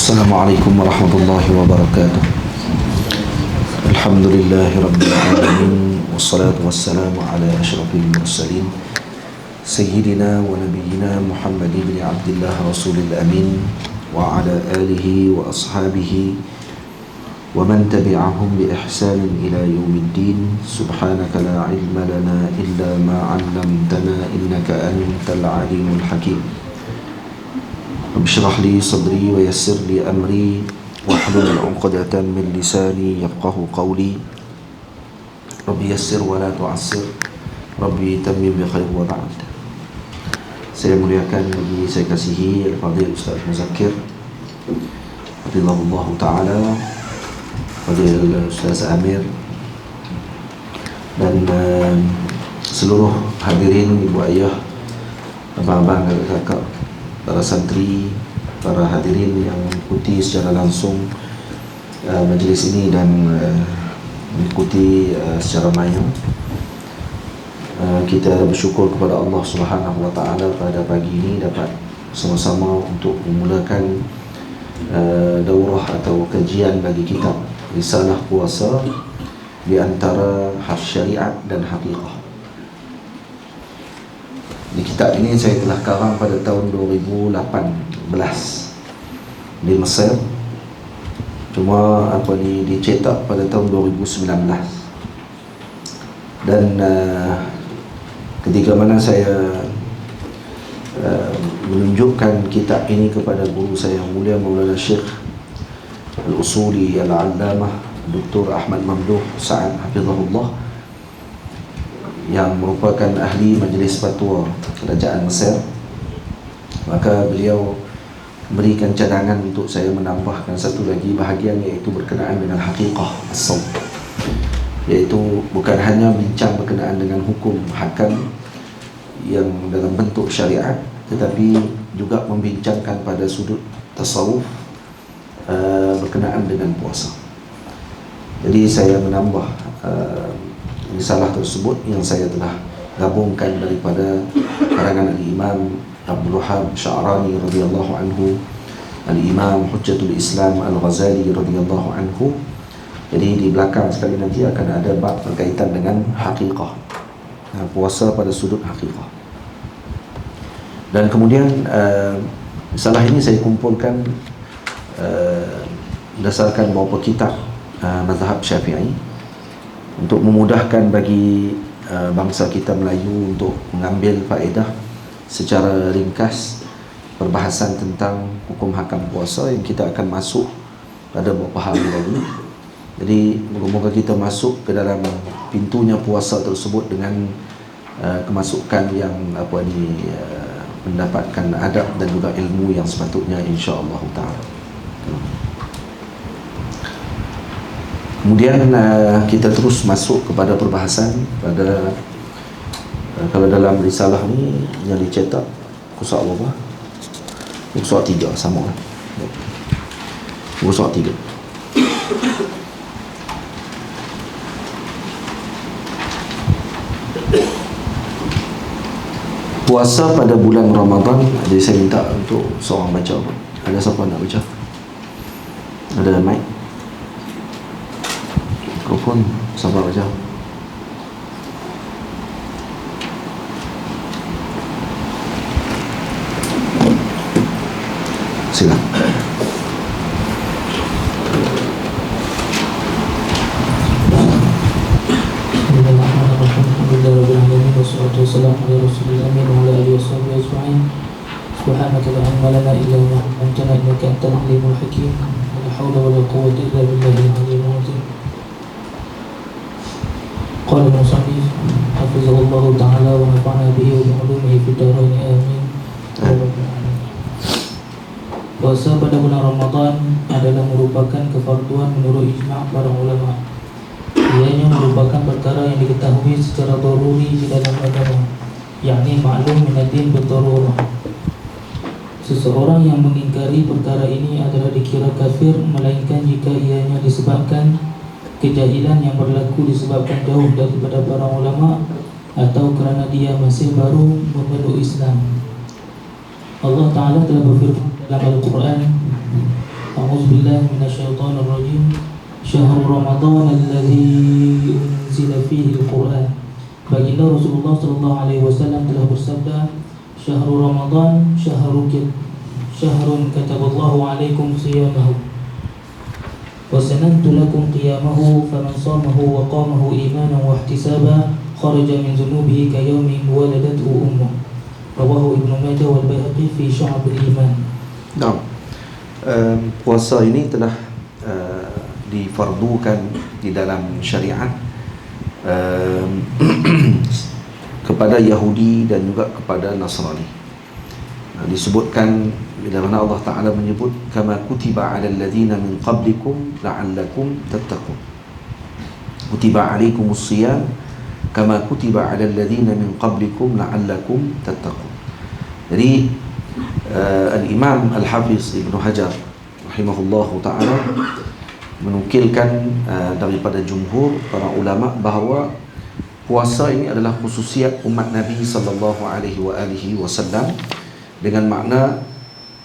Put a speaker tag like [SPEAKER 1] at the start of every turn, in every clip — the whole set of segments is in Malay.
[SPEAKER 1] Assalamualaikum warahmatullahi wabarakatuh. Alhamdulillahi rabbil alamin, wassalatu wassalamu ala asyrafil mursalin sayyidina wa nabiyyina Muhammad ibn Abdullah rasulil amin wa ala alihi wa ashabihi wa man tabi'ahum bi ihsanin ila yaumiddin. Subhanaka la ilma lana illa ma 'allamtana innaka antal alimul hakim. Rabbi'shrah li sadri wa yassir li amri wahlul 'uqdatan min lisani yafqahu qawli. Rabbi yassir wa la tu'assir, Rabbi tammim bi khair wa ba'd. Saya muliakan bagi saya kasihi Al-Fadhil Ustaz Muzakkir hafizahullah ta'ala, Fadhil Ustaz Amir, dan seluruh hadirin, ibu ayah, abang-abang, kakak-kakak, para santri, para hadirin yang mengikuti secara langsung majlis ini dan mengikuti secara maya. Kita bersyukur kepada Allah Subhanahu wa taala pada pagi ini dapat sama-sama untuk memulakan daurah atau kajian bagi kitab Risalah Puasa di antara syariat dan haqiqah. Di kitab ini saya telah karang pada tahun 2018 di Mesir. Cuma dicetak pada tahun 2019. Dan ketika mana saya menunjukkan kitab ini kepada guru saya yang mulia Maulana Syekh Al-Usuli Al-Allamah Dr. Ahmad Mamduh Sa'ad hafizahullah, yang merupakan ahli majlis fatwa kerajaan Mesir, maka beliau memberikan cadangan untuk saya menambahkan satu lagi bahagian, iaitu berkenaan dengan haqiqah as-sawm, iaitu bukan hanya bincang berkenaan dengan hukum hakam yang dalam bentuk syariat, tetapi juga membincangkan pada sudut tasawuf berkenaan dengan puasa. Jadi saya menambah risalah tersebut yang saya telah gabungkan daripada karangan Al-Imam Abdul Wahhab Sya'rani radhiyallahu anhu, Al-Imam Hujjatul Islam Al-Ghazali radhiyallahu anhu. Jadi di belakang sekali nanti akan ada bab berkaitan dengan haqiqah, puasa pada sudut haqiqah. Dan kemudian risalah ini saya kumpulkan berdasarkan beberapa kitab mazhab Syafi'i, untuk memudahkan bagi bangsa kita Melayu untuk mengambil faedah secara ringkas perbahasan tentang hukum hakam puasa yang kita akan masuk pada beberapa hari lagi. Jadi moga-moga kita masuk ke dalam pintunya puasa tersebut dengan kemasukan yang mendapatkan adab dan juga ilmu yang sepatutnya, insya-Allah taala. Kemudian kita terus masuk kepada perbahasan pada kalau dalam risalah ni yang dicetak kusak berapa? Kusak 3 sama kan? Kusak 3. Puasa pada bulan Ramadan. Jadi saya minta untuk seorang baca. Ada siapa nak baca? Ada mic? Mikrofon, siapa baca? Silakan.
[SPEAKER 2] Wassalatu wassalamu ala rasulillah wa ala alihi washabbihi ajma'in. Subhanaka la ilma lana illa ma 'allamtana innaka antal alimul hakim. La hawla wa la quwwata illa billahil aliyyil azim. Qala al-musannif hafizahullah ta'ala wa nafa'ana bihi wa bi'ulumihi fid dharain amin. Puasa pada bulan Ramadan adalah merupakan kefarduan menurut ijma' para ulama. Ianya merupakan perkara yang diketahui secara daruri di dalam agama, yakni maklum minad-din berdarurah. Seseorang yang mengingkari perkara ini adalah dikira kafir, melainkan jika ianya disebabkan kejahilan yang berlaku disebabkan jauh daripada para ulama, atau kerana dia masih baru memeluk Islam. Allah Ta'ala telah berfirman dalam Al-Quran, أعوذ بالله من الشيطان الرجيم شهر رمضان الذي أنزل فيه القرآن. Baginda Rasulullah sallallahu alaihi wasallam telah bersabda, Syahrul Ramadan syahrun kataballahu alaikum siyamahu wa sanantu lakum qiyamahu faman shamahu wa qamahu imanan wa ihtisaba kharaja min dhunubihi ka yawmin waladathu ummuh. Rawahu Ibnu Majah wal Baihaqi fi Syu'abul Iman.
[SPEAKER 1] Nah, puasa ini telah difardukan di dalam syariat kepada Yahudi dan juga kepada Nasrani. Disebutkan bila mana Allah Ta'ala menyebut kama kutiba 'alal ladzina min qablikum la'allakum tattaqun. Kutiba 'alaikumus shiyam kama kutiba 'alal ladzina min qablikum la'allakum tattaqun. Jadi Al-Imam Al-Hafiz Ibnu Hajar rahimahullahu ta'ala menukilkan daripada jumhur para ulama bahawa puasa ini adalah khususiat umat Nabi sallallahu alaihi wasallam dengan makna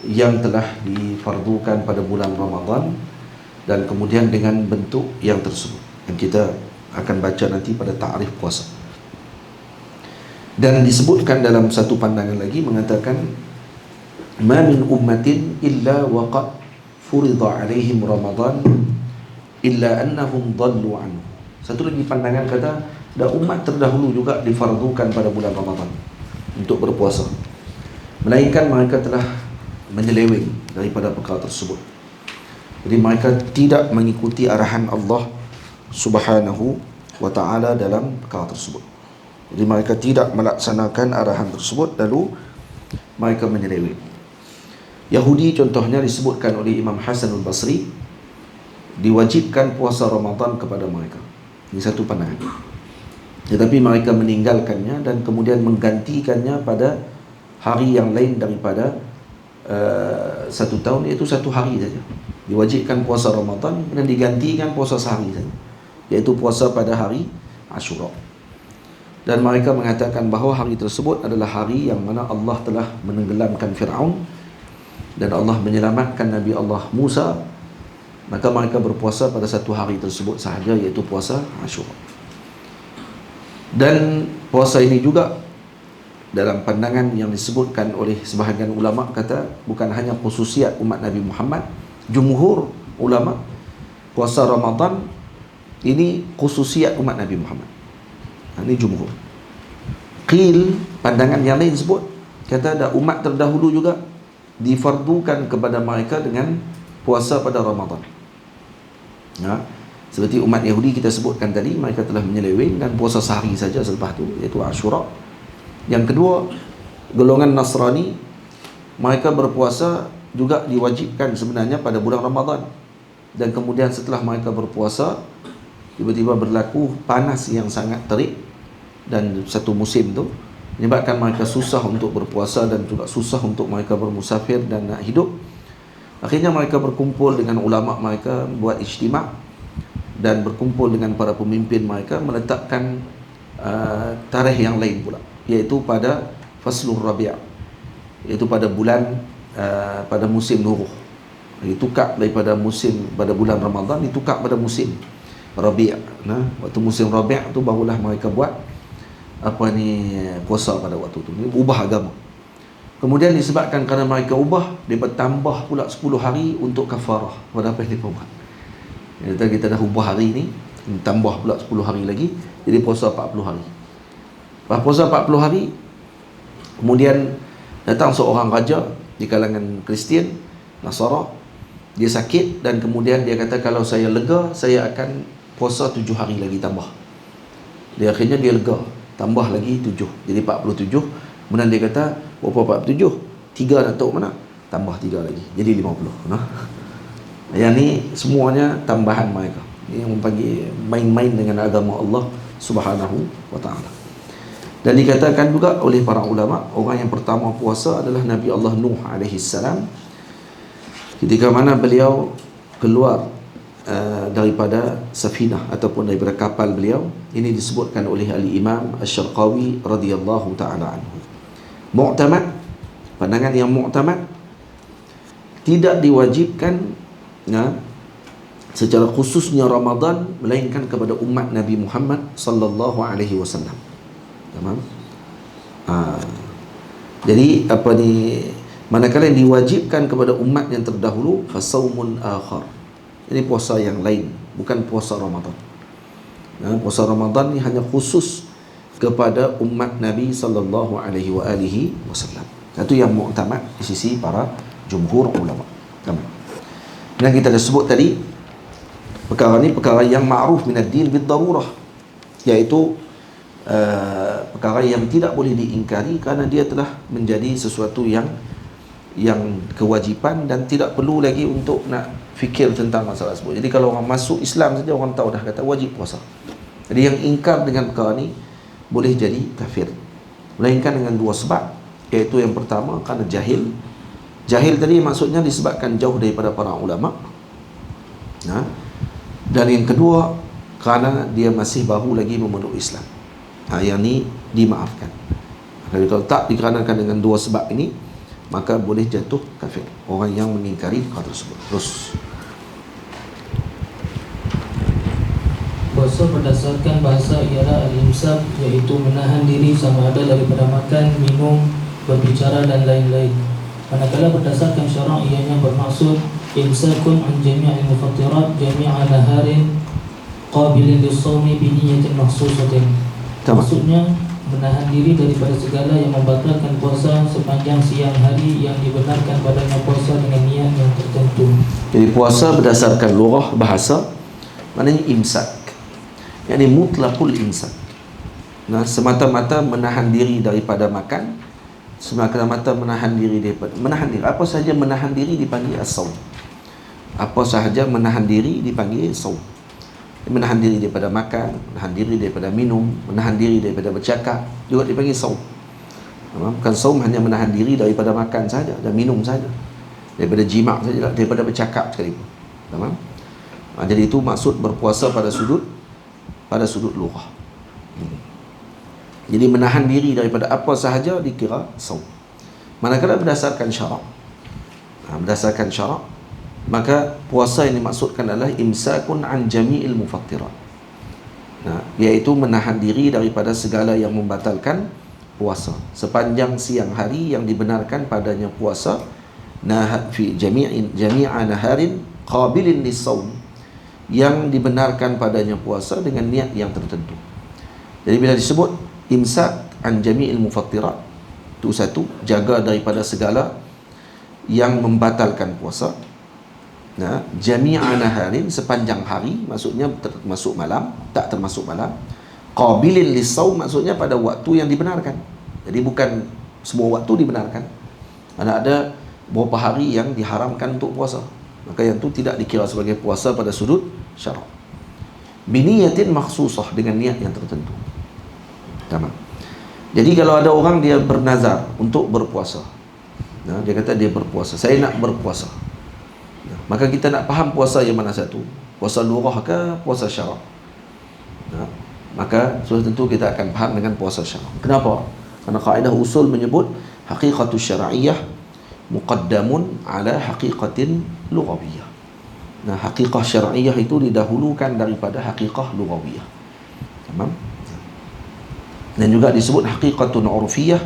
[SPEAKER 1] yang telah difardukan pada bulan Ramadan dan kemudian dengan bentuk yang tersebut. Dan kita akan baca nanti pada ta'rif puasa. Dan disebutkan dalam satu pandangan lagi mengatakan ma min ummatin illa waqad furida alaihim Ramadan illa annahum dhallu anhu. Satu lagi pandangan kata dan umat terdahulu juga difardukan pada bulan Ramadan untuk berpuasa, melainkan mereka telah menyeleweng daripada perkara tersebut. Jadi mereka tidak mengikuti arahan Allah Subhanahu wa ta'ala dalam perkara tersebut. Jadi mereka tidak melaksanakan arahan tersebut, lalu mereka menyeleweng. Yahudi contohnya disebutkan oleh Imam Hasanul Basri, diwajibkan puasa Ramadan kepada mereka. Ini satu pandangan. Tetapi mereka meninggalkannya dan kemudian menggantikannya pada hari yang lain daripada satu tahun, iaitu satu hari saja. Diwajibkan puasa Ramadan dan digantikan puasa sehari saja, iaitu puasa pada hari Ashura. Dan mereka mengatakan bahawa hari tersebut adalah hari yang mana Allah telah menenggelamkan Fir'aun dan Allah menyelamatkan Nabi Allah Musa. Maka mereka berpuasa pada satu hari tersebut sahaja, iaitu puasa Ashura. Dan puasa ini juga dalam pandangan yang disebutkan oleh sebahagian ulama, kata bukan hanya khususiat umat Nabi Muhammad, jumhur ulama, puasa Ramadan ini khususiat umat Nabi Muhammad. Ini jumhur. Qil, pandangan yang lain sebut, kata ada umat terdahulu juga difardukan kepada mereka dengan puasa pada Ramadan. Seperti umat Yahudi kita sebutkan tadi, mereka telah menyeleweng dan puasa sehari saja selepas itu, iaitu Ashura. Yang kedua, golongan Nasrani, mereka berpuasa juga diwajibkan sebenarnya pada bulan Ramadan. Dan kemudian setelah mereka berpuasa, tiba-tiba berlaku panas yang sangat terik dan satu musim tu menyebabkan mereka susah untuk berpuasa dan juga susah untuk mereka bermusafir dan nak hidup. Akhirnya mereka berkumpul dengan ulama mereka, buat ijtima' dan berkumpul dengan para pemimpin mereka, meletakkan tarikh yang lain pula, iaitu pada Faslur Rabi', iaitu pada bulan pada musim Nuruh. Ditukar daripada musim pada bulan Ramadan, ditukar pada musim Rabi'. Waktu musim Rabi' tu barulah mereka buat puasa pada waktu tu. Ini ubah agama. Kemudian disebabkan kerana mereka ubah, dia bertambah pula 10 hari untuk kafarah pada apa yang dia buat. Kita dah ubah hari ni, tambah pula 10 hari lagi, jadi puasa 40 hari. Lepas puasa 40 hari, kemudian datang seorang raja di kalangan Kristian, Nasara. Dia sakit dan kemudian dia kata, kalau saya lega, saya akan puasa 7 hari lagi tambah. Dia akhirnya dia lega, tambah lagi 7, jadi 47. Kemudian dia kata, berapa 47? 3 nak tahu mana? Tambah 3 lagi, jadi 50. Yang ni semuanya tambahan mereka. Yang mempanggil main-main dengan agama Allah Subhanahu wa ta'ala. Dan dikatakan juga oleh para ulama, orang yang pertama puasa adalah Nabi Allah Nuh alaihi salam. Ketika mana beliau keluar daripada safinah ataupun daripada kapal beliau, ini disebutkan oleh Al-Imam Asy-Syarqawi radhiyallahu ta'ala anhu. Mu'tamad, pandangan yang mu'tamad, tidak diwajibkan ya, secara khususnya Ramadan, melainkan kepada umat Nabi Muhammad sallallahu alaihi wasallam. Tamam? Jadi manakala yang diwajibkan kepada umat yang terdahulu, fasaumun akhar. Ini puasa yang lain, bukan puasa Ramadan. Puasa Ramadan ni hanya khusus kepada umat Nabi sallallahu alaihi wasallam. Itu yang mu'tamad di sisi para jumhur ulama. Dan kita dah sebut tadi, perkara ni perkara yang ma'ruf minad din bid darurah, iaitu perkara yang tidak boleh diingkari kerana dia telah menjadi sesuatu yang kewajipan dan tidak perlu lagi untuk nak fikir tentang masalah tersebut. Jadi kalau orang masuk Islam saja, orang tahu dah kata wajib puasa. Jadi yang ingkar dengan perkara ni boleh jadi kafir, melainkan dengan dua sebab, iaitu yang pertama kerana jahil. Jahil tadi maksudnya disebabkan jauh daripada para ulama, dan yang kedua kerana dia masih baru lagi memeluk Islam. Yang ni dimaafkan. Kalau tak dikarenakan dengan dua sebab ini, maka boleh jatuh kafir orang yang mengingkari perkara tersebut. Terus
[SPEAKER 2] puasa berdasarkan bahasa ialah al-imsak, iaitu menahan diri sama ada daripada makan, minum, berbicara dan lain-lain. Manakala berdasarkan syarak, ianya bermaksud imsakun an jami'il mufattirat jami'a naharin qabilin lis-shaumi bi niyyatin makhsusatin. Maksudnya menahan diri daripada segala yang membatalkan puasa sepanjang siang hari yang dibenarkan padanya puasa dengan niat yang tertentu.
[SPEAKER 1] Jadi puasa berdasarkan lugah bahasa maknanya imsak, yakni mutlaqul imsak. Semata-mata menahan diri daripada makan, semata-mata menahan diri daripada apa sahaja menahan diri dipanggil as-saum. Apa sahaja menahan diri dipanggil saum. Menahan diri daripada makan, menahan diri daripada minum, menahan diri daripada bercakap juga dipanggil saum. Bukan saum hanya menahan diri daripada makan saja dan minum saja, daripada jima' saja, daripada bercakap sekalipun. Tamam? Jadi itu maksud berpuasa pada sudut lughah. Jadi menahan diri daripada apa sahaja dikira saum. Manakala berdasarkan syarak, maka puasa yang dimaksudkan adalah imsakun an jami'il mufattirat, iaitu menahan diri daripada segala yang membatalkan puasa sepanjang siang hari yang dibenarkan padanya puasa, fi jami'a naharin qabilin lis-shaum, yang dibenarkan padanya puasa dengan niat yang tertentu. Jadi bila disebut imsak an jami'il mufattirat, itu satu, jaga daripada segala yang membatalkan puasa. Jami'a naharin, sepanjang hari, maksudnya termasuk malam, tak termasuk malam. Qabilin lis-shaum, maksudnya pada waktu yang dibenarkan. Jadi bukan semua waktu dibenarkan. Ada beberapa hari yang diharamkan untuk puasa, maka yang itu tidak dikira sebagai puasa pada sudut syarak. Biniyatin makhsusah, dengan niat yang tertentu. Tamam. Jadi kalau ada orang dia bernazar untuk berpuasa, dia kata dia berpuasa, saya nak berpuasa, maka kita nak faham puasa yang mana satu, puasa lughah ke puasa syarak. Maka sudah tentu kita akan faham dengan puasa syarak. Kenapa? Karena kaedah usul menyebut haqiqatus syar'iyyah muqaddamun ala haqiqatin lughawiyah. Haqiqah syar'iyyah itu didahulukan daripada haqiqah lughawiyah. Tamam? Dan juga disebut haqiqatun urfiyah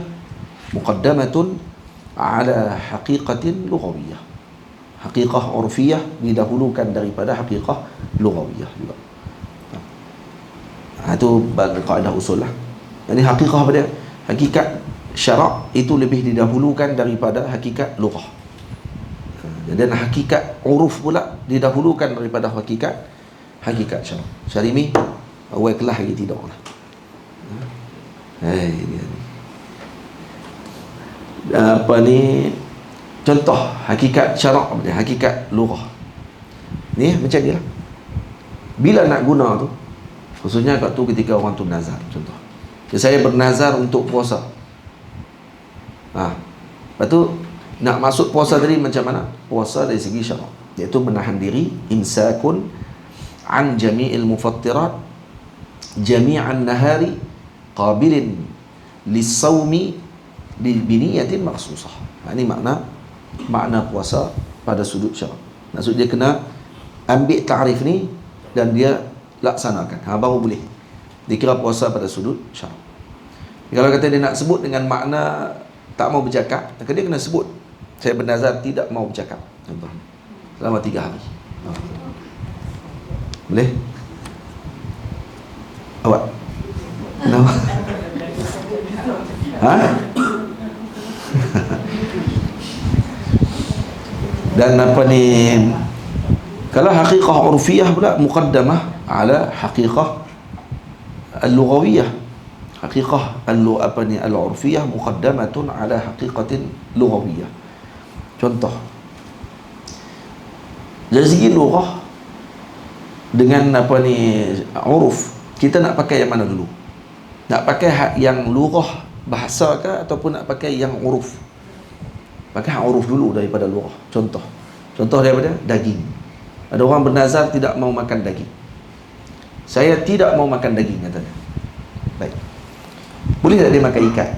[SPEAKER 1] muqaddamatun ala haqiqatin lughawiyah. Haqiqah urfiyah didahulukan daripada haqiqah lughawiyah juga. Itu kaedah usul lah. Jadi haqiqah pada hakikat syarak itu lebih didahulukan daripada hakikat lughah. Dan hakikat uruf pula didahulukan daripada hakikat syarak. Syarimi awal kelah lagi tidak lah. Contoh hakikat syarak, hakikat lughah ni macam ni lah. Bila nak guna tu, khususnya kat tu ketika orang tu nazar. Contoh, saya bernazar untuk puasa. Lepas tu nak masuk puasa tadi macam mana? Puasa dari segi syarak, iaitu menahan diri, imsakun an jami'il mufattirat jami'an nahari qabilin lis-shaumi bi niyatin makhsusah. Ini makna puasa pada sudut syarak. Maksud dia kena ambil ta'rif ni dan dia laksanakan, baru boleh dikira puasa pada sudut syara. Kalau kata dia nak sebut dengan makna tak mau bercakap, maka dia kena sebut saya bernazar tidak mau bercakap, contoh, selama 3 hari. Boleh? Awak? Kenapa? Dan apa ni, kalau haqiqah urfiyah pula muqaddamah ala haqiqah al-lughawiyah. Haqiqah al-urfiyah muqaddamatun ala haqiqatin lughawiyah. Contoh, dari segi lughah dengan apa ni uruf, kita nak pakai yang mana dulu? Nak pakai yang lughah bahasa ke ataupun nak pakai yang uruf? Pakai hak uruf dulu daripada lughah. Contoh daripada daging. Ada orang bernazar tidak mau makan daging. Saya tidak mau makan daging, katanya. Baik. Boleh tak dia makan ikan?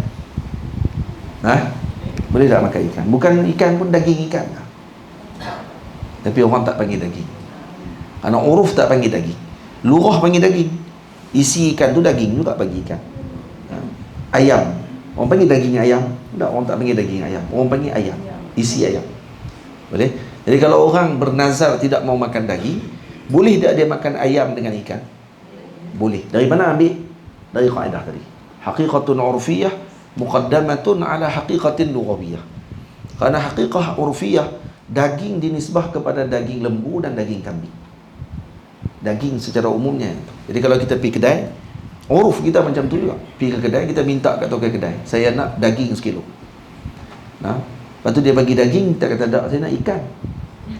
[SPEAKER 1] Boleh tak makan ikan? Bukan ikan pun, daging ikan. Tapi orang tak panggil daging. Karena uruf tak panggil daging. Lughah panggil daging. Isi ikan tu daging juga panggil ikan. Ayam, orang panggil daging ayam. Tak, orang tak panggil daging ayam. Orang panggil ayam, isi ayam. Boleh? Jadi kalau orang bernazar tidak mau makan daging, boleh tak dia makan ayam dengan ikan? Boleh. Dari mana ambil? Dari kaedah tadi. Haqiqatun urfiyah muqaddamatun ala haqiqatin lughawiyah. Karena haqiqah urfiyah, daging dinisbah kepada daging lembu dan daging kambing. Daging secara umumnya. Jadi kalau kita pergi kedai, uruf kita macam tu juga. Pergi ke kedai, kita minta kat tokai kedai, saya nak daging sekilo. Lepas tu dia bagi daging, kita kata tak, saya nak ikan.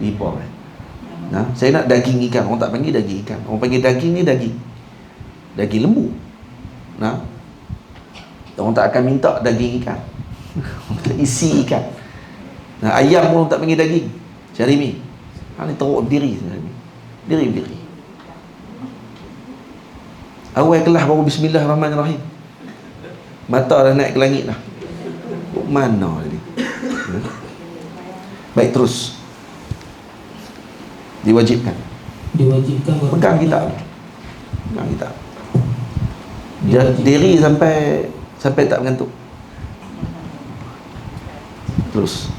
[SPEAKER 1] Impor. Saya nak daging ikan. Orang tak panggil daging ikan. Orang panggil daging ni daging lembu. Orang tak akan minta daging ikan. Isi ikan. Ayam pun orang tak panggil daging. Cari mi. Ni teruk berdiri. Berdiri. Awal kelas baru bismillahirrahmanirrahim. Mata dah naik ke langit dah. Mana tadi? Baik, terus. Diwajibkan pegang kitab. Diri sampai tak mengantuk. Terus.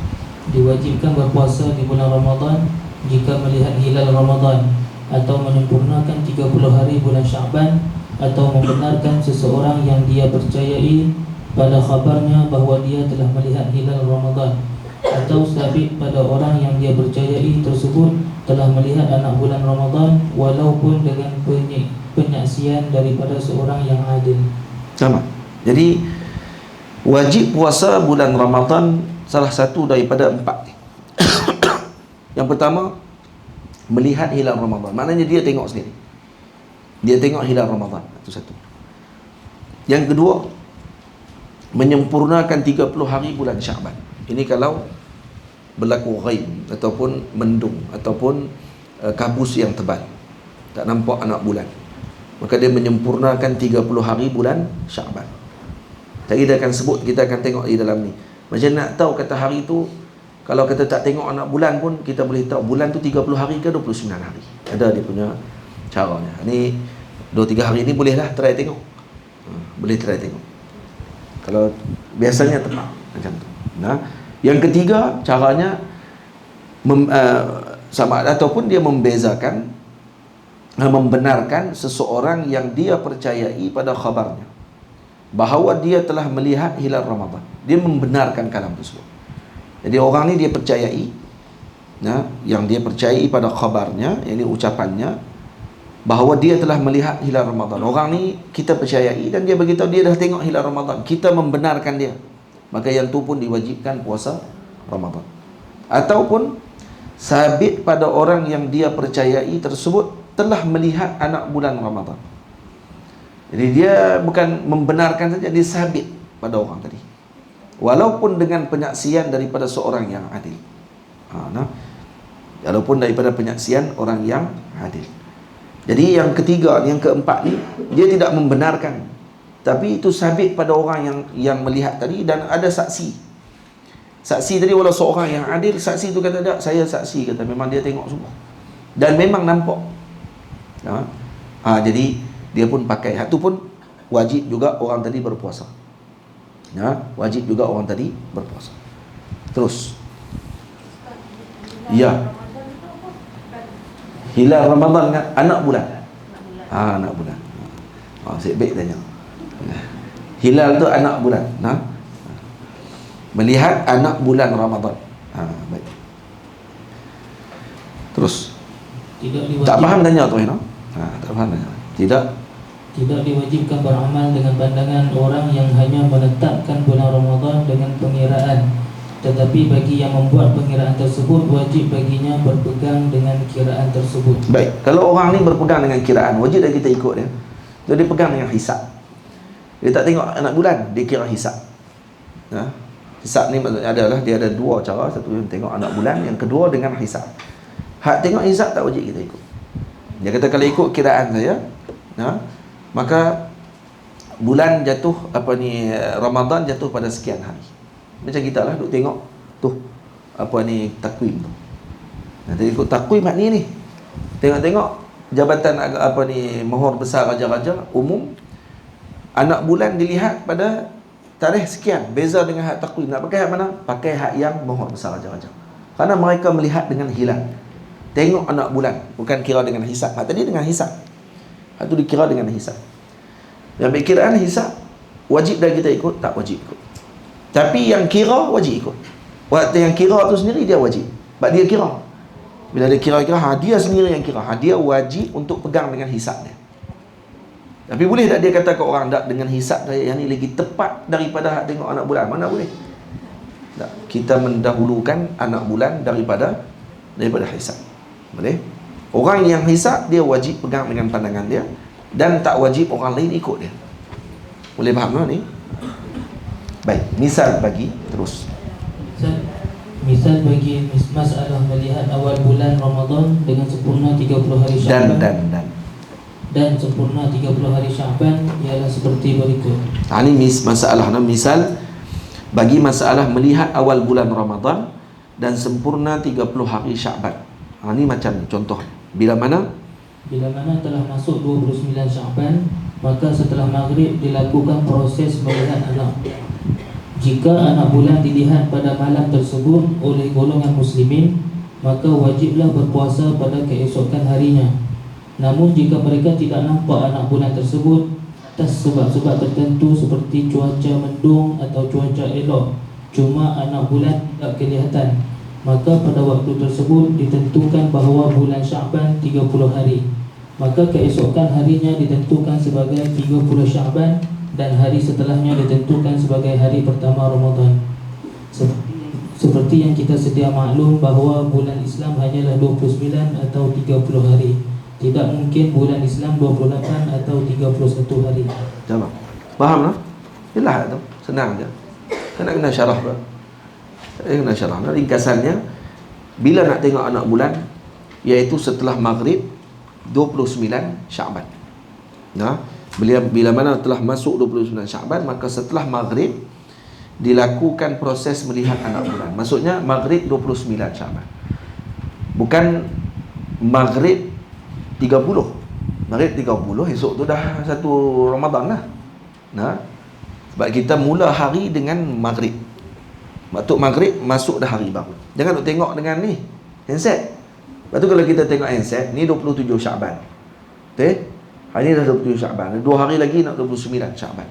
[SPEAKER 2] Diwajibkan berpuasa di bulan Ramadan jika melihat hilal Ramadan, atau menyempurnakan 30 hari bulan Sya'ban, atau membenarkan seseorang yang dia percayai pada khabarnya bahawa dia telah melihat hilal Ramadan, atau sabit pada orang yang dia percayai tersebut telah melihat anak bulan Ramadan walaupun dengan penyaksian daripada seorang yang adil.
[SPEAKER 1] Sama. Jadi wajib puasa bulan Ramadan salah satu daripada 4. Yang pertama, melihat hilal Ramadan. Maknanya dia tengok sendiri. Dia tengok hilal Ramadan. Itu satu. Yang kedua, menyempurnakan 30 hari bulan Sya'ban. Ini kalau berlaku ghaib ataupun mendung ataupun kabus yang tebal, tak nampak anak bulan, maka dia menyempurnakan 30 hari bulan Sya'ban. Tadi dia akan sebut, kita akan tengok di dalam ni. Macam nak tahu kata hari tu, kalau kita tak tengok anak bulan pun kita boleh tahu bulan tu 30 hari ke 29 hari. Ada dia punya caranya. Ni 2-3 hari ni bolehlah try tengok. Boleh try tengok. Kalau biasanya tepat macam tu. Yang ketiga, caranya sama ataupun dia membezakan, membenarkan seseorang yang dia percayai pada khabarnya bahawa dia telah melihat hilal Ramadan. Dia membenarkan kalam tersebut. Jadi orang ni dia percayai, yang dia percayai pada khabarnya, yakni ucapannya, bahawa dia telah melihat hilal Ramadan. Orang ni kita percayai dan dia beritahu dia dah tengok hilal Ramadan. Kita membenarkan dia. Maka yang tu pun diwajibkan puasa Ramadan. Ataupun sabit pada orang yang dia percayai tersebut telah melihat anak bulan Ramadan. Jadi dia bukan membenarkan saja, dia sabit pada orang tadi, walaupun dengan penyaksian daripada seorang yang adil. Walaupun daripada penyaksian orang yang adil. Jadi yang ketiga, yang keempat ni, dia tidak membenarkan, tapi itu sabit pada orang yang melihat tadi dan ada saksi. Saksi tadi walau seorang yang adil, saksi tu kata tak, saya saksi, kata memang dia tengok semua dan memang nampak. Jadi dia pun pakai. Hak tu pun wajib juga orang tadi berpuasa. Wajib juga orang tadi berpuasa. Terus. Ya. Hilal Ramadan kan anak bulan. Anak bulan. Saya baik tanya. Hilal tu anak bulan. Melihat anak bulan Ramadan. Baik. Terus. Tak faham tanya tu, tak faham tanya.
[SPEAKER 2] Tidak diwajibkan beramal dengan pandangan orang yang hanya menetapkan bulan Ramadan dengan pengiraan, tetapi bagi yang membuat pengiraan tersebut wajib baginya berpegang dengan kiraan tersebut.
[SPEAKER 1] Baik, kalau orang ni berpegang dengan kiraan, wajib dah kita ikut dia. Jadi pegang dengan hisab. Dia tak tengok anak bulan, dia kira hisab. Hisab ni maksudnya adalah dia ada dua cara. Satu yang tengok anak bulan, yang kedua dengan hisab. Hak tengok hisab tak wajib kita ikut. Dia kata kalau ikut kiraan saya, maka bulan jatuh Ramadan jatuh pada sekian hari. Macam kita lah duk tengok tu takwim tu. Nanti ikut takwim hak ni. Tengok-tengok jabatan mahur besar raja-raja umum, anak bulan dilihat pada tarikh sekian, beza dengan hak takwim. Nak pakai hak mana? Pakai hak yang mahur besar raja-raja. Karena mereka melihat dengan hilal. Tengok anak bulan, bukan kira dengan hisab. Hak tadi dengan hisab. Hak tu dikira dengan hisab. Yang kiraan hisab wajib dah kita ikut, tak wajib ikut. Tapi yang kira wajib ikut. Waktu yang kira tu sendiri dia wajib. Sebab dia kira. Bila dia kira-kira, dia sendiri yang kira. Dia wajib untuk pegang dengan hisab dia. Tapi boleh tak dia kata ke orang, tak, dengan hisab saya yang ni lagi tepat daripada tengok anak bulan? Mana boleh? Tak. Kita mendahulukan anak bulan daripada hisab. Boleh? Orang yang hisab dia wajib pegang dengan pandangan dia, dan tak wajib orang lain ikut dia. Boleh faham tak ni? Baik, misal bagi terus.
[SPEAKER 2] Misal bagi masalah melihat awal bulan Ramadan dengan sempurna 30 hari Syaban dan sempurna 30 hari Syaban ialah seperti berikut.
[SPEAKER 1] Ini masalah misal bagi masalah melihat awal bulan Ramadan dan sempurna 30 hari Syaban. Ini macam ni contoh. Bila mana telah masuk 29 Syaban, maka setelah maghrib dilakukan proses melihat anak. Jika anak bulan dilihat pada malam tersebut oleh golongan muslimin, maka wajiblah berpuasa pada keesokan harinya. Namun jika mereka tidak nampak anak bulan tersebut atas sebab-sebab tertentu seperti cuaca mendung atau cuaca elok, cuma anak bulan tidak kelihatan, maka pada waktu tersebut ditentukan bahawa bulan Syaban 30 hari. Maka keesokan harinya ditentukan sebagai 30 Syaban dan hari setelahnya ditentukan sebagai hari pertama Ramadan. Seperti yang kita sedia maklum bahawa bulan Islam hanyalah 29 atau 30 hari. Tidak mungkin bulan Islam 28 atau 31 hari. Jawab. Faham tak? Yalah tu. Senang je. Kena syarah pula. Kena syarah. Ringkasannya, bila nak tengok anak bulan, iaitu setelah maghrib 29 Syaban. Bila mana telah masuk 29 Syaban, maka setelah maghrib dilakukan proses melihat anak bulan. Maksudnya maghrib 29 Syaban, bukan maghrib 30. Maghrib 30 esok tu dah satu Ramadan lah. Sebab kita mula hari dengan maghrib. Waktu maghrib masuk dah hari baru. Jangan nak tengok dengan ni handset. Lepas tu kalau kita tengok handset, ni 27 Syaban. Betul? Hari ni dah 27 Syaban. 2 hari lagi nak 29 Syaban.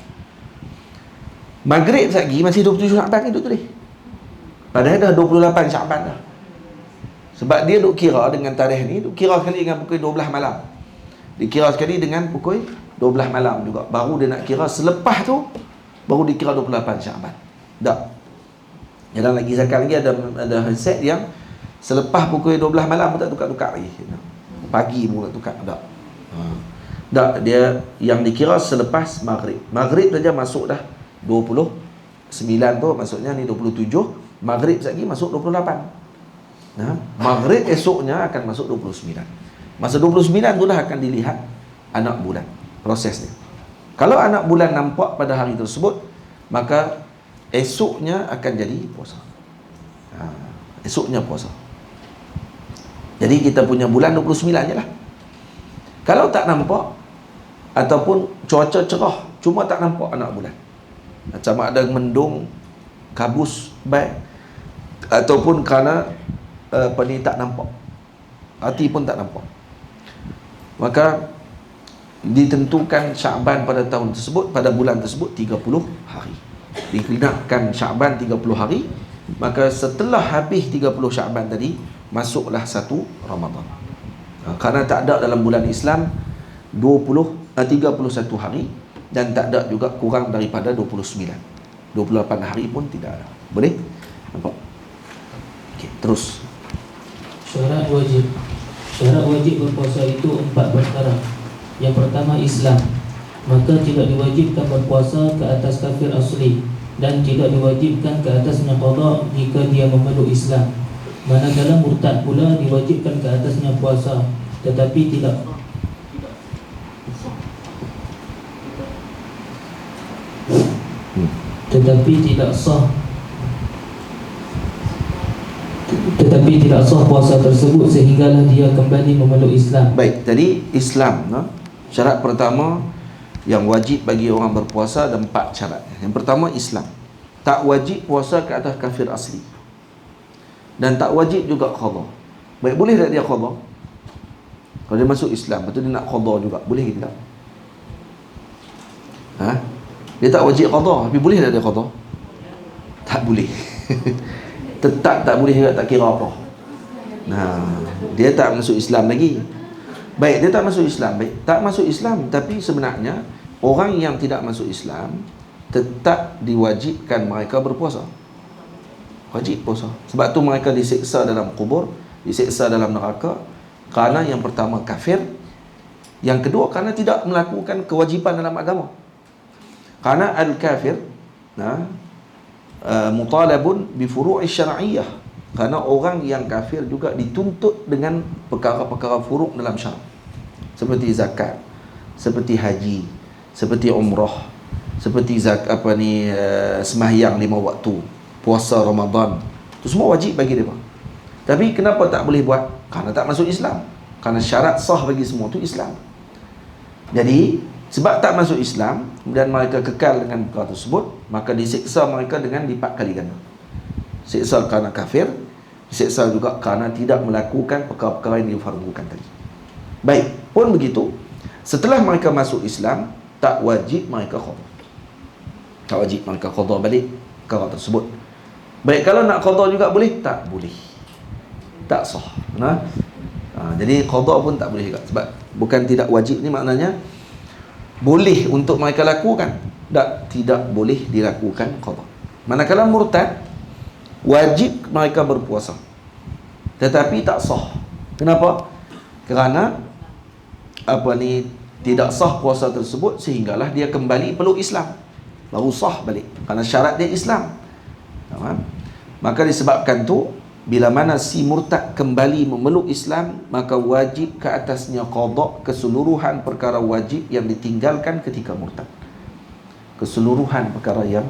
[SPEAKER 1] Maghrib lagi masih 27 Syaban ni duk tulis. Padahal dah 28 Syaban dah. Sebab dia duk kira dengan tarikh ni, duk kira sekali dengan pukul 12 malam. Dikira sekali dengan pukul 12 malam juga. Baru dia nak kira selepas tu, baru dikira 28 Syaban. Tak. Jangan lagi zakat lagi ada handset yang selepas pukul 12 malam pun tak tukar-tukar lagi. Pagi pun tak tukar. Tak. Tak, dia yang dikira selepas maghrib. Maghrib saja masuk dah 29 tu, maksudnya ni 27. Maghrib lagi masuk 28. Maghrib esoknya akan masuk 29. Masa 29 tu lah akan dilihat anak bulan. Prosesnya. Kalau anak bulan nampak pada hari tersebut, maka esoknya akan jadi puasa. Esoknya puasa. Jadi kita punya bulan 29 je lah. Kalau tak nampak ataupun cuaca cerah cuma tak nampak anak bulan, macam ada mendung, kabus baik, ataupun kerana tak nampak, hati pun tak nampak, maka ditentukan Syaban pada tahun tersebut, pada bulan tersebut 30 hari. Digenapkan Syaban 30 hari, maka setelah habis 30 Syaban tadi, masuklah 1 Ramadan. Kerana tak ada dalam bulan Islam 31 hari, dan tak ada juga kurang daripada 29. 28 hari pun tidak ada. Boleh? Nampak? Okey, terus.
[SPEAKER 2] Syarat wajib. Syarat wajib berpuasa itu 4 perkara. Yang pertama Islam. Maka tidak diwajibkan berpuasa ke atas kafir asli, dan tidak diwajibkan ke atasnya qada jika dia memeluk Islam. Manakala murtad pula diwajibkan ke atasnya puasa, tetapi tidak sah puasa tersebut sehinggalah dia kembali memeluk Islam.
[SPEAKER 1] Baik, jadi Islam, syarat pertama yang wajib bagi orang berpuasa ada 4 syarat. Yang pertama Islam. Tak wajib puasa ke atas kafir asli, dan tak wajib juga qada. Baik, boleh tak dia qada? Kalau dia masuk Islam, betul dia nak qada juga, boleh ke tidak? Dia tak wajib qada, tapi boleh tak dia qada? Tak boleh. Tetap tak boleh juga, tak kira apa. Dia tak masuk Islam lagi. Baik, dia tak masuk Islam. Baik, tak masuk Islam, tapi sebenarnya orang yang tidak masuk Islam tetap diwajibkan mereka berpuasa. Wajib puasa. Sebab tu mereka disiksa dalam kubur, disiksa dalam neraka, kerana yang pertama kafir, yang kedua kerana tidak melakukan kewajipan dalam agama. Kerana al-kafir mutalabun bi furu'i syar'iyyah. Kerana orang yang kafir juga dituntut dengan perkara-perkara furu' dalam syarak, seperti zakat, seperti haji, seperti umrah, seperti sembahyang 5 waktu, puasa Ramadan. Itu semua wajib bagi mereka. Tapi kenapa tak boleh buat? Kerana tak masuk Islam. Kerana syarat sah bagi semua itu Islam. Jadi sebab tak masuk Islam dan mereka kekal dengan perkara tersebut, maka disiksa mereka dengan lipat kali ganda. Siksa kerana kafir, siksa juga kerana tidak melakukan perkara-perkara yang difardukan tadi. Baik, pun begitu, setelah mereka masuk Islam, tak wajib mereka qada. Tak wajib mereka qada balik perkara tersebut. Baik, kalau nak qada juga boleh? Tak boleh. Tak sah. Jadi qada pun tak boleh juga. Sebab bukan tidak wajib ni maknanya boleh untuk mereka lakukan, tidak boleh dilakukan qada. Manakala murtad, wajib mereka berpuasa, tetapi tak sah. Kenapa? Kerana tidak sah puasa tersebut sehinggalah dia kembali peluk Islam, baru sah balik. Kerana syarat dia Islam. Maka disebabkan tu, bila mana si murtad kembali memeluk Islam, maka wajib ke atasnya qada keseluruhan perkara wajib yang ditinggalkan ketika murtad. Keseluruhan perkara yang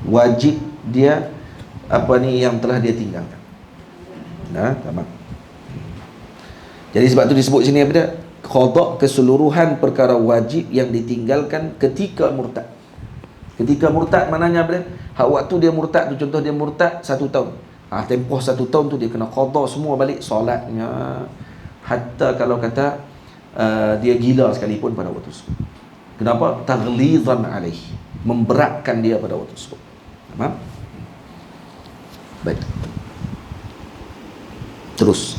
[SPEAKER 1] wajib dia yang telah dia tinggalkan. Tamat. Jadi sebab tu disebut sini apa dia? Qada keseluruhan perkara wajib yang ditinggalkan ketika murtad. Ketika murtad maknanya apa dia? Hak waktu dia murtad tu, contoh dia murtad 1 tahun. Tempoh 1 tahun tu dia kena qada semua balik, solatnya, hatta kalau kata dia gila sekalipun pada waktu tersebut. Kenapa? Taghlizan alaih, memberatkan dia pada waktu tersebut. Faham? Baik. Terus.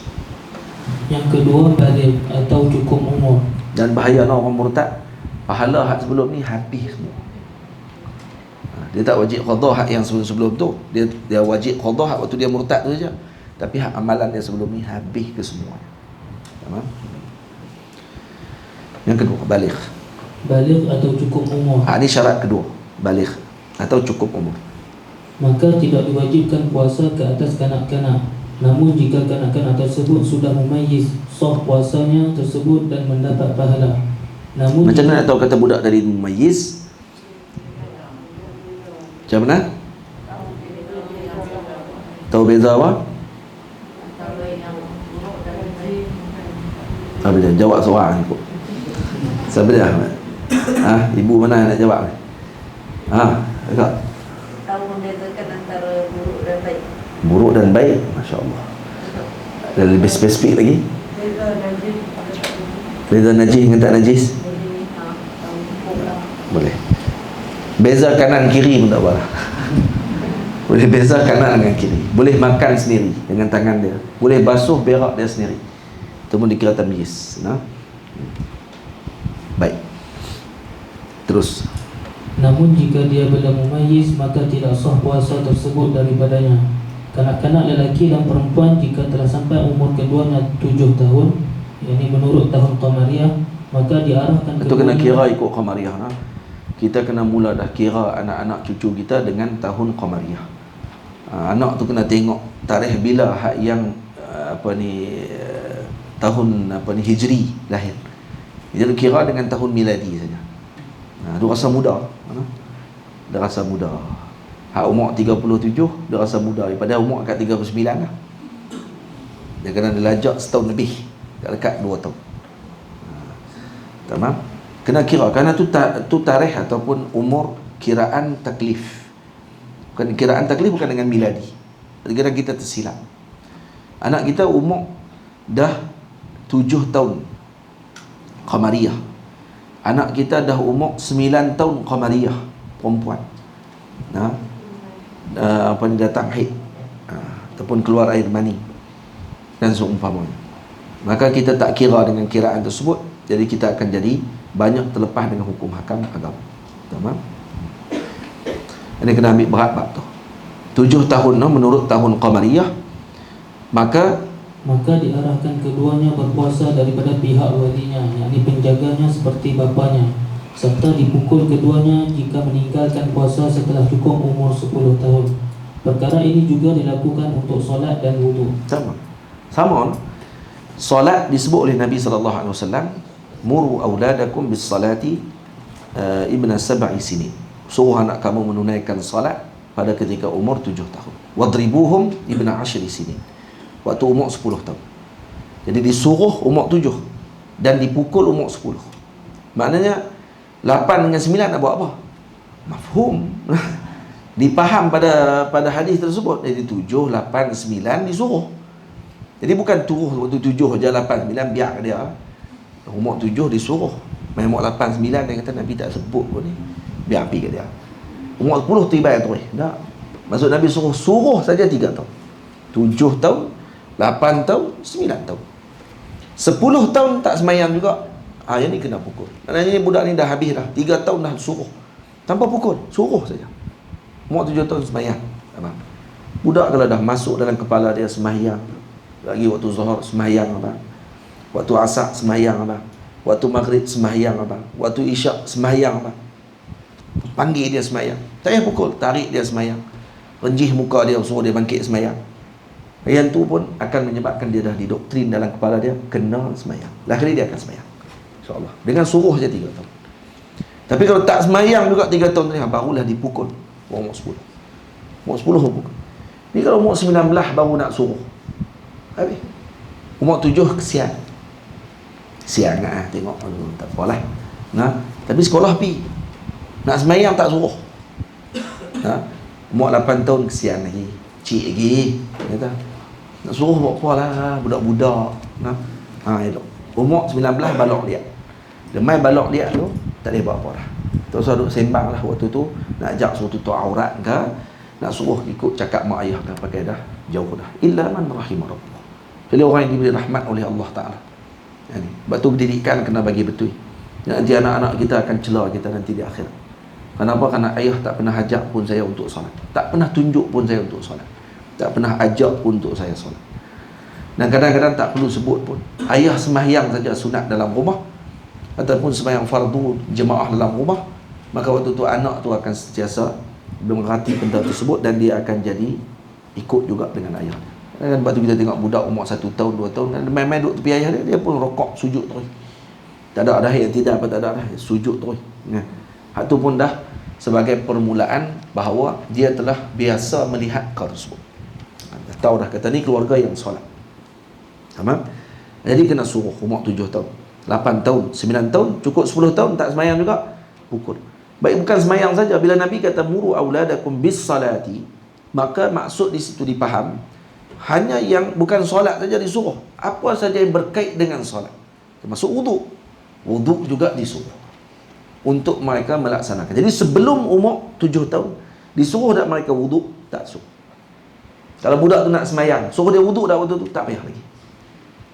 [SPEAKER 2] Yang kedua, baligh atau cukup umur.
[SPEAKER 1] Dan bahaya orang murtad, pahala hak sebelum ni habis semua. Dia tak wajib qada hak yang sebelum tu. Dia wajib qada hak waktu dia murtad tu saja. Tapi hak amalan dia sebelum ni habis ke semua. Faham? Yang kedua, baligh.
[SPEAKER 2] Baligh atau cukup umur.
[SPEAKER 1] Ini syarat kedua, baligh atau cukup umur.
[SPEAKER 2] Maka tidak diwajibkan puasa ke atas kanak-kanak. Namun jika kanak-kanak tersebut sudah memayyiz, sah puasanya tersebut dan mendapat pahala. Namun
[SPEAKER 1] macam mana nak tahu kata budak dari memayyiz? Macam mana? Tahu beza apa? Apa dia? Jawab soalan aku. Siapa dia Ahmad? Ibu mana nak jawab ni? Agak
[SPEAKER 3] Tahu membezakan antara buruk dan baik.
[SPEAKER 1] buruk dan baik, Masya Allah. Dan lebih spesifik lagi,
[SPEAKER 3] Beza najis.
[SPEAKER 1] beza najis dengan tak najis.
[SPEAKER 3] Jadi tahu hukum lah.
[SPEAKER 1] Boleh. Beza kanan kiri pun tak apa lah. Boleh beza kanan dengan kiri. Boleh makan sendiri dengan tangan dia. Boleh basuh berak dia sendiri. Itu pun dikira tamyiz. Baik. Terus.
[SPEAKER 2] Namun jika dia belum mumayyiz, maka tidak sah puasa tersebut daripadanya. Kanak-kanak lelaki dan perempuan jika telah sampai umur keduanya 7 tahun, yakni menurut tahun Qamariyah, maka diarahkan
[SPEAKER 1] Itu kena kira ikut Qamariyah. Kita kena mula dah kira anak-anak cucu kita dengan tahun Qamariyah. Anak tu kena tengok tarikh bila hak yang tahun Hijri lahir. Jadi kira dengan tahun miladi saja. Dia rasa muda. Dia rasa muda. Hak umur 37 dia rasa muda daripada umur kat 39 lah. Dia kena dilajak setahun lebih, dekat 2 tahun. Tamam? Kena kira kerana tu tarikh ataupun umur kiraan taklif. Bukan kiraan taklif, bukan dengan miladi. Kadang-kadang kita tersilap. Anak kita umur dah 7 tahun Qamariyah. Anak kita dah umur 9 tahun Qamariyah, perempuan. Datang haid, ataupun keluar air mani dan seumpamanya. Maka kita tak kira dengan kiraan tersebut. Jadi kita akan jadi banyak terlepas dengan hukum hakam agama. Tamam? Ini kena ambil berat bab tu. 7 tahun menurut tahun Qamariyah, maka
[SPEAKER 2] diarahkan keduanya berpuasa daripada pihak walinya, yakni penjaganya seperti bapanya, serta dipukul keduanya jika meninggalkan puasa setelah cukup umur 10 tahun. Perkara ini juga dilakukan untuk solat dan wudu.
[SPEAKER 1] Sama. Solat disebut oleh Nabi SAW, muru auladakum bis salati ibna sab'i sinin. Suruh anak kamu menunaikan salat pada ketika umur 7 tahun. Wadribuhum ibna 10 sinin. Waktu umur 10 tahun. Jadi disuruh umur 7 dan dipukul umur 10. Maknanya 8 dengan 9 nak buat apa? Mafhum. Dipaham pada hadis tersebut. Jadi 7, 8, 9 disuruh. Jadi bukan turuh waktu 7 je, 8, 9 biar dia. Umur 7 disuruh. Main umur 8, 9 dia kata Nabi tak sebut pun ni. Biar pergi ke dia. Umur 10 tu ibarat tu. Tak. Maksud Nabi suruh saja 3 tahun. 7 tahun, 8 tahun, 9 tahun. 10 tahun tak semayang juga. Yang ni kena pukul. Maknanya budak ni dah habis dah. 3 tahun dah suruh. Tanpa pukul, suruh saja. Umur 7 tahun semayang. Budak kalau dah masuk dalam kepala dia semayang, lagi waktu zuhur semayang, waktu asar semayang, waktu maghrib semayang, waktu isyak semayang, panggil dia semayang, tak payah pukul, tarik dia semayang, renjih muka dia, suruh dia bangkit semayang. Yang tu pun akan menyebabkan dia dah didoktrin dalam kepala dia kena semayang. Lahir dia akan semayang, insyaAllah, dengan suruh je 3 tahun. Tapi kalau tak semayang juga 3 tahun ni, barulah dipukul umur 10. Umur 10 pukul. Ni kalau umur 19 baru nak suruh, habis. Umur 7 kesian. Kesian tengok, tak apalah. Tapi sekolah pi. Nak semayang tak suruh. Umur 8 tahun kesian lagi. Cik lagi. Kata, nak suruh buat apalah, budak-budak. Elok. Umur 19 balok dia. Lemai balok dia tu, tak boleh buat apa dah. Tak usah duduk sembang lah waktu tu. Nak ajak suruh tutup aurat ke, nak suruh ikut cakap mak ayah ke, pakai dah, jauh dah. Illa man rahimah Rabbah. Jadi orang yang diberi rahmat oleh Allah Ta'ala. Sebab tu pendidikan kena bagi betul. Nanti anak-anak kita akan celah kita nanti di akhirat. Kenapa? Kerana ayah tak pernah ajak pun saya untuk solat. Tak pernah tunjuk pun saya untuk solat. Tak pernah ajak pun untuk saya solat. Dan kadang-kadang tak perlu sebut pun. Ayah sembahyang saja sunat dalam rumah, ataupun sembahyang fardu jemaah dalam rumah, maka waktu tu anak tu akan sentiasa mengerti benda tersebut dan dia akan jadi ikut juga dengan ayah. Dan sebab tu kita tengok budak umur 1 tahun, 2 tahun, main-main duduk tepi ayah dia, dia pun rokok, sujud terus. Tak ada yang tidak apa, tak ada sujud terus. Hak tu pun dah sebagai permulaan bahawa dia telah biasa melihat kau tersebut. tahu dah kata ni keluarga yang solat. Faham? Jadi kena suruh umur 7 tahun, 8 tahun, 9 tahun, cukup 10 tahun tak semayang juga, pukul. Baik, bukan semayang saja. Bila Nabi kata muru auladakum bis salati, maka maksud di situ dipaham hanya yang bukan solat saja disuruh, apa saja yang berkait dengan solat, termasuk wuduk. Wuduk juga disuruh untuk mereka melaksanakan. Jadi sebelum umur 7 tahun disuruh tak mereka wuduk? Tak suruh. Kalau budak tu nak semayang, suruh dia wuduk dah waktu tu, tak payah lagi.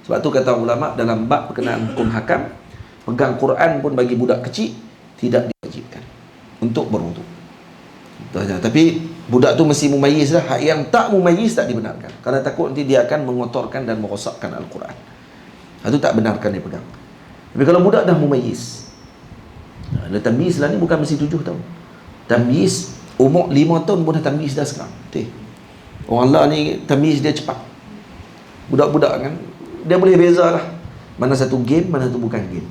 [SPEAKER 1] Sebab tu kata ulama dalam bab berkenaan hukum hakam, pegang Quran pun bagi budak kecil tidak diwajibkan untuk berwuduk. Tapi budak tu mesti mumayyiz lah. Hak yang tak mumayyiz tak dibenarkan, kerana takut nanti dia akan mengotorkan dan merosakkan Al-Quran. Itu tak benarkan dia pegang. Tapi kalau budak dah mumayyiz, ada tamyiz lah ni, bukan mesti 7 tahun. Tamyiz umur 5 tahun pun dah tamyiz dah sekarang. Orang Allah ni tamyiz dia cepat. Budak-budak kan, dia boleh beza lah mana satu game, mana satu bukan game.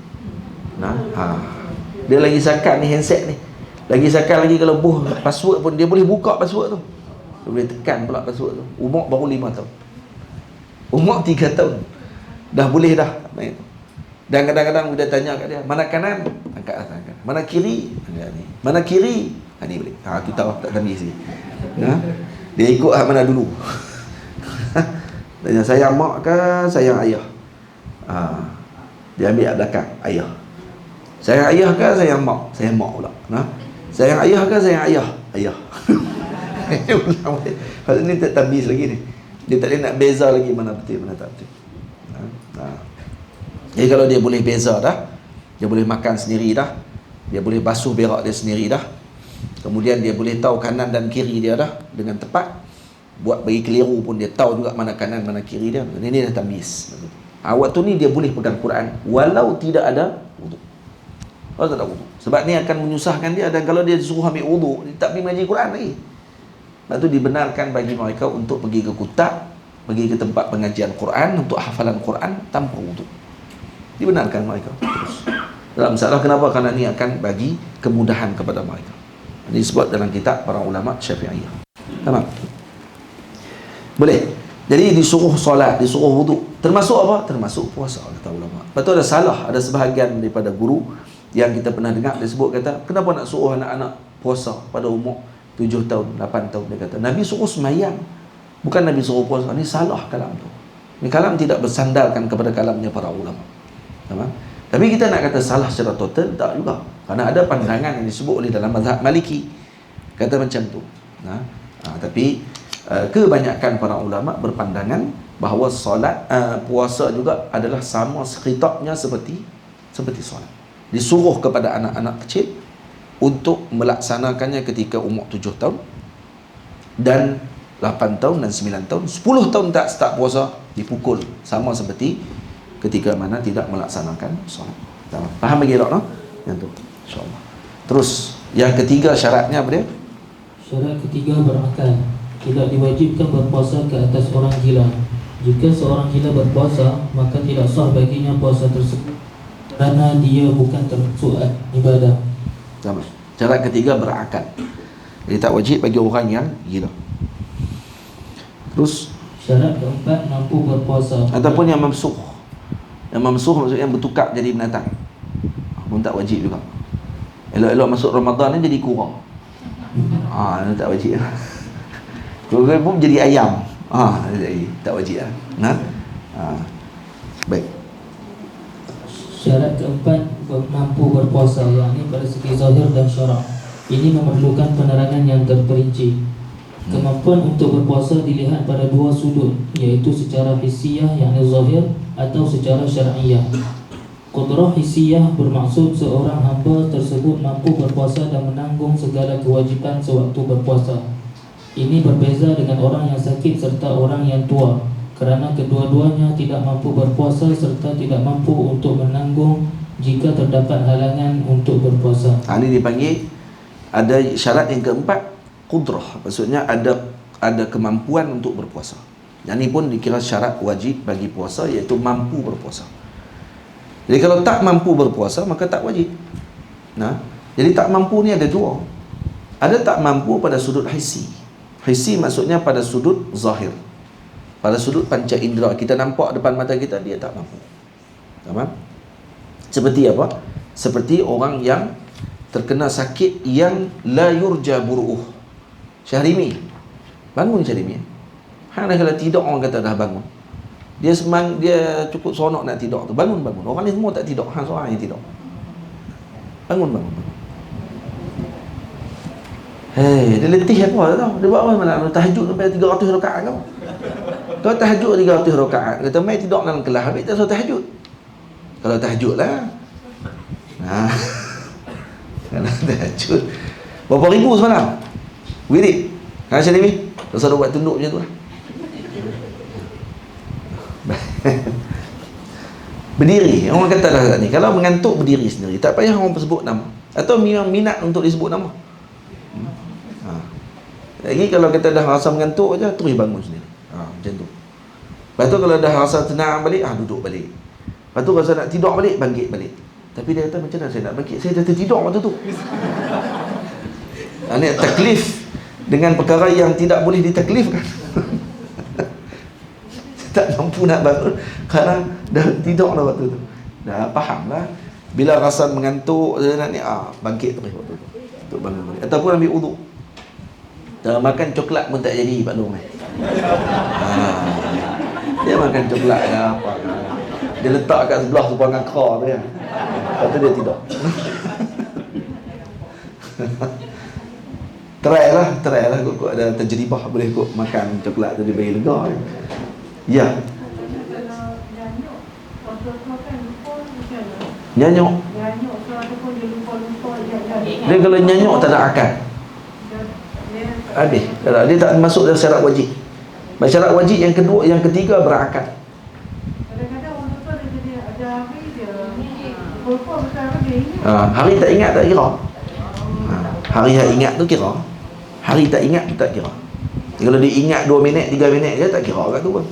[SPEAKER 1] Dia lagi sakat ni, handset ni lagi sakat lagi, kalau password pun dia boleh buka password tu, dia boleh tekan pula password tu. Umur baru 5 tahun, umur 3 tahun dah boleh dah main. Dan kadang-kadang dia tanya kat dia, mana kanan, angkat tangan kanan, mana kiri, angkat ni, mana kiri, ni boleh. Tu tahu tak tamyiz ni. Dia ikut mana dulu. Tanya sayang mak ke sayang ayah? Dia ambil kat belakang, ayah. Sayang ayah ke sayang mak? Sayang mak pula. Sayang ayah ke sayang ayah? Ayah. Pasal ni tak tamyiz lagi ni. Dia tak boleh nak beza lagi mana betul, mana tak betul. Jadi kalau dia boleh beza dah, dia boleh makan sendiri dah, dia boleh basuh berak dia sendiri dah, kemudian dia boleh tahu kanan dan kiri dia dah dengan tepat, buat bagi keliru pun dia tahu juga mana kanan mana kiri dia. Ini dah tamyiz. Waktu ni dia boleh pegang Quran walau tidak ada wuduk. Walau tak ada wuduk. Sebab ni akan menyusahkan dia, dan kalau dia suruh ambil wuduk, dia tak pergi mengaji Quran lagi. Sebab tu dibenarkan bagi mereka untuk pergi ke kutab, pergi ke tempat pengajian Quran untuk hafalan Quran tanpa wuduk. Dibenarkan mereka terus. Dalam masalah kenapa? Kerana ni akan bagi kemudahan kepada mereka. Ini disebut dalam kitab para ulama Syafi'iyah. Tamam? Boleh. Jadi disuruh solat, disuruh wuduk. Termasuk apa? Termasuk puasa, kata ulama. Lepas tu ada salah, ada sebahagian daripada guru yang kita pernah dengar, dia sebut kata, kenapa nak suruh anak-anak puasa pada umur 7 tahun, 8 tahun? Dia kata, Nabi suruh semayang, bukan Nabi suruh puasa. Ini salah kalam tu. Ini kalam tidak bersandarkan kepada kalamnya para ulama. Tamam? Tapi kita nak kata salah secara total, tak juga. Kerana ada pandangan yang disebut oleh dalam mazhab Maliki, kata macam tu. Tapi kebanyakan para ulama berpandangan bahawa solat, puasa juga adalah sama khitabnya seperti solat. Disuruh kepada anak-anak kecil untuk melaksanakannya ketika umur 7 tahun dan 8 tahun dan 9 tahun. 10 tahun tak start puasa, dipukul, sama seperti ketika mana tidak melaksanakan solat. Faham lagi tak? Yang tu, insyaAllah. Terus yang ketiga syaratnya apa dia?
[SPEAKER 2] Syarat ketiga berakal. Tidak diwajibkan berpuasa ke atas orang gila. Jika seorang gila berpuasa, maka tidak sah baginya puasa tersebut, kerana dia bukan termasuk ibadah.
[SPEAKER 1] Sama. Syarat ketiga berakal. Jadi tak wajib bagi orang yang gila. Terus
[SPEAKER 2] syarat keempat, mampu berpuasa
[SPEAKER 1] ataupun yang memsuh. Yang memsuh maksudnya yang bertukar jadi binatang, pun tak wajib juga. Elok-elok masuk Ramadan ni jadi kurang. Ini tak wajib. Kurang pun jadi ayam. Tak wajib lah. Baik.
[SPEAKER 2] Syarat keempat, mampu berpuasa, yakni pada segi zahir dan syarak. Ini memerlukan penerangan yang terperinci. Kemampuan untuk berpuasa dilihat pada dua sudut, iaitu secara hissiyah yakni zahir atau secara syar'iyah. Qudrah hissiyah bermaksud seorang hamba tersebut mampu berpuasa dan menanggung segala kewajipan sewaktu berpuasa. Ini berbeza dengan orang yang sakit serta orang yang tua, kerana kedua-duanya tidak mampu berpuasa serta tidak mampu untuk menanggung jika terdapat halangan untuk berpuasa.
[SPEAKER 1] Ini dipanggil, ada syarat yang keempat, qudrah, maksudnya ada kemampuan untuk berpuasa. Yang ini pun dikira syarat wajib bagi puasa, iaitu mampu berpuasa. Jadi kalau tak mampu berpuasa, maka tak wajib. Jadi tak mampu ni ada dua. Ada tak mampu pada sudut hissi. Hissi maksudnya pada sudut zahir. pada sudut panca indera, kita nampak depan mata kita, dia tak mampu. Faham? Seperti apa? Seperti orang yang terkena sakit yang la yurja buru'uh. Syahrimi, bangun Syahrimi. Hang dah kalau tidur, orang kata dah bangun. Dia cukup seronok nak tidur tu. Bangun. Orang ni semua tak tidur, hang seorang yang tidur. Bangun. Hei, dia letih apa tau. Dia buat apa malam tahajud sampai 300 rakaat kau. Kau tahajud 300 rakaat, kata mai tidur dalam kelas, habis tak suruh tahajud. Kalau tahajud lah. Kalau tahajud berapa ribu semalam wirid kan Syarimi? Tak usah buat tunduk macam tu lah. Berdiri, orang kata dah ni, kalau mengantuk berdiri sendiri, tak payah orang sebut nama, atau memang minat untuk disebut nama. Lagi kalau kita dah rasa mengantuk je, terus bangun sendiri. Macam tu. Lepas tu kalau dah rasa tenang balik, duduk balik. Lepas tu rasa nak tidur balik, bangkit balik. Tapi dia kata, macam mana saya nak bangkit? Saya dah tertidur waktu tu. Ini taklif dengan perkara yang tidak boleh ditaklifkan. Tak mampu nak bangun kerana dah tidur dah waktu tu. Dah faham lah. Bila rasa mengantuk nak ni, bangkit terus waktu tu untuk bangun balik. Ataupun ambil uduk. Makan coklat pun tak jadi Pak Long. Dia makan coklat ke apa ke, dia letak kat sebelah supaya ngakar tu ya. Lepas tu dia tidur. Try lah kok ada tajribah, boleh kok makan coklat tu dia bagi lega ya. Ya. Nyanyuk. Dia kalau nyanyuk tak ada akal. Habis. Kalau dia tak masuk dalam syarat wajib. Syarat wajib yang kedua, yang ketiga berakal.
[SPEAKER 3] Kadang-kadang orang tu dia ada hari dia.
[SPEAKER 1] Hari tak ingat tak kira. Hari yang ingat tu kira. Hari tak ingat tu tak kira. Kalau dia ingat 2 minit, 3 minit je tak kira kat tu pun.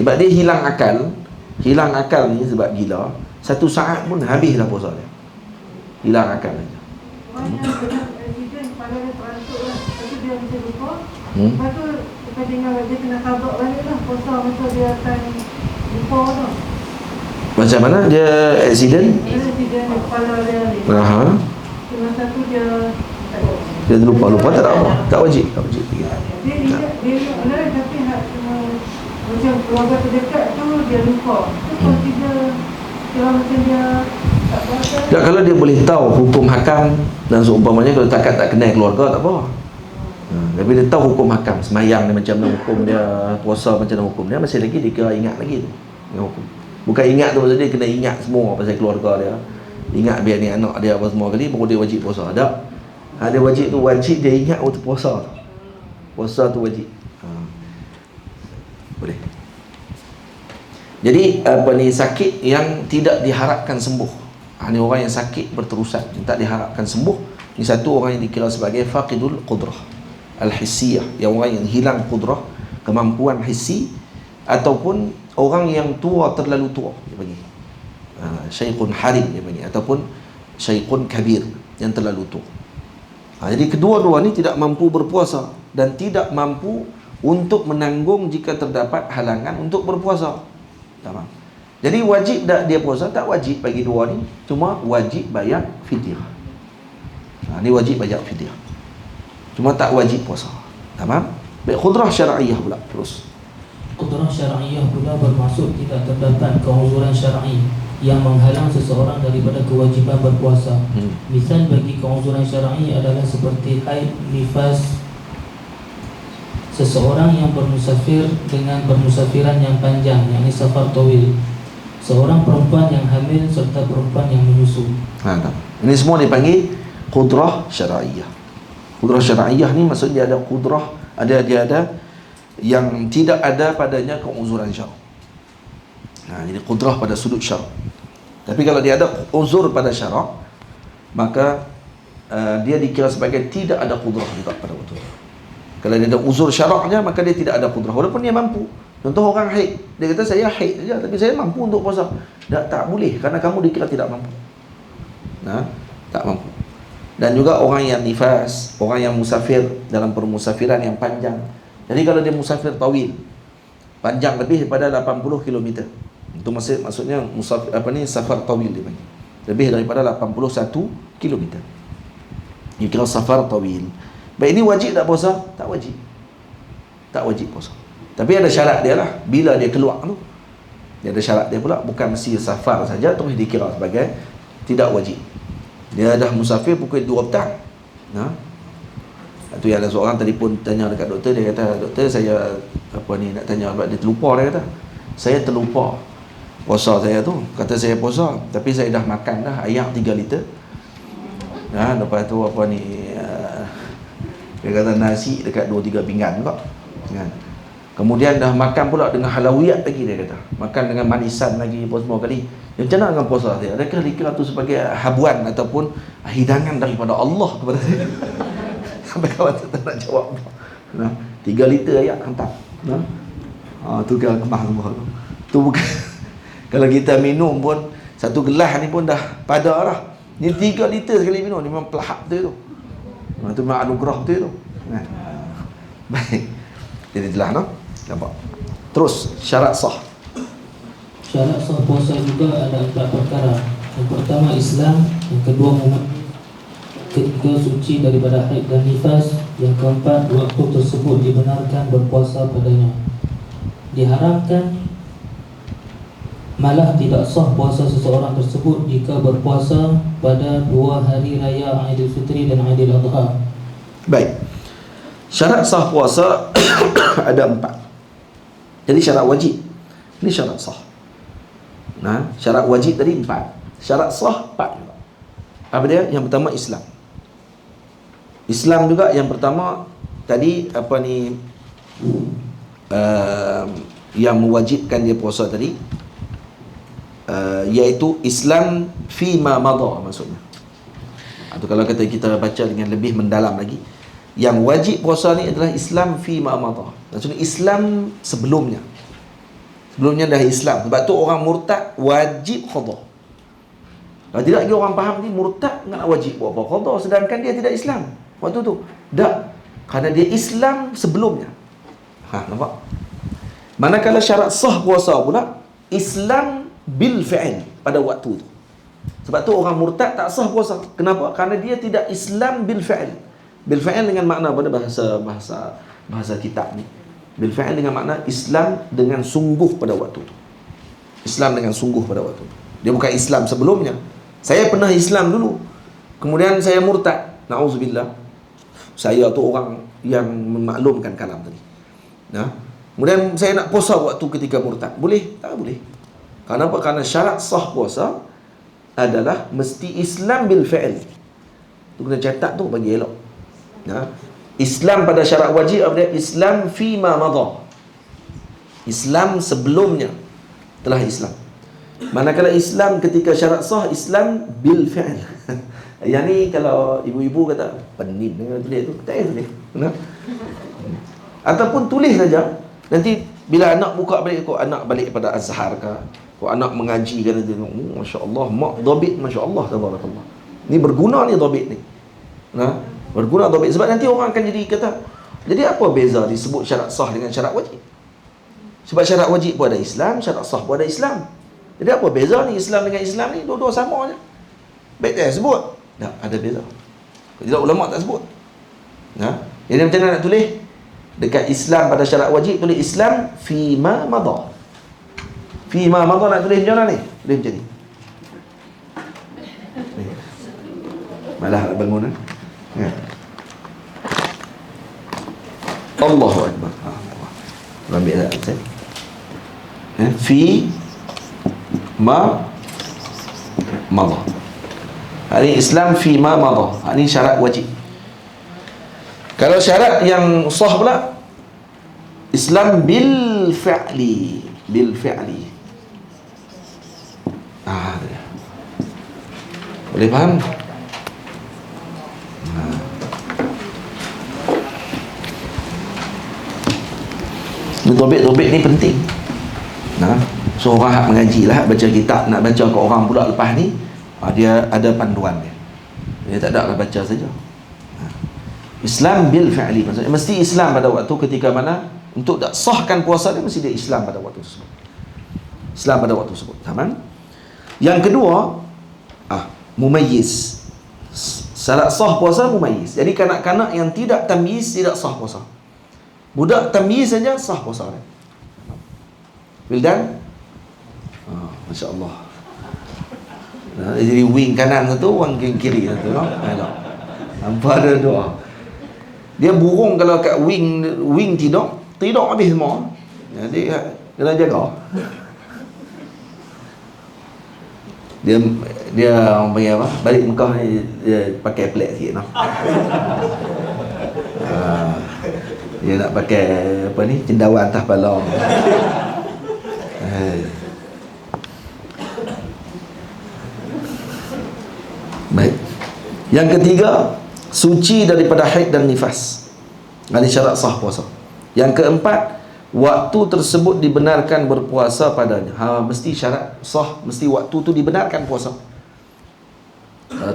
[SPEAKER 1] Sebab dia hilang akal. Hilang akal ni sebab gila. 1 saat pun habislah puasa dia. Hilang akal saja.
[SPEAKER 3] Lepas tu kita dengar dia kena tabak balik lah puasa masa dia akan lupa tu.
[SPEAKER 1] Macam mana dia accident?
[SPEAKER 3] Dia kepala dia ni. Masa tu dia
[SPEAKER 1] lupa tak apa. Tak wajib.
[SPEAKER 3] Dia ingat tapi macam keluarga terdekat tu dia lupa. Tu consider macam dia tak berasa.
[SPEAKER 1] Tak, kalau dia boleh tahu hukum hakam dan seumpamanya, kalau takat tak kenal keluarga tak apa. Tapi dia tahu hukum hakam, semayang dia macam mana hukum dia, puasa macam mana hukum dia, masih lagi dia kira ingat lagi tu dengan hukum. Bukan ingat tu maksud dia kena ingat semua pasal keluarga dia, ingat biar ni anak dia apa semua kali baru dia wajib puasa. Tak, dia wajib tu, wajib dia ingat waktu puasa tu. Puasa tu wajib. Boleh. Jadi sakit yang tidak diharapkan sembuh. Ni orang yang sakit berterusan, yang tak diharapkan sembuh. Ini satu orang yang dikira sebagai faqidul qudrah al-hissiyah, yang orang yang hilang qudrah, kemampuan hissi, ataupun orang yang tua, terlalu tua dia bagi. Syaikhun harim dia bagi, ataupun syaikhun kabir, yang terlalu tua. Jadi kedua-dua ni tidak mampu berpuasa dan tidak mampu untuk menanggung jika terdapat halangan untuk berpuasa. Tamam. Jadi wajib tak dia puasa? Tak wajib bagi dua ni, cuma wajib bayar fidyah. Ni wajib bayar fidyah, cuma tak wajib puasa. Tamam. Baik, qudrah syar'iyah pula terus.
[SPEAKER 2] Qudrah syar'iyah pula bermaksud tidak terdapat keuzuran syar'i yang menghalang seseorang daripada kewajiban berpuasa. Misal bagi keuzuran syar'i adalah seperti haid, nifas, seseorang yang bermusafir dengan bermusafiran yang panjang, yakni safar tawil, seorang perempuan yang hamil serta perempuan yang menyusu.
[SPEAKER 1] Ini semua dipanggil qudrah syar'iyah. Qudrah syar'iyah ni maksud dia ada qudrah, dia ada yang tidak ada padanya keuzuran syar'. Jadi qudrah pada sudut syar'. Tapi kalau dia ada uzur pada syara', maka dia dikira sebagai tidak ada qudrah juga pada waktu itu. Kalau dia ada uzur syara'nya, maka dia tidak ada qudrah walaupun dia mampu. Contoh orang haid, dia kata saya haid saja tapi saya mampu untuk puasa. Tak boleh, kerana kamu dikira tidak mampu. Tak mampu. Dan juga orang yang nifas, orang yang musafir dalam permusafiran yang panjang, Jadi kalau dia musafir tawil, panjang lebih daripada 80 km, itu maksudnya musafir safar tawil dia panggil. Lebih daripada 81 km. Dia kira safar tawil. Baik, ini wajib tak puasa? Tak wajib. Tak wajib puasa. Tapi ada syarat dia lah. Bila dia keluar tu, dia ada syarat dia pula. Bukan mesti safar saja terus dikira sebagai tidak wajib. Dia dah musafir pukul 2 petang. Itu yang ada seorang telefon tanya dekat doktor. Dia kata, doktor saya nak tanya sebab dia terlupa. Dia kata, saya terlupa puasa saya tu. Kata saya puasa, tapi saya dah makan dah air 3 liter. Lepas tu dia kata nasi dekat 2-3 pinggan kok. Kemudian dah makan pula dengan halawiyat lagi, dia kata. Makan dengan manisan lagi semua kali. Macam mana dengan puasa dia? Adakah dikira tu sebagai habuan ataupun hidangan daripada Allah kepada saya? Sampai kawan tak nak jawab. 3 liter air hantar. Tu kan kemah semua tu. Tu bukan kalau kita minum pun satu gelas ni pun dah pada dah. Ni 3 liter sekali minum, ni memang pelahap tu. Tu memang anugerah tu. Baik. Jadi itulah nampak. Terus syarat sah.
[SPEAKER 2] Syarat sah puasa juga ada 4 perkara. Yang pertama Islam, yang kedua ketiga suci daripada haid dan nifas, yang keempat waktu tersebut dibenarkan berpuasa padanya. Diharamkan malah tidak sah puasa seseorang tersebut jika berpuasa pada 2 hari raya Aidilfitri dan Aidiladha.
[SPEAKER 1] Baik. Syarat sah puasa ada 4. Jadi syarat wajib, ini syarat sah. Syarat wajib tadi 4. Syarat sah 4 juga. Apa dia? Yang pertama Islam. Islam juga yang pertama tadi yang mewajibkan dia puasa tadi, iaitu Islam fima madha, maksudnya. Atau kalau kata kita baca dengan lebih mendalam lagi, yang wajib puasa ni adalah Islam fima madha. Maksudnya Islam sebelumnya. Sebelumnya dah Islam. Sebab tu orang murtad wajib qada. Kalau tidak lagi orang faham ni murtad enggak wajib buat apa qada sedangkan dia tidak Islam. Waktu tu tak, kerana dia Islam sebelumnya. Nampak? Manakala syarat sah puasa pula Islam bil fi'il pada waktu tu. Sebab tu orang murtad tak sah puasa. Kenapa? Kerana dia tidak Islam bil fi'il. Bil fi'il dengan makna pada bahasa kitab ni. Bil fi'il dengan makna Islam dengan sungguh pada waktu tu. Islam dengan sungguh pada waktu tu. Dia bukan Islam sebelumnya. Saya pernah Islam dulu, kemudian saya murtad. Na'udzubillah. Saya tu orang yang memaklumkan kalam tadi. Kemudian saya nak puasa waktu ketika murtad. Boleh? Tak boleh. Kenapa? Kerana syarat sah puasa adalah mesti Islam bil fi'il. Tu kena catat tu bagi elok. Islam pada syarat wajib apa dia? Islam fima madha. Islam sebelumnya telah Islam. Manakala Islam ketika syarat sah Islam bil fi'il. Yang ni kalau ibu-ibu kata penin dengan tulis tu, tak payah tulis. Ataupun tulis saja. Nanti bila anak buka balik, kok anak balik pada Azhar ke, kok anak mengaji kan, dia tengok, masya-Allah, mak dhabit, masya-Allah, tabarakallah. Ni berguna ni dhabit ni. Berguna dhabit sebab nanti orang akan jadi kata, jadi apa beza disebut syarat sah dengan syarat wajib? Sebab syarat wajib pun ada Islam, syarat sah pun ada Islam. Jadi apa beza ni Islam dengan Islam ni? Dua-dua sama je. Baik dia sebut. Tak, ada beza. Tidak, ulama tak sebut. Jadi macam mana nak tulis? Dekat Islam pada syarat wajib tulis Islam fima madha. Fima madha nak tulis macam mana ni? Tulis macam ni. Malah bangun Allahu Akbar. Ambil tak? Fi ma madha. Ini Islam fi ma madha. Ini syarat wajib. Kalau syarat yang sah pula Islam bil fi'li. Bil fi'li. Boleh faham? Dobit-dobit ni penting. So orang hak mengaji lah, baca kitab, nak baca ke orang pula lepas ni, dia ada panduan dia. Dia tak ada lah baca saja. Islam bil fi'li, maksudnya mesti Islam pada waktu ketika mana untuk tak sahkan puasa dia, mesti dia Islam pada waktu tersebut. Islam pada waktu tersebut. Tamam. Yang kedua, mumayyiz. Syarat sah puasa mumayyiz. Jadi kanak-kanak yang tidak tamyiz tidak sah puasa. Budak tamyiz saja sah puasa dia. Wildan? Masya-Allah. Jadi wing kanan satu, wing kiri satu, no? Nampak ada dua. Dia burung kalau kat wing tidur habis semua. Jadi kena jaga. Dia orang panggil apa? Balik Mekah ni dia pakai pelik sikit, no? Dia nak pakai apa ni? Cendawan atas kepala. Baik. Yang ketiga, suci daripada haid dan nifas. Ini syarat sah puasa. Yang keempat, waktu tersebut dibenarkan berpuasa padanya. Mesti syarat sah, mesti waktu tu dibenarkan puasa.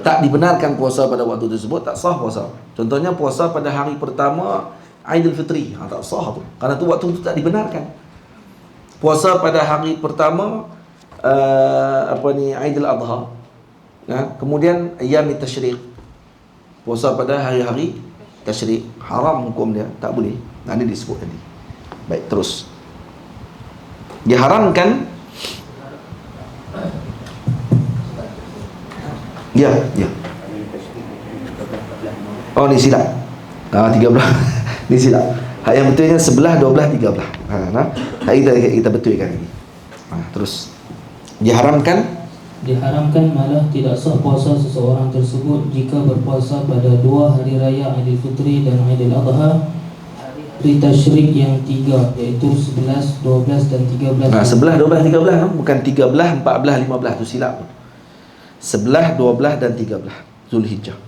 [SPEAKER 1] Tak dibenarkan puasa pada waktu tersebut, tak sah puasa. Contohnya puasa pada hari pertama Aidilfitri, tak sah tu. Karena tu waktu tu tak dibenarkan. Puasa pada hari pertama Aidil Adha. Kemudian ayam tasyrik. Puasa pada hari-hari tasyrik, haram hukum dia, tak boleh. Ini disebut tadi. Baik, terus. Diharamkan. Ya. Oh, ni silap. 13. Ni silap. Hak yang betulnya 11, 12, 13. Kita betulkan lagi. Terus.
[SPEAKER 2] Diharamkan malah tidak sah puasa seseorang tersebut jika berpuasa pada 2 hari raya Aidilfitri dan Aidil Adha, hari tasyrik yang 3, iaitu 11, 12 dan 13.
[SPEAKER 1] 11, 12, 13, no? Bukan 13, 14, 15 tu silap. 11, 12 dan 13 Zulhijjah.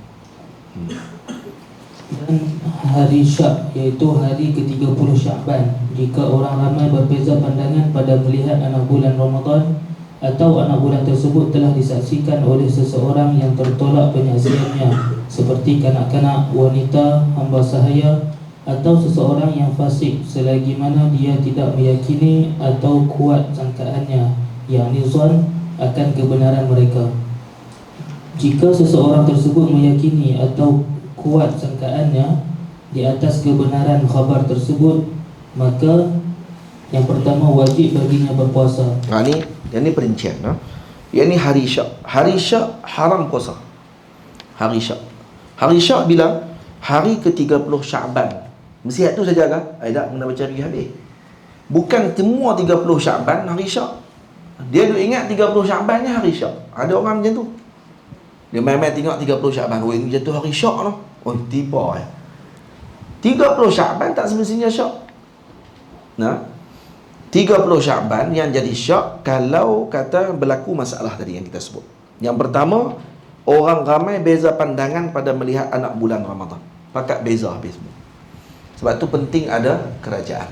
[SPEAKER 2] Dan hari Syak, iaitu hari ke-30 Syakban, jika orang ramai berbeza pandangan pada melihat anak bulan Ramadan, atau anak bulan tersebut telah disaksikan oleh seseorang yang tertolak penyaksiannya, seperti kanak-kanak, wanita, hamba sahaya, atau seseorang yang fasik, selagi mana dia tidak meyakini atau kuat sangkaannya, yakni zon, akan kebenaran mereka. Jika seseorang tersebut meyakini atau kuat sangkaannya di atas kebenaran khabar tersebut, maka yang pertama wajib baginya berpuasa.
[SPEAKER 1] Ini perincian. Yang ni hari Syak. Hari Syak haram puasa. Hari Syak bila? Hari ke-30 Syakban. Mesti itu saja kan? Tak kena baca lagi habis. Bukan semua 30 Syakban hari Syak. Dia duk ingat 30 Syakban ni hari Syak. Ada orang macam tu. Dia main-main tengok 30 Syakban. Oh, ini jatuh hari Syak lah. Oh, tiba 30 Syakban tak semestinya Syak. 30 Syakban yang jadi Syak kalau kata berlaku masalah tadi yang kita sebut. Yang pertama, orang ramai beza pandangan pada melihat anak bulan Ramadan. Pakat beza habis semua. Sebab tu penting ada kerajaan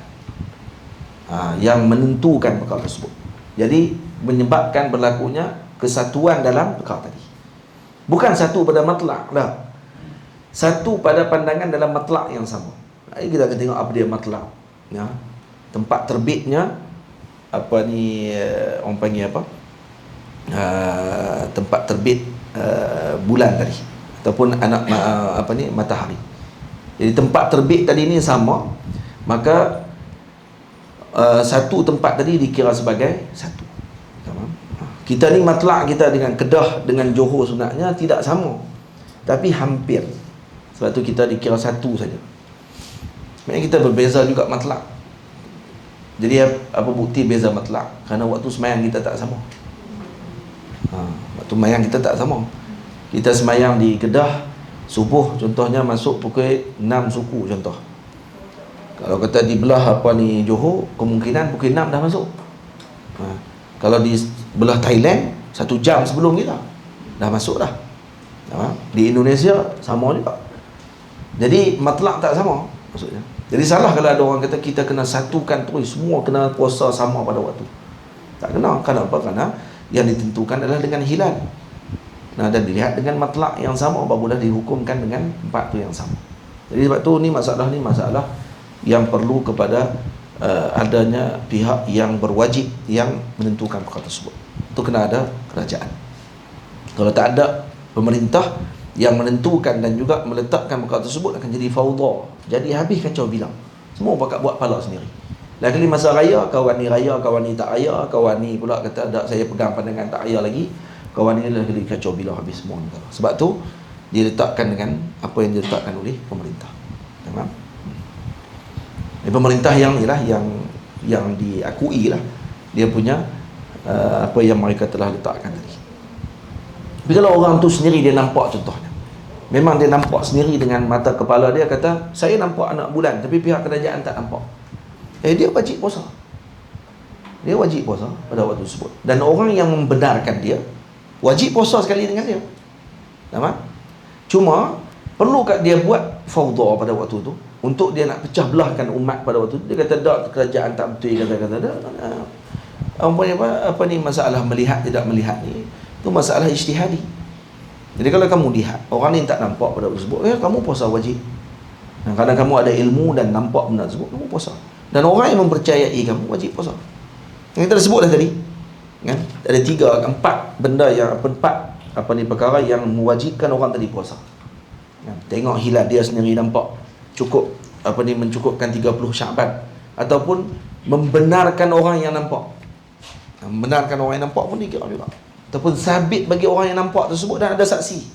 [SPEAKER 1] yang menentukan perkara tersebut. Jadi menyebabkan berlakunya kesatuan dalam perkara tadi. Bukan satu pada matlak dah. Satu pada pandangan dalam matlak yang sama. Kita akan tengok apa dia matlak. Tempat terbitnya orang panggil apa? Tempat terbit bulan tadi ataupun matahari. Jadi tempat terbit tadi ni sama, maka satu tempat tadi dikira sebagai satu. Kita ni matlak kita dengan Kedah dengan Johor sebenarnya tidak sama, tapi hampir. Sebab tu kita dikira satu saja. Sebenarnya kita berbeza juga matlak. Jadi apa bukti beza matlak? Kerana waktu semayang kita tak sama. Waktu semayang kita tak sama. Kita semayang di Kedah subuh contohnya masuk pukul 6 suku contoh. Kalau kata di belah Johor, kemungkinan pukul 6 dah masuk. Kalau di belah Thailand 1 jam sebelum kita dah masuk dah. Di Indonesia sama juga. Jadi matlak tak sama maksudnya. Jadi salah kalau ada orang kata kita kena satukan terus, semua kena puasa sama pada waktu. Tak kena. Kenapa? Kerana yang ditentukan adalah dengan hilal. Dan dilihat dengan matlak yang sama, barulah dihukumkan dengan tempat tu yang sama. Jadi sebab tu ni masalah yang perlu kepada adanya pihak yang berwajib yang menentukan perkara tersebut. Itu kena ada kerajaan. Kalau tak ada pemerintah yang menentukan dan juga meletakkan perkara tersebut, akan jadi fauda. Jadi habis kacau bilang. Semua pakat buat pala sendiri. Lagi masa raya, kawan ni tak raya, kawan ni pula kata tak, saya pegang pandangan tak raya lagi. Kawan ni lagi kacau bilang habis semua. Sebab tu dia letakkan dengan apa yang diletakkan oleh pemerintah. Faham? Pemerintah yang inilah yang diakui lah dia punya apa yang mereka telah letakkan tadi. Tapi kalau orang tu sendiri dia nampak, contohnya memang dia nampak sendiri dengan mata kepala dia, kata saya nampak anak bulan tapi pihak kerajaan tak nampak, dia wajib puasa. Dia wajib puasa pada waktu tersebut. Dan orang yang membenarkan dia wajib puasa sekali dengan dia. Nampak? Cuma perlu kat dia buat fauda pada waktu tu untuk dia nak pecah belahkan umat pada waktu tu. Dia kata tak, kerajaan tak betul, kata-kata apa ni masalah melihat tidak melihat ni, tu masalah ijtihadi. Jadi kalau kamu lihat orang ni tak nampak pada waktu tersebut, kamu puasa wajib. Dan kadang kamu ada ilmu dan nampak benda tersebut, kamu puasa. Dan orang yang mempercayai kamu wajib puasa. Yang kita sebut dah tadi kan, ada 3, 4 benda yang perkara yang mewajibkan orang tadi puasa. Tengok hilal dia sendiri nampak, cukup mencukupkan 30 Syaban, ataupun membenarkan orang yang nampak. Membenarkan orang yang nampak pun dikira juga, ataupun sabit bagi orang yang nampak tersebut dan ada saksi,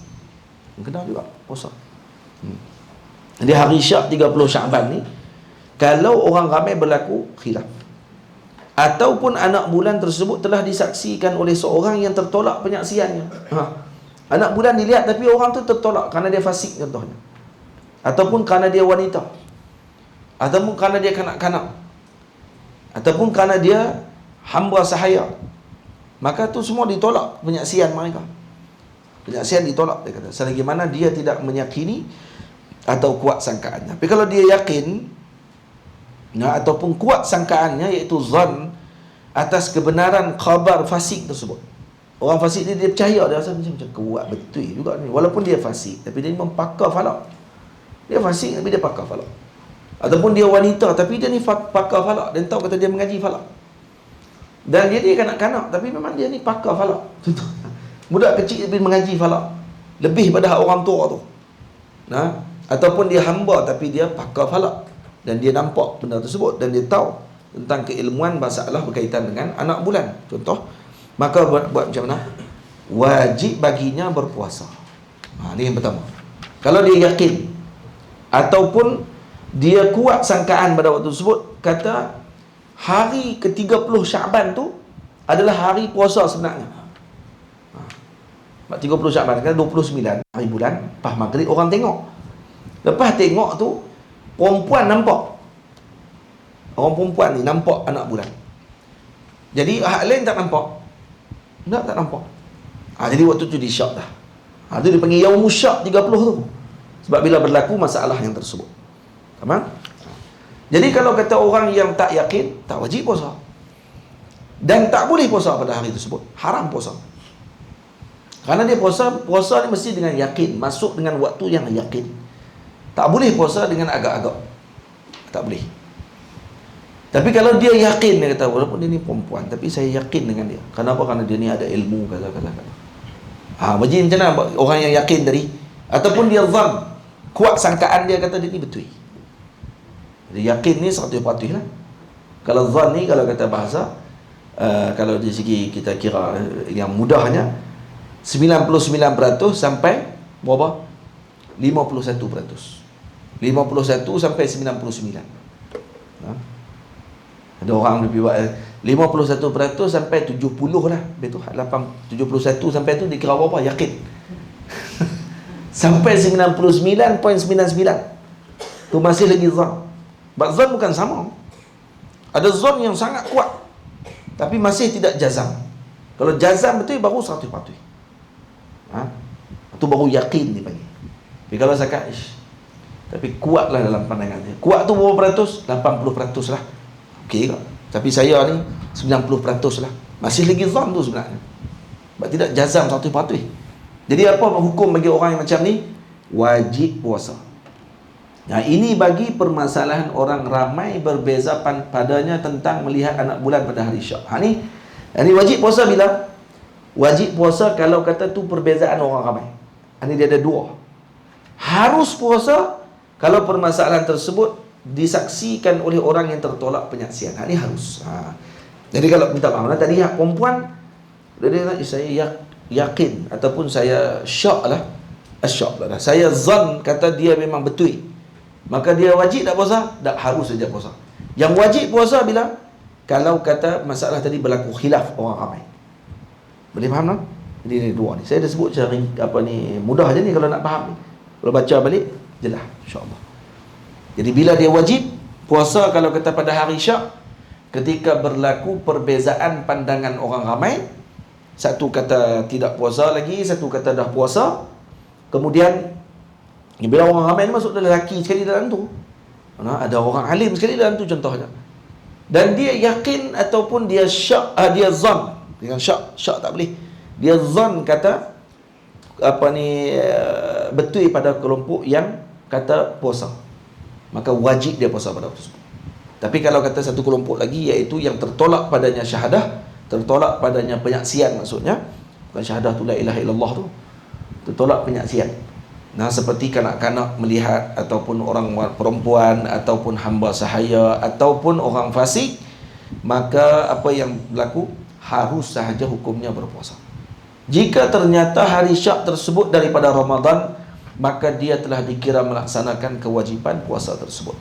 [SPEAKER 1] kena juga puasa. Jadi hari Syak 30 Syaban ni, kalau orang ramai berlaku khilaf, ataupun anak bulan tersebut telah disaksikan oleh seorang yang tertolak penyaksiannya. Anak bulan dilihat tapi orang tu tertolak kerana dia fasik contohnya, ataupun kerana dia wanita, ataupun kerana dia kanak-kanak, ataupun kerana dia hamba sahaya, maka tu semua ditolak penyaksian mereka. Penyaksian ditolak, dia kata, selagi mana dia tidak meyakini atau kuat sangkaannya. Tapi kalau dia yakin ataupun kuat sangkaannya, iaitu zan atas kebenaran khabar fasik tersebut. Orang fasik dia percaya, dia rasa macam kuat betul juga ni, walaupun dia fasik tapi dia memang pakar falak. Dia fasik tapi dia pakar falak. Ataupun dia wanita tapi dia ni pakar falak, dan tahu kata dia mengaji falak. Dan dia kanak-kanak tapi memang dia ni pakar falak. Budak kecil tapi mengaji falak, lebih pada orang tua tu. Ataupun dia hamba tapi dia pakar falak, dan dia nampak benda tersebut, dan dia tahu tentang keilmuan masalah berkaitan dengan anak bulan contoh, maka buat macam mana? Wajib baginya berpuasa. Ini yang pertama. Kalau dia yakin ataupun dia kuat sangkaan pada waktu tersebut, kata hari ke-30 Syaban tu adalah hari puasa sebenarnya. 30 Syaban kan 29 hari bulan, lepas maghrib orang tengok. Lepas tengok tu perempuan nampak. Orang perempuan ni nampak anak bulan. Jadi hak lain tak nampak. Tak nampak. Jadi waktu tu dia syak dah. Itu dipanggil Yaumus Syak 30 tu. Sebab bila berlaku masalah yang tersebut. Faham? Jadi kalau kata orang yang tak yakin, tak wajib puasa. Dan tak boleh puasa pada hari tersebut. Haram puasa. Kerana dia puasa ni mesti dengan yakin, masuk dengan waktu yang yakin. Tak boleh puasa dengan agak-agak. Tak boleh. Tapi kalau dia yakin, dia kata walaupun dia ni perempuan tapi saya yakin dengan dia. Kenapa? Kerana dia ni ada ilmu kata. Macam mana orang yang yakin tadi, ataupun dia zan, kuat sangkaan dia kata dia ni betul. Dia yakin ni 100% lah. Kalau zan ni, kalau kata bahasa kalau dari segi kita kira yang mudahnya, 99% sampai berapa? 51%. 51 sampai 99. Ada orang lebih buat 51% sampai 70 lah. Betul 71 sampai tu dikira berapa? Yakin. Sampai 99.99 tu masih lagi zon. Sebab zon bukan sama. Ada zon yang sangat kuat tapi masih tidak jazam. Kalau jazam betul baru 100%. Itu baru yakin dipanggil. Tapi kalau zakat tapi kuatlah dalam pandangan dia. Kuat tu berapa peratus? 80% lah. Okey tak? Tapi saya ni 90% lah. Masih lagi zon tu sebenarnya. Sebab tidak jazam 100%. Jadi apa hukum bagi orang yang macam ni? Wajib puasa. Nah, ini bagi permasalahan orang ramai berbeza padanya tentang melihat anak bulan pada hari Syak. Ini wajib puasa bila? Wajib puasa kalau kata tu perbezaan orang ramai. Ini dia ada dua. Harus puasa kalau permasalahan tersebut disaksikan oleh orang yang tertolak penyaksian. Ini harus. Jadi kalau minta maaf tadi hak perempuan, saya yakin ataupun saya syak lah. Saya zan kata dia memang betul, maka dia wajib tak puasa? Tak, harus saja puasa. Yang wajib puasa bila? Kalau kata masalah tadi berlaku khilaf orang ramai. Boleh faham tak? Jadi ni dua ni. Saya dah sebut cara mudah je ni kalau nak faham ni. Kalau baca balik jelas insya-Allah. Jadi bila dia wajib puasa kalau kata pada hari Syak, ketika berlaku perbezaan pandangan orang ramai, satu kata tidak puasa lagi, satu kata dah puasa. Kemudian bila orang ramai ni masuk dalam lelaki sekali dalam tu, ada orang alim sekali dalam tu contohnya, dan dia yakin ataupun dia syak, dia zan dengan syak tak boleh, dia zan kata betul pada kelompok yang kata puasa, maka wajib dia puasa pada waktu tersebut. Tapi kalau kata satu kelompok lagi, iaitu yang tertolak padanya syahadah, tertolak padanya penyaksian, maksudnya bukan syahadah tu la ilaha illallah tu, tertolak penyaksian. Nah, seperti kanak-kanak melihat, ataupun orang perempuan, ataupun hamba sahaya, ataupun orang fasik, maka apa yang berlaku? Harus sahaja hukumnya berpuasa. Jika ternyata hari Syak tersebut daripada Ramadan, maka dia telah dikira melaksanakan kewajipan puasa tersebut.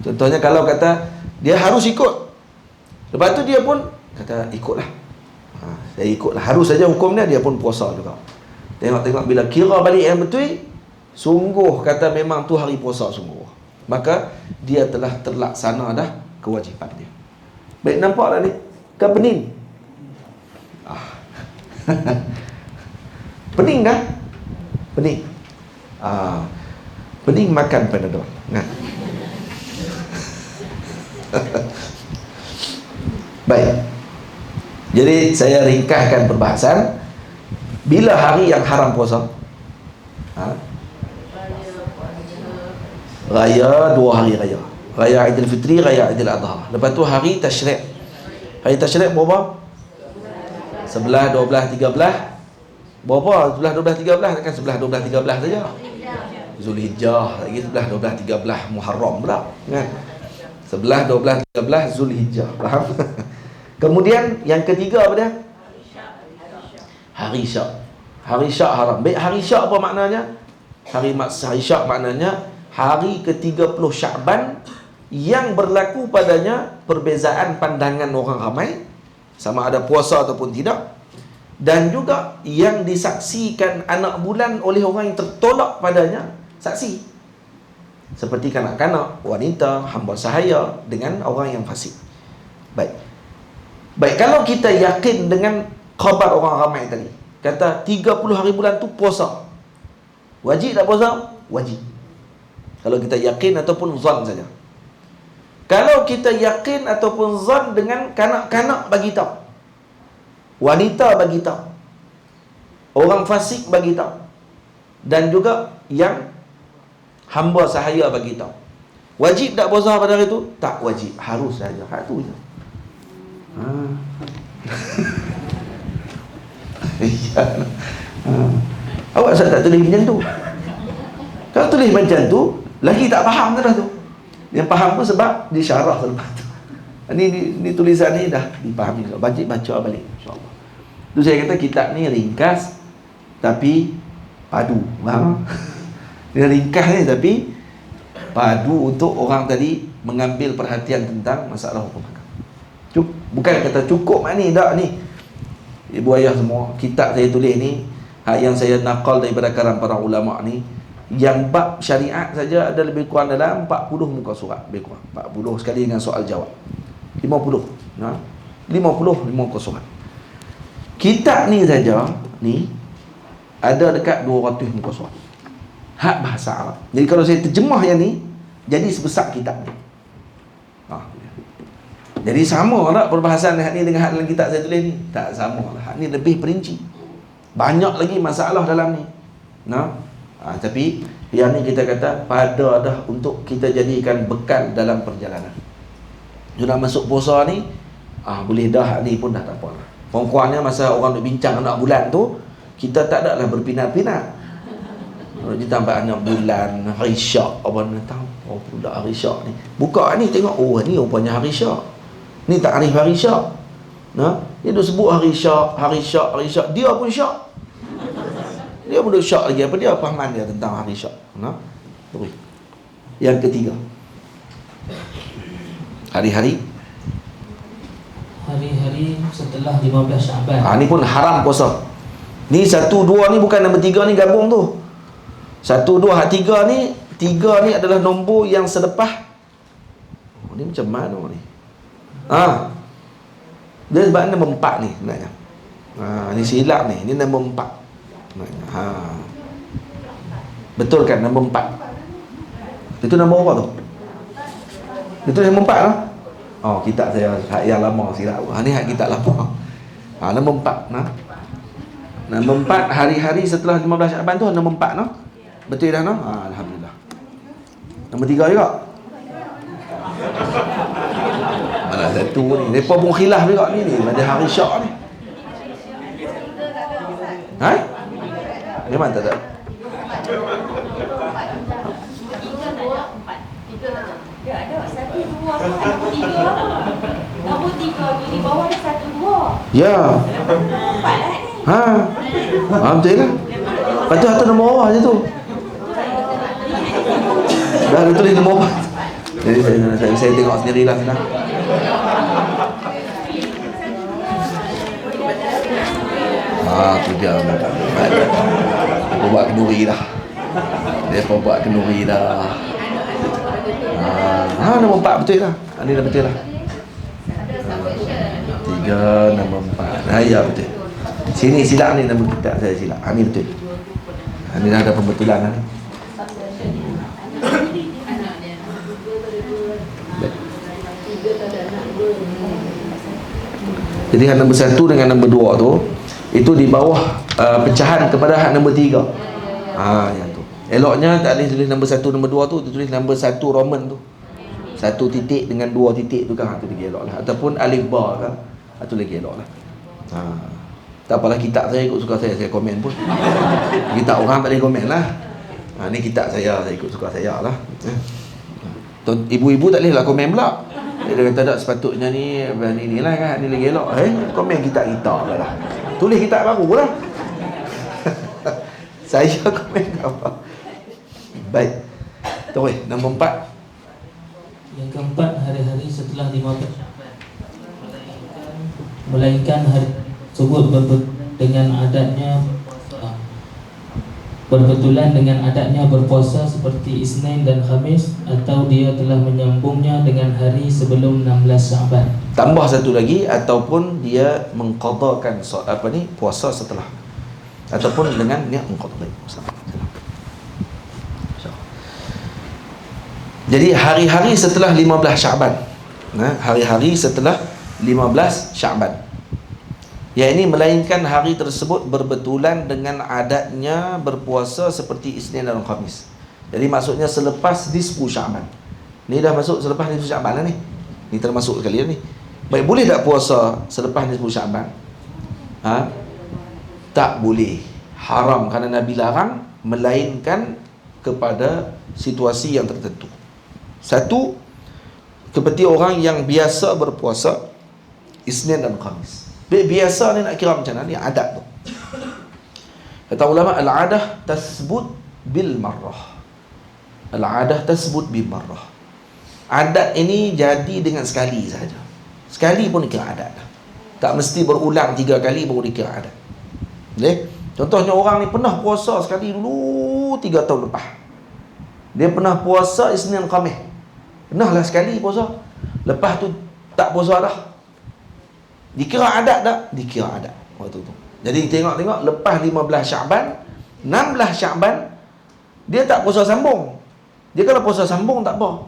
[SPEAKER 1] Contohnya kalau kata dia harus ikut, lepas tu dia pun kata ikutlah, saya ikutlah, harus saja hukumnya, dia pun puasa juga. Tengok-tengok bila kira balik yang betul, sungguh kata memang tu hari puasa sungguh, maka dia telah terlaksana dah kewajipan dia. Baik, nampak tak ni? Kan pening? Pening kan? Pening. Pening makan Panadol. Nah. Baik. Jadi saya ringkaskan perbahasan. Bila hari yang haram puasa? Raya, 2 hari raya. Raya Aidilfitri, Raya Aidil Adha. Lepas tu hari Tasyrik. Hari Tasyrik berapa? 11, 12, 13. Berapa? 11, 12, 13. Kan 11, 12, 13 saja. Zulhijjah lagi 11, 12, 13 Muharram pula, kan? 11, 12, 13 Zulhijjah. Faham? Kemudian yang ketiga apa dia? Hari Syak. Hari Syak haram. Baik, hari Syak apa maknanya? Hari Syak maknanya hari ke-30 Syakban yang berlaku padanya perbezaan pandangan orang ramai, sama ada puasa ataupun tidak, dan juga yang disaksikan anak bulan oleh orang yang tertolak padanya saksi, seperti kanak-kanak, wanita, hamba sahaya dengan orang yang fasik. Baik, kalau kita yakin dengan khabar orang ramai tadi, kata 30 hari bulan tu puasa, wajib tak puasa? Wajib. Kalau kita yakin ataupun zan saja. Kalau kita yakin ataupun zan dengan kanak-kanak bagi tahu, wanita bagi tahu, orang fasik bagi tahu, dan juga yang hamba sahaya bagi tahu, wajib tak puasa pada hari itu? Tak wajib, harus saja. Hak tu je. Awak tak tulis macam tu. Kalau tulis macam tu, lagi tak faham dah tu. Yang faham tu sebab disyarah selepas tu. Ni tulisan ni dah dipahami. Wajib baca balik, insya-Allah. Tu saya kata kitab ni ringkas tapi padu. Faham? Dia ringkas ni tapi padu untuk orang tadi mengambil perhatian tentang masalah hukum hakam. Bukan kata cukup ni, tak ni. Ibu ayah semua, kitab saya tulis ni, yang saya nakal daripada kalangan para ulama ni, yang bab syariat saja ada lebih kurang dalam 40 muka surat, lebih kurang 40 sekali dengan soal jawab 50 muka surat. Kitab ni saja ni ada dekat 200 muka surat, hak bahasa Arab. Jadi kalau saya terjemah yang ni, jadi sebesar kitab ni. Jadi sama tak perbahasan hak ni dengan hak dalam kitab saya tulis ni? Tak sama lah. Hak ni lebih perinci, banyak lagi masalah dalam ni. Tapi Yang ni kita kata pada dah untuk kita jadikan bekal dalam perjalanan. Dia nak masuk puasa ni, boleh dah ni pun dah tak apa lah. Kurang-kurangnya masa orang duk bincang anak bulan tu, kita tak ada lah berpinat-pinat. Kalau kita tambah anak bulan, hari syak, apa nak tahu pula hari syak ni. Buka ni tengok, ni rupanya hari syak. Ni takrif hari syak. Dia duk sebut hari syak, hari syak, hari syak. Dia pun syak. Dia pun duk syak lagi. Apa dia fahaman dia tentang hari syak. Terus. Yang ketiga, hari-hari
[SPEAKER 2] setelah 15 Syaban.
[SPEAKER 1] Ni pun haram puasa. Ni 1, 2 ni bukan nombor 3 ni gabung tu. 1, 2, 3 ni, 3 ni adalah nombor yang selepas. Ni macam mana ni? Dia sebab nombor 4 ni sebenarnya. Ni silap ni. Ni nombor 4 sebenarnya. Betul kan nombor 4? Itu nombor apa tu? Itu nombor 4 lah. Kitab saya hak yang lama silap. Ni hak kitab lama. Nombor 4 nombor 4 hari-hari setelah 15 Syaban tu nombor 4 no? Betul dah no? Alhamdulillah. Nombor 3 juga. Mana satu ni. Depa pun khilaf juga ni pada hari syak ni. Memang tak ada.
[SPEAKER 4] Dia ada 1, 2, nombor 3 apa? Nombor 3 tu di bawah ada 1, 2.
[SPEAKER 1] Ya.
[SPEAKER 4] 4 lah ni.
[SPEAKER 1] Betul lah. Lepas tu satu nombor bawah je tu. Dah ada tulis nombor 4. Jadi saya tengok sendirilah senang. Tu dia. Dia buat kenduri dah. Nombor 4 betul lah. Ini dah betul lah. 3, nombor 4. Ya betul. Sini silap ni nombor kitab saya silap. Ni betul. Ni dah ada pembetulan lah. Jadi hak nombor 1 dengan nombor 2 tu, itu di bawah pecahan kepada hak nombor 3. Yang tu. Eloknya tak boleh tulis nombor 1, nombor 2 tu, tulis nombor 1 Roman tu. 1 titik dengan 2 titik tu kan, tu lagi elok lah. Ataupun alif ba kan, tu lagi elok lah. Tak apalah, kitab saya ikut suka saya komen pun. Kitab orang tak boleh komen lah. Ni kitab saya ikut suka saya lah. Ibu-ibu tak boleh lah komen pula. Dia kata tak, sepatutnya ni lah kan, ni lagi elok. Komen kitab kita lah. Tulis kitab baru lah. Saya komen apa. Baik. Terus nombor 4.
[SPEAKER 2] Yang keempat, hari-hari setelah 15 Syaban. Melainkan hari tersebut berbetulan dengan adatnya berpuasa seperti Isnin dan Khamis, atau dia telah menyambungnya dengan hari sebelum 16 Syaban.
[SPEAKER 1] Tambah satu lagi, ataupun dia mengqadakan puasa setelah, ataupun dengan niat mengqada puasa. Jadi hari-hari setelah 15 Syaban. Hari-hari setelah 15 Syaban. Yang ini melainkan hari tersebut berbetulan dengan adatnya berpuasa seperti Isnin dan Khamis. Jadi maksudnya selepas nisfu Syaban. Ni dah masuk selepas nisfu Syaban lah ni. Ni termasuk sekali ni. Baik, boleh tak puasa selepas nisfu Syaban? Tak boleh. Haram, kerana Nabi larang, melainkan kepada situasi yang tertentu. Satu, seperti orang yang biasa berpuasa Isnin dan Khamis. Biasa ni nak kira macam mana? Ni adat tu. Kata ulama, al-adah tasbut bil marrah. Al-adah tasbut bil marrah. Adat ini jadi dengan sekali saja. Sekali pun dikira adat dah. Tak mesti berulang 3 kali baru dikira adat. Boleh? Contohnya orang ni pernah puasa sekali dulu 3 tahun lepas. Dia pernah puasa Isnin Khamis. Pernahlah sekali puasa. Lepas tu tak puasa dah. Dikira adat tak? Dikira adat waktu tu. Jadi tengok-tengok lepas 15 Syaban, 16 Syaban, dia tak puasa sambung. Dia kalau puasa sambung tak apa.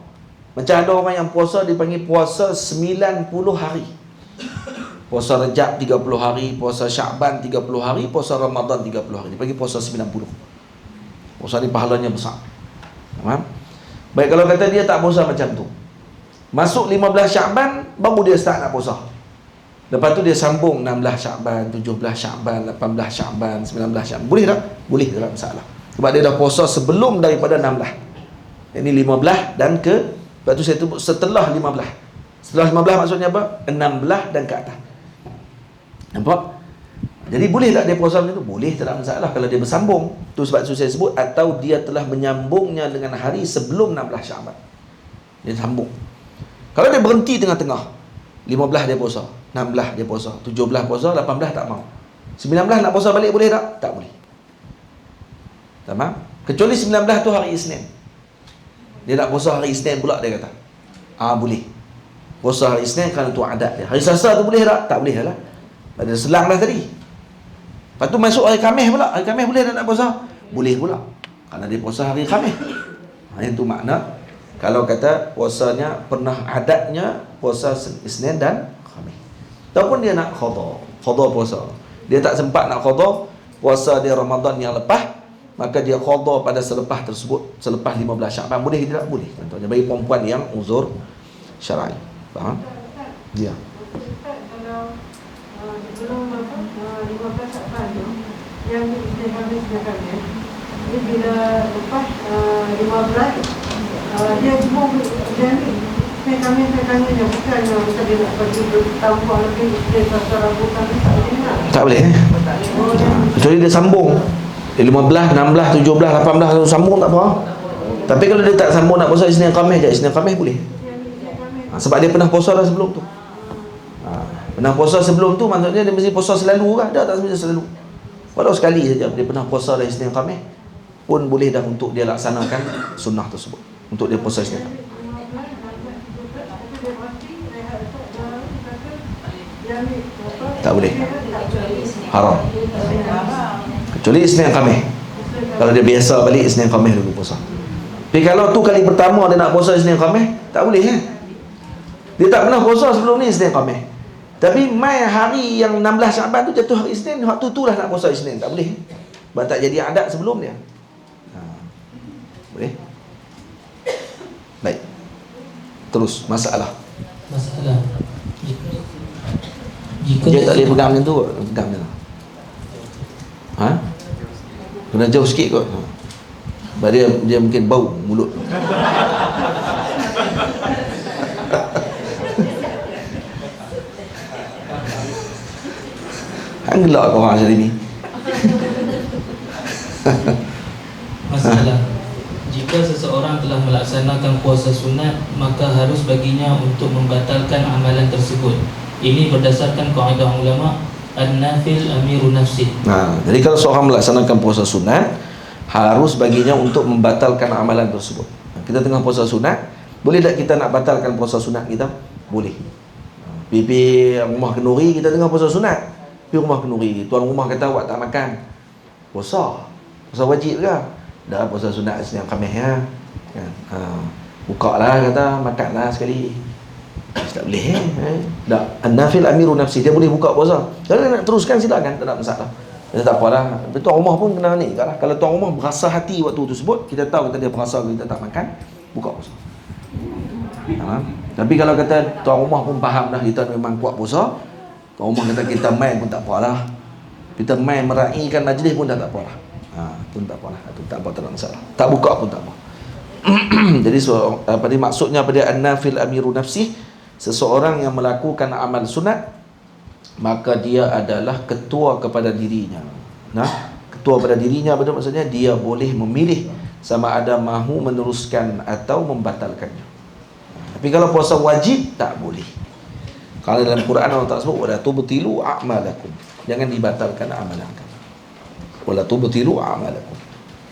[SPEAKER 1] Macam ada orang yang puasa, dipanggil puasa 90 hari. Puasa Rejab 30 hari, puasa Syaban 30 hari, puasa Ramadan 30 hari. Dipanggil puasa 90. Puasa ni pahalanya besar. Faham? Baik, kalau kata dia tak puasa macam tu, masuk 15 Syaban baru dia start nak puasa. Lepas tu dia sambung 16 Syaban, 17 Syaban, 18 Syaban, 19 Syaban. Boleh tak? Boleh, tak ada masalah. Sebab dia dah puasa sebelum daripada 16. Ini 15 dan lepas tu saya sebut setelah 15. Setelah 15 maksudnya apa? 16 dan ke atas. Nampak? Jadi boleh tak dia puasa macam tu? Boleh, tak ada masalah kalau dia bersambung. Tu sebab tu saya sebut, atau dia telah menyambungnya dengan hari sebelum 16 Syaban. Dia sambung. Kalau dia berhenti tengah-tengah, 15 dia puasa, 16 dia puasa, 17 puasa, 18 tak mau, 19 nak puasa balik boleh tak? Tak boleh. Tamam? Kecuali 19 tu hari Isnin. Dia nak puasa hari Isnin pula, dia kata boleh puasa hari Isnin kerana tu adat dia. Hari Selasa tu boleh tak? Tak boleh lah, ada selang dah tadi. Lepas tu masuk hari Khamis pula. Hari Khamis boleh tak nak puasa? Boleh pula, kerana dia puasa hari Khamis. Itu makna kalau kata puasanya pernah adatnya puasa Isnin dan Khamis. Ataupun dia nak qada puasa, dia tak sempat nak qada puasa dia Ramadan yang lepas, maka dia qada pada selepas tersebut, selepas 15 Syaban. Boleh ke tidak? Boleh. Contohnya bagi perempuan yang uzur syar'i. Faham? Ya.
[SPEAKER 3] Kalau sebelum 15 Syaban tu, yang Isnin Khamis dia bila lepas 15 dia semua dia ni Isnin Khamis dia bukan dia nak bagi bertambah lebih Isnin Selasa Rabu Khamis, tak boleh.
[SPEAKER 1] Kecuali dia sambung 15, 16, 17, 18 tu sambung tak apa. Tapi kalau dia tak sambung nak puasa Isnin Khamis je, Isnin Khamis boleh. Sebab dia pernah puasa dah sebelum tu. Pernah puasa sebelum tu maksudnya dia mesti puasa selalu kah? Dah tak mesti selalu. Walau sekali saja dia pernah puasa dah Isnin Khamis pun boleh dah untuk dia laksanakan sunnah tersebut, untuk dia puasa Isnin Khamis. Tak boleh. Haram. Kecuali Isnin Khamis. Kalau dia biasa balik Isnin Khamis dulu puasa. Tapi kalau tu kali pertama dia nak puasa Isnin Khamis, tak boleh Dia tak pernah puasa sebelum ni Isnin Khamis. Tapi mai hari yang 16 Syaban tu jatuh hari Isnin, waktu tu lah nak puasa Isnin, tak boleh. Sebab tak jadi adat sebelum dia. Boleh? Baik. Terus masalah.
[SPEAKER 2] Jika
[SPEAKER 1] Dia tak boleh pegang macam tu, pegang macam tu. Kena jauh sikit kot. Sebab dia mungkin bau mulut. Gelak kau orang macam ni.
[SPEAKER 2] Masalah. Jika seseorang telah melaksanakan puasa sunat, maka harus baginya untuk membatalkan amalan tersebut. Ini berdasarkan kaedah ulama, an-nafil amiru nafsi.
[SPEAKER 1] Jadi kalau seorang melaksanakan puasa sunat, harus baginya untuk membatalkan amalan tersebut. Kita tengah puasa sunat, boleh tak kita nak batalkan puasa sunat kita? Boleh. Pipi rumah kenduri kita tengah puasa sunat, pergi rumah kenduri, tuan rumah kata awak tak makan, puasa wajib ke? Dah puasa sunat Isnin Khamis kan? Buka lah kata, makan lah sekali. Tak boleh dah. An-nafil amiru nafsi, dia boleh buka puasa. Kalau dia nak teruskan silakan, tak ada masalah. Dia tak apalah. Tuan rumah pun kena ni lah. Kalau tuan rumah berasa hati waktu tersebut, kita tahu kata dia berasa kita tak makan, buka puasa. Tapi kalau kata tuan rumah pun faham dah kita memang kuat puasa, tuan rumah kata kita main pun tak apalah, kita main meraihkan majlis pun dah tak apalah, pun tak apalah, itu tak apa, tak ada masalah. Tak buka pun tak apa. Jadi maksudnya pada an-nafil amiru nafsi, seseorang yang melakukan amal sunat, maka dia adalah ketua kepada dirinya. Ketua pada dirinya betul maksudnya dia boleh memilih sama ada mahu meneruskan atau membatalkannya. Tapi kalau puasa wajib tak boleh. Kalau dalam Quran Allah tak sebut wala tubtilu a'malakum, jangan dibatalkan amalan kamu. Wala tubtilu a'malakum,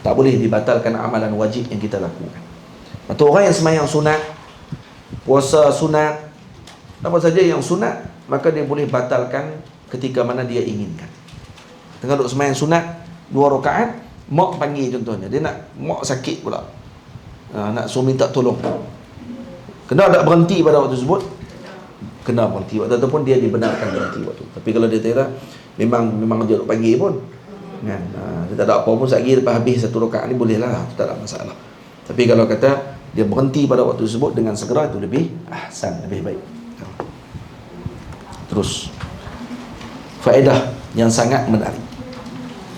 [SPEAKER 1] tak boleh dibatalkan amalan wajib yang kita lakukan. Atau orang yang sembahyang sunat, puasa sunat, apa saja yang sunat, maka dia boleh batalkan ketika mana dia inginkan. Tengah duduk sembahyang sunat 2 rakaat, mak panggil contohnya, dia nak, mak sakit pula, nak suruh minta tolong, kena tak berhenti pada waktu tersebut? Kena berhenti waktu, ataupun dia dibenarkan berhenti waktu. Tapi kalau dia kata memang dia nak panggil pun kan, dia tak ada apa pun, sekali lepas habis 1 rakaat ni boleh lah, tak ada masalah. Tapi kalau kata dia berhenti pada waktu tersebut dengan segera, itu lebih ahsan, lebih baik. Terus faedah yang sangat menarik.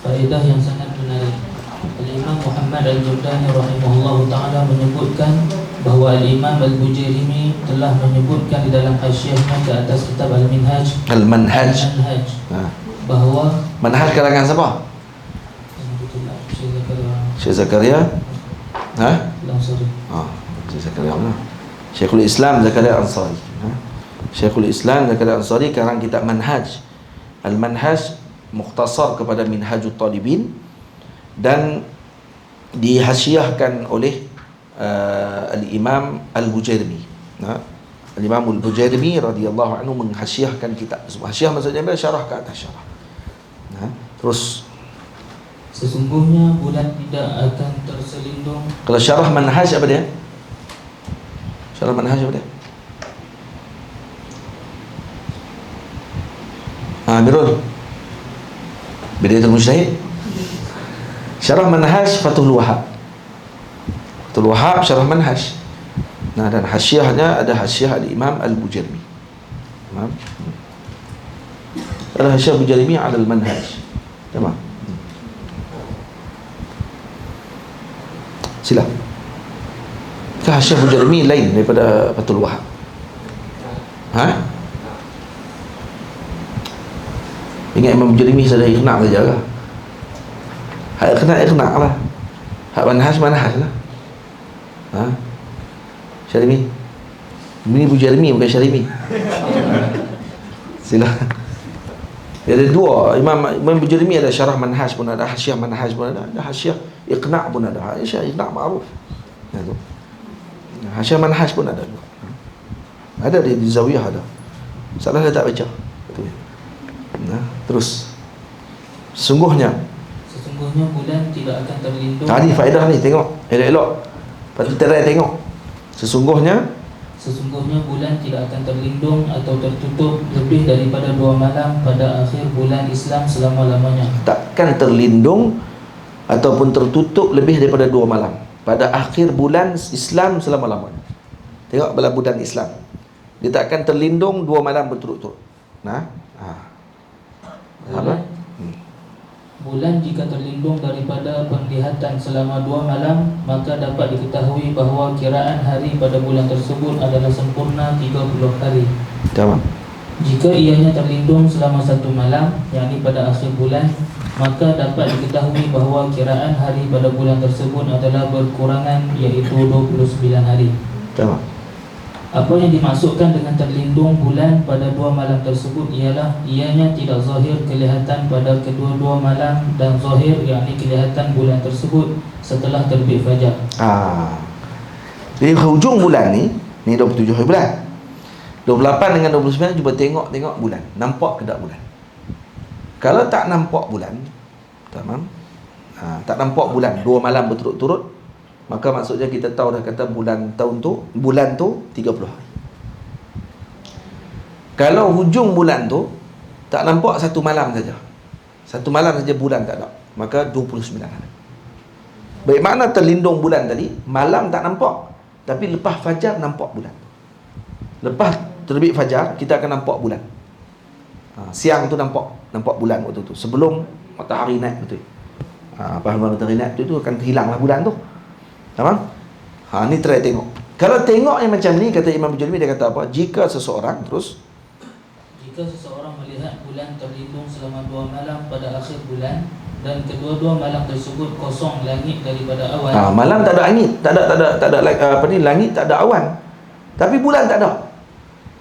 [SPEAKER 2] Faedah yang sangat menarik. Al-Imam Muhammad Al-Jurdani rahimahullah ta'ala menyebutkan bahawa Al-Imam Al-Bujairimi telah menyebutkan di dalam hasyiahnya ke atas kitab Al-Minhaj bahawa
[SPEAKER 1] Manhaj karangan siapa? Syekh Zakaria
[SPEAKER 2] Al-Ansari.
[SPEAKER 1] Syekh Zakaria mana? Syekhul Islam Zakaria Ansari. Syekhul Islam Zakaria Ansari karang kitab Manhaj. Al-Manhaj mukhtasar kepada Minhajut Talibin dan dihasyiahkan oleh Al-Imam Al-Bujairimi. Al-Imam Al-Bujairimi radhiyallahu anhu menghasyiahkan kitab. Hasyiah maksudnya apa? Syarah ke atas syarah. Terus
[SPEAKER 2] sesungguhnya bulan tidak akan terselindung.
[SPEAKER 1] Kalau syarah manhaj apa dia? Syarah manhaj apa dia? Amirul Bidayatul Mujtahid. Syarah manhaj Fathul Wahhab. Fathul Wahhab syarah manhaj. Dan hasyiahnya ada hasyiah Al-Imam Al-Bujairimi. Ada hasyiah Al-Bujairimi ala al-manhaj. Tamam. Sila. Hasyiah Al-Bujairimi lain daripada Fathul Wahhab. Ingat Imam Bujairimi saja ikhna' saja lah. Hak ikhna' lah. Hak manhaj lah. Syarimi. Ini Bujairimi bukan Syarimi. Sila. Ada dua. Imam Bujairimi ada syarah manhaj pun ada, hasyiah manhaj pun ada hasyiah iqna' pun ada. Hasyiah iqna' ma'ruf. Hasyiah manhaj pun ada. Ada di Zawiyah ada. Salah dia tak baca. Terus sesungguhnya
[SPEAKER 2] bulan tidak akan terlindung.
[SPEAKER 1] Tadi faedah ni tengok elok-elok. Lepas tu terai tengok. Sesungguhnya
[SPEAKER 2] bulan tidak akan terlindung atau tertutup lebih daripada 2 malam pada akhir bulan Islam selama-lamanya.
[SPEAKER 1] Takkan terlindung ataupun tertutup lebih daripada 2 malam pada akhir bulan Islam selama-lamanya. Tengok dalam bulan Islam, dia takkan terlindung 2 malam berturut-turut.
[SPEAKER 2] Bulan jika terlindung daripada penglihatan selama 2 malam, maka dapat diketahui bahawa kiraan hari pada bulan tersebut adalah sempurna 30 hari.
[SPEAKER 1] Tamam.
[SPEAKER 2] Jika ianya terlindung selama 1 malam, yakni pada akhir bulan, maka dapat diketahui bahawa kiraan hari pada bulan tersebut adalah berkurangan, iaitu 29 hari.
[SPEAKER 1] Tamam.
[SPEAKER 2] Apa yang dimaksudkan dengan terlindung bulan pada 2 malam tersebut ialah ianya tidak zahir kelihatan pada kedua-dua malam, dan zahir yakni kelihatan bulan tersebut setelah terbit fajar.
[SPEAKER 1] Di hujung bulan ni 27 hari bulan. 28 dengan 29 cuba tengok bulan. Nampak ke tak bulan? Kalau tak nampak bulan, tamam. Tak nampak bulan 2 malam berturut-turut, maka maksudnya kita tahu dah kata bulan tu 30 hari. Kalau hujung bulan tu tak nampak 1 malam saja, 1 malam saja bulan tak ada, maka 29 hari. Baik, makna terlindung bulan tadi, malam tak nampak, tapi lepas fajar nampak bulan. Lepas terbit fajar kita akan nampak bulan. Siang tu nampak bulan waktu tu, sebelum matahari naik betul. Apabila matahari naik tu akan hilanglah bulan tu. Tamam? Ni try tengok. Kalau tengok yang macam ni, kata Imam Bujairimi, dia kata apa? Jika seseorang
[SPEAKER 2] melihat bulan terlindung selama 2 malam pada akhir bulan, dan kedua-dua malam tersebut kosong langit daripada awan.
[SPEAKER 1] Malam tak ada angin, tak ada langit tak ada awan. Tapi bulan tak ada.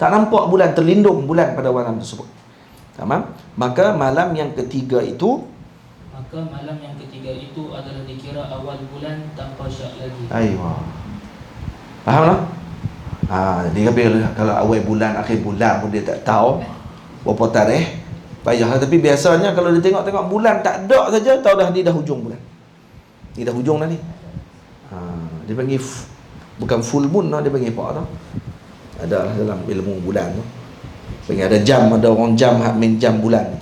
[SPEAKER 1] Tak nampak bulan, terlindung bulan pada malam tersebut. Tamam? Maka malam yang ketiga itu adalah
[SPEAKER 2] dikira awal bulan tanpa syak lagi.
[SPEAKER 1] Aywa. Faham tak? Dia kalau awal bulan, akhir bulan pun dia tak tahu berapa tarikh, payahlah. Tapi biasanya kalau dia tengok bulan tak ada saja, tahu dah ni dah hujung bulan. Ni dah hujung dah ni. Dia panggil bukan full moon, dia panggil apa tau? Ada dalam ilmu bulan tu. Panggil ada jam, ada orang jam hak main jam bulan ni.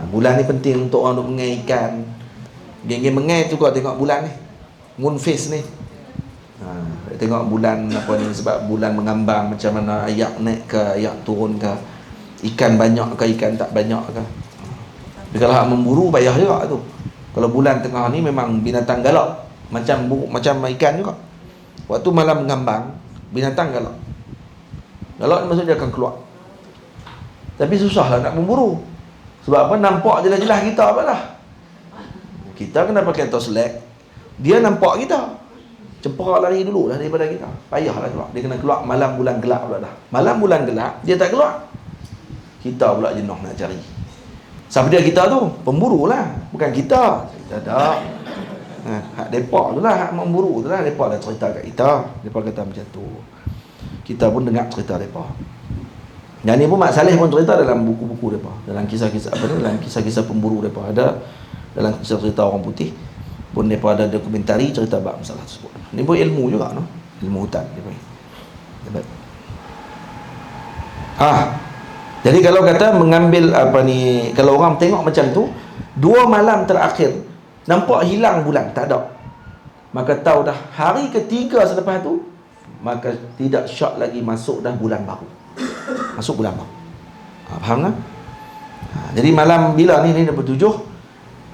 [SPEAKER 1] Bulan ni penting untuk orang duk mengai ikan. Geng-geng mengai tu kau tengok bulan ni. Moon face ni. tengok bulan apa ni, sebab bulan mengambang macam mana ayak naik ke ayak turun ke, ikan banyak ke ikan tak banyak ke. Tapi kalau hak memburu payah juga tu. Kalau bulan tengah ni memang binatang galak, macam ikan juga. Waktu malam mengambang, binatang galak. Galak ni maksud dia akan keluar. Tapi susahlah nak memburu. Sebab apa? Nampak jelas-jelas kita apa lah. Kita kena pakai torchlight, dia nampak kita. Cempera lari dulu lah daripada kita. Payahlah keluar. Dia kena keluar malam bulan gelap pula dah. Malam bulan gelap, dia tak keluar. Kita pula jenuh nak cari. Siapa dia kita tu? Pemburu lah. Bukan kita. Kita tak. Hak mereka tu lah, hak memburu tu lah. Mereka dah cerita kat kita. Mereka kata macam tu. Kita pun dengar cerita mereka. Yang ni pun Mak Saleh pun cerita dalam buku-buku mereka. Dalam kisah-kisah apa ni? Dalam kisah-kisah pemburu mereka. Ada dalam cerita orang putih pun mereka ada dokumentari cerita bab masalah tersebut. Ni pun ilmu juga, no? Ilmu hutan dia panggil. Jadi kalau kata mengambil apa ni, kalau orang tengok macam tu, 2 malam terakhir nampak hilang bulan, tak ada, maka tahu dah hari ketiga selepas tu, maka tidak syak lagi masuk dah bulan baru. Masuk bulan baru. Faham tak? Jadi malam bila ni 27,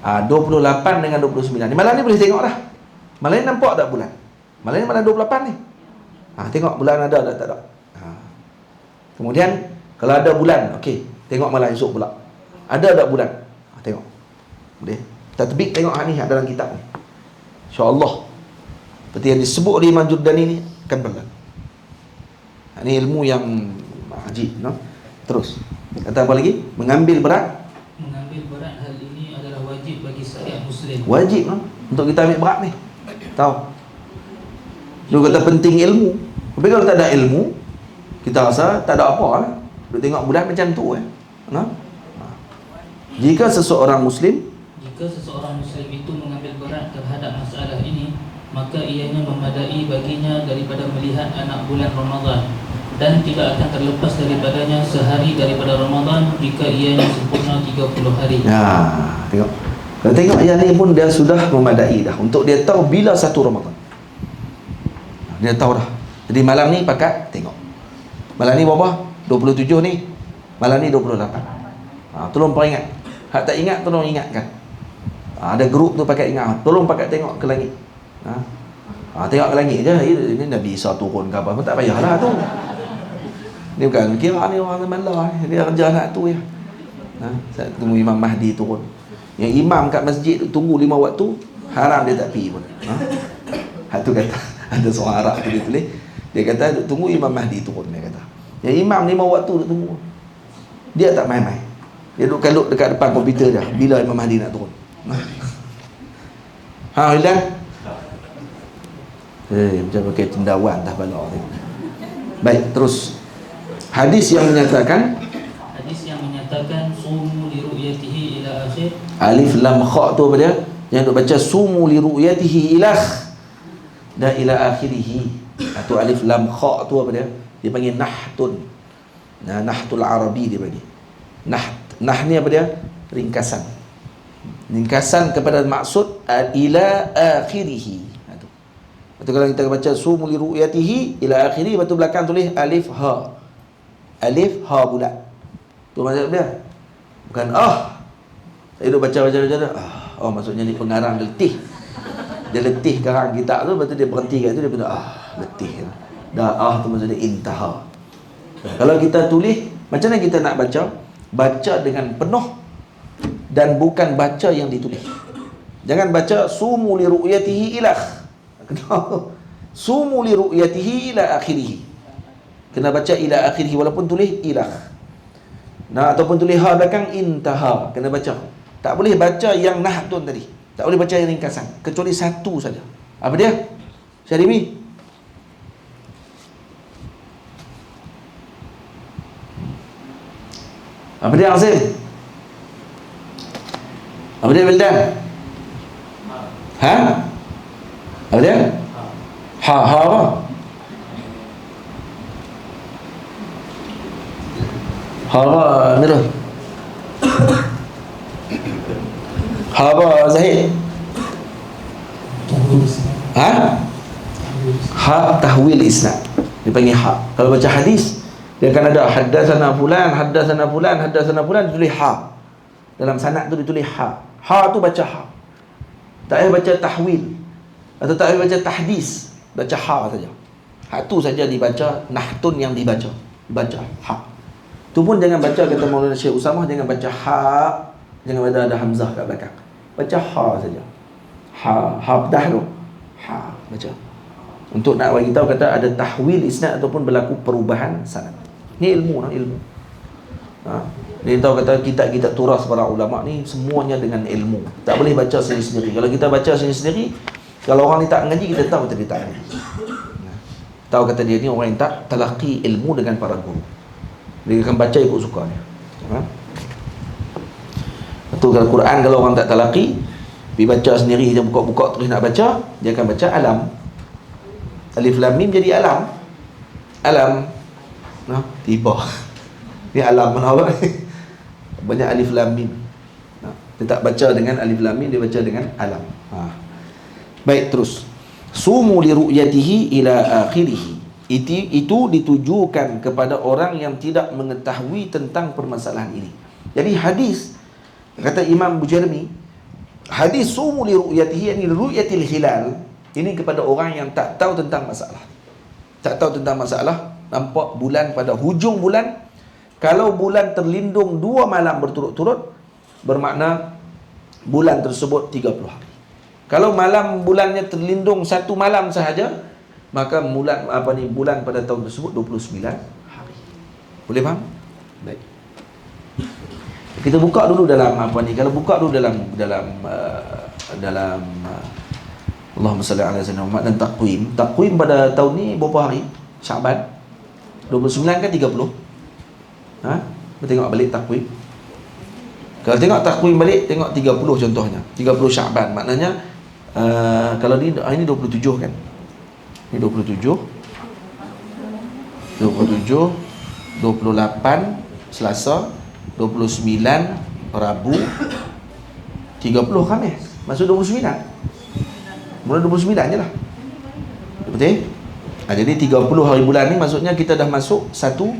[SPEAKER 1] 28 dengan 29 ni, malam ni boleh tengok dah. Malam ni nampak tak bulan? Malam ni malam 28 ni. Tengok bulan ada tak, tak ada. Kemudian kalau ada bulan, okey, tengok malam esok pula. Ada tak bulan? Tengok. Boleh. Kita terbit tengok hak ni, hak dalam kitab ni. InsyaAllah. Seperti yang disebut oleh Imam Jurdani ni, akan berlaku. Ini ilmu yang ajib, no? Terus. Kata apa lagi? Mengambil berat.
[SPEAKER 2] Mengambil berat hal ini adalah wajib bagi setiap Muslim.
[SPEAKER 1] Wajib, no? Untuk kita ambil berat ni. Tahu? Dia kata penting ilmu. Tapi kalau tak ada ilmu, kita rasa tak ada apa lah. Dia tengok bulan macam tu no? Jika seseorang Muslim
[SPEAKER 2] itu mengambil berat terhadap masalah ini, maka ianya memadai baginya daripada melihat anak bulan Ramadan, dan tidak akan terlepas daripadanya sehari daripada Ramadan jika ianya sempurna 30 hari.
[SPEAKER 1] Tengok. Kalau tengok yang ni pun dia sudah memadai dah untuk dia tahu bila 1 Ramadan. Dia tahu dah. Jadi malam ni pakat tengok. Malam ni berapa? 27 ni. Malam ni 28. Tolong peringat. Hak tak ingat tolong ingatkan. Ada grup tu pakai ingat. Tolong pakai tengok ke langit. Tengok ke langit je. Ini Nabi Isa turun ke apa. Tak payahlah tu. Dia bukan kira ni orang malah. Dia kerja nak tu ya. Saya tunggu Imam Mahdi turun. Yang imam kat masjid tunggu 5 waktu, haram dia tak pergi pun. Hak tu kata. Ada seorang Arab tu dia tulis. Dia kata tunggu Imam Mahdi turun, dia kata. Yang imam 5 waktu duk tunggu. Dia tak main-main. Dia duduk kaluk dekat depan komputer dia bila Imam Mahdi nak turun. Hilang. Macam pakai cendawan dah balak. Baik, terus. Hadis yang menyatakan
[SPEAKER 2] sumu li ru'yatihi ila akhir.
[SPEAKER 1] Alif lam kha tu apa dia? Yang duk baca sumu li ru'yatihi ila dan ila akhirih. Atau alif lam kha tu apa dia? Dia panggil nahtun. Nahtul Arabi dia panggil. Nah ni apa dia? Ringkasan. Ringkasan kepada maksud ila akhirih. Atau kalau kita baca sumu li ru'yatihi ila akhirih, lepas tu belakang tulis alif ha. Alif ha bulat. Tu maksud dia. Bukan saya duk baca. Maksudnya ni pengarang letih. Dia letih karang kitab tu, lepas tu dia berhenti kat tu, dia kata letih. Dah tu maksudnya intaha. Kalau kita tulis, macam mana kita nak baca? Baca dengan penuh dan bukan baca yang ditulis. Jangan baca sumu li ru'yatihi ilah. Sumu li ru'yatihi ila akhirih. Kena baca ila akhirih walaupun tulis ilah. Ataupun tulis ha belakang intaha. Kena baca. Tak boleh baca yang nahtun tadi. Tak boleh baca yang ringkasan. Kecuali satu saja. Apa dia? Syarimi. Apa dia Azim? Apa dia Wildan? Apa dia? Ha apa? Ha apa Amirul? Ha apa Zahid? Ha tahwil isnad, dipanggil ha. Kalau baca hadis, dia akan ada haddatsana fulan, haddatsana fulan, haddatsana fulan, ditulis ha. Dalam sanad tu ditulis ha. Ha tu baca ha. Tak payah baca tahwil atau tak payah baca tahdis, baca ha saja. Ha tu saja dibaca, nahtun yang dibaca ha. Tu pun jangan baca, kata Maulana Syekh Usamah, jangan baca ha, jangan ada hamzah kat belakang. Baca ha saja. Ha dah tu. Ha baca. Untuk nak bagi tahu kata ada tahwil isnad ataupun berlaku perubahan sanad. Ni ilmu. Dia tahu kata kitab-kitab turas para ulama ni semuanya dengan ilmu. Tak boleh baca sendiri-sendiri. Kalau kita baca sendiri-sendiri, kalau orang ni tak ngaji, kita tahu kata dia tak ngaji. Tahu kata dia ni orang yang tak talaqi ilmu dengan para guru. Dia akan baca ikut suka dia. Betul, kalau Quran kalau orang tak talaqi, pergi baca sendiri, dia buka-buka terus nak baca, dia akan baca alam. Alif lam mim jadi alam. Tiba. Ni alam mana apa ni? Banyak alif lam mim. Dia tak baca dengan alif lam mim, dia baca dengan alam. Baik, terus. Sumu li ru'yatihi ila akhirih. Itu ditujukan kepada orang yang tidak mengetahui tentang permasalahan ini. Jadi hadis, kata Imam Bujairmi, hadis sumu li ru'yatihi, yani ru'yatil hilal, ini kepada orang yang tak tahu tentang masalah. Tak tahu tentang masalah, nampak bulan pada hujung bulan. Kalau bulan terlindung 2 malam berturut-turut, bermakna bulan tersebut 30 hari. Kalau malam bulannya terlindung 1 malam sahaja, maka bulan pada tahun tersebut 29 hari. Boleh faham? Baik. Kita buka dulu dalam kalau buka dulu dalam Allahumma salli ala sayyidina Muhammad dan takwim pada tahun ni berapa hari? Syaban 29 kan 30? Kita tengok balik takwim. Kalau tengok takwim balik, tengok 30 contohnya, 30 Syaban. Maknanya kalau ni ini 27 kan, ini 27 28 Selasa, 29 Rabu, 30 Khamis, masuk 29. Mula 29 je lah. Betul? Jadi 30 hari bulan ni maksudnya kita dah masuk satu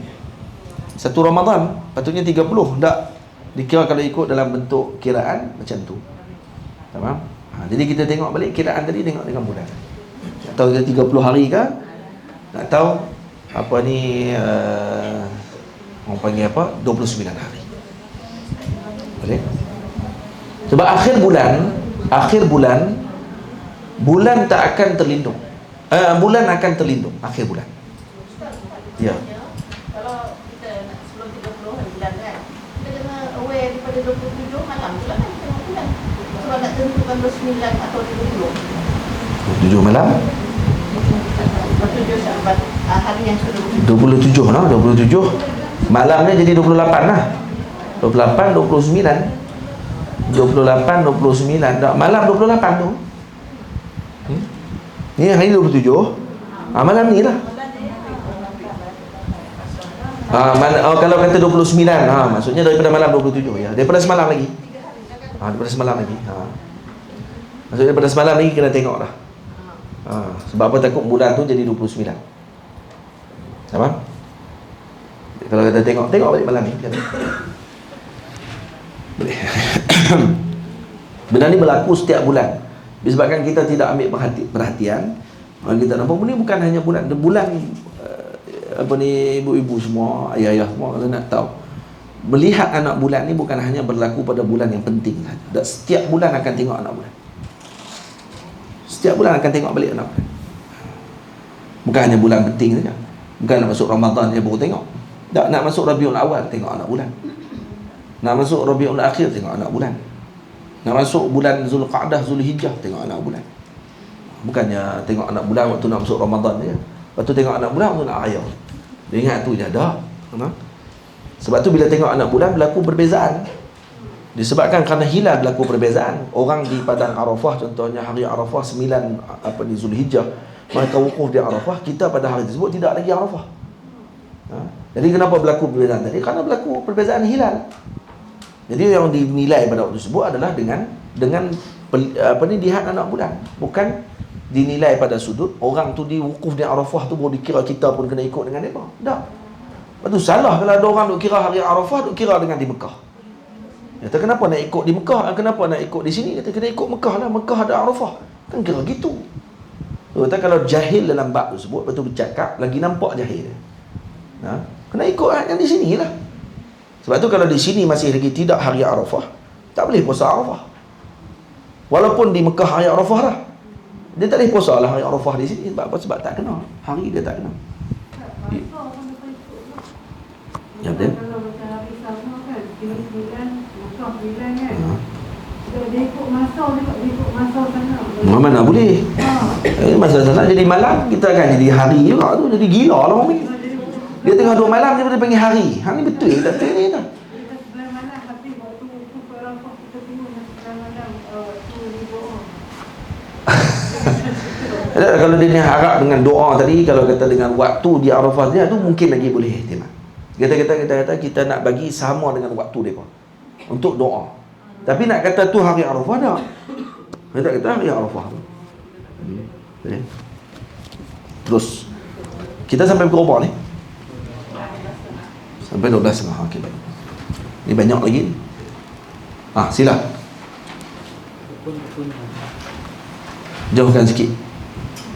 [SPEAKER 1] Ramadan. Patutnya 30. Tak dikira kalau ikut dalam bentuk kiraan macam tu. Faham? Jadi kita tengok balik kiraan tadi, tengok dengan bulan. Tak tahu 30 hari ke? Tak tahu orang panggil 29 hari. Boleh? Sebab akhir bulan tak akan terlindung. Bulan akan terlindung akhir bulan. Ya.
[SPEAKER 4] Kalau kita nak sebelum 30 hari bulan kan, kita kena aware daripada 27 malam pula kan tengok bulan. Sebab nak tentukan 29 atau 20.
[SPEAKER 1] 27 malam?
[SPEAKER 4] 27 Syaban, hari yang ke-27.
[SPEAKER 1] 27 lah, 27. Malamnya jadi 28 lah. 28, 29. 28, 29. Tak, malam 28 tu. Ni hari 27. Malam ni lah. Kalau kata 29, maksudnya daripada malam 27 ya. Daripada semalam lagi. Daripada semalam lagi. Maksudnya daripada semalam lagi kena tengok dah. Sebab apa, takut bulan tu jadi 29. Faham? Kalau kita tengok balik malam ni. Boleh. Benda ni berlaku setiap bulan. Disebabkan kita tidak ambil perhatian, kita nampak ni bukan hanya bulan. Ibu-ibu semua, ayah-ayah semua kalau nak tahu, melihat anak bulan ni bukan hanya berlaku pada bulan yang penting saja. Setiap bulan akan tengok anak bulan. Setiap bulan akan tengok balik anak bulan. Bukan hanya bulan penting saja. Bukan nak masuk Ramadan je baru tengok. Tak, nak masuk Rabiul Awal tengok anak bulan. Nak masuk Rabiul Akhir tengok anak bulan. Nak masuk bulan Zulqa'dah, Zulhijjah tengok anak bulan. Bukannya tengok anak bulan waktu nak masuk Ramadan je. Lepas tu tengok anak bulan waktu nak raya. Dia ingat tu je dah. Sebab tu bila tengok anak bulan berlaku perbezaan. Disebabkan kerana hilal berlaku perbezaan. Orang di padang Arafah contohnya hari Arafah 9 Zulhijjah, mereka wukuf di Arafah, kita pada hari tersebut tidak lagi Arafah. Jadi kenapa berlaku perbezaan tadi? Kerana berlaku perbezaan hilal. Jadi yang dinilai pada waktu tersebut adalah dengan lihat anak bulan, bukan dinilai pada sudut orang tu di wukuf di Arafah tu baru dikira kita pun kena ikut dengan mereka. Tak. Lepas tu salah kalau ada orang duk kira hari Arafah duk kira dengan di Mekah. Kata kenapa nak ikut di Mekah? Kenapa nak ikut di sini? Kata kena ikut Mekah lah. Mekah ada Arafah. Kan kira gitu. Kata kalau jahil dalam bab tersebut, betul bercakap, lagi nampak jahil. Kena ikut yang di sini lah. Sebab tu kalau di sini masih lagi tidak hari Arafah, tak boleh puasa Arafah. Walaupun di Mekah hari Arafah lah, dia tak boleh puasa lah hari Arafah di sini. Sebab apa? Sebab tak kena. Hari dia tak kena. Ya betul.
[SPEAKER 3] Kalau macam hari sama kan, kira 9, Mekah 9 kan. Dia ikut masa juga, dia ikut masa sana.
[SPEAKER 1] Mana boleh. Masa sana jadi malam, kita akan jadi hari juga tu. Jadi gila lah orang ni. Dia tengah 2 malam, dia boleh panggil hari. Hari ni betul tak betul ni tak?
[SPEAKER 3] Kita 9 malam, tapi waktu itu Arafah kita tunggu 9 malam tu di doa.
[SPEAKER 1] Kalau dia ni harap dengan doa tadi, kalau kata dengan waktu di Arafah dia tu mungkin lagi boleh ihtimal. Kita nak bagi sama dengan waktu depa untuk doa. Tapi nak kata tu hari Arafah dah. Kita kata hari Arafah tu. Terus kita sampai pukul berapa ni? Sampai 12.30. Okey baik. Ni banyak lagi. Sila.
[SPEAKER 2] Rukun.
[SPEAKER 1] Jauhkan sikit.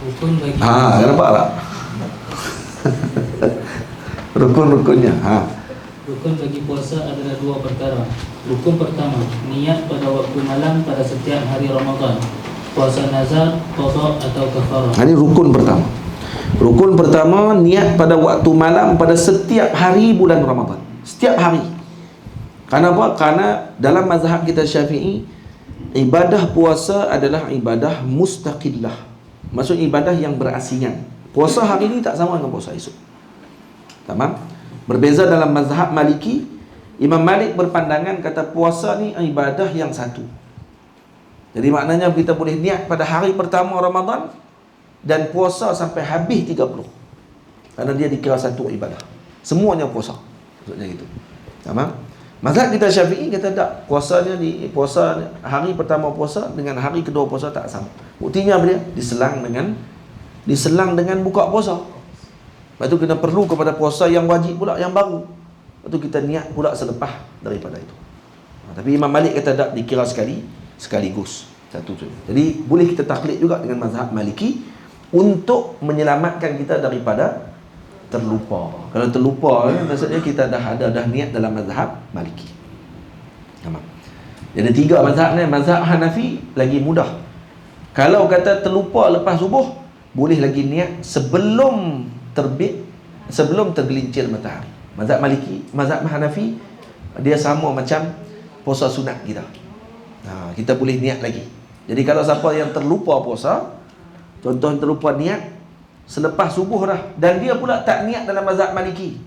[SPEAKER 2] Rukun bagi
[SPEAKER 1] Nampak tak? Rukun-rukunnya.
[SPEAKER 2] Rukun bagi puasa adalah 2 perkara. Rukun pertama, niat pada waktu malam pada setiap hari Ramadan. Puasa nazar, qada atau kafarah.
[SPEAKER 1] Ini rukun pertama. Rukun pertama, niat pada waktu malam pada setiap hari bulan Ramadan. Setiap hari. Kenapa? Karena dalam mazhab kita Syafi'i, ibadah puasa adalah ibadah mustaqillah. Maksud ibadah yang berasingan. Puasa hari ini tak sama dengan puasa esok. Tamam? Berbeza dalam mazhab Maliki, Imam Malik berpandangan kata puasa ni ibadah yang satu. Jadi maknanya kita boleh niat pada hari pertama Ramadan dan puasa sampai habis 30. Kerana dia dikira satu ibadah. Semuanya puasa. Maksudnya gitu. Tamam? Mazhab kita Syafi'i kata tak, puasa hari pertama puasa dengan hari kedua puasa tak sama. Buktinya apa dia? Diselang dengan buka puasa. Lepas tu kena perlu kepada puasa yang wajib pula, yang baru. Lepas tu kita niat pula selepas daripada itu. Tapi Imam Malik kata tak, dikira sekaligus. Satu tu. Jadi boleh kita taklid juga dengan mazhab Maliki untuk menyelamatkan kita daripada terlupa. Kalau terlupa maksudnya kita dah niat dalam mazhab Maliki. Nampak? Jadi 3 mazhab ni. Mazhab Hanafi lagi mudah. Kalau kata terlupa lepas subuh, boleh lagi niat sebelum tergelincir matahari. Mazhab Maliki, mazhab Hanafi, dia sama macam puasa sunat kita. Kita boleh niat lagi. Jadi kalau siapa yang terlupa puasa, contoh yang terlupa niat selepas subuh dah, dan dia pula tak niat dalam mazhab Maliki,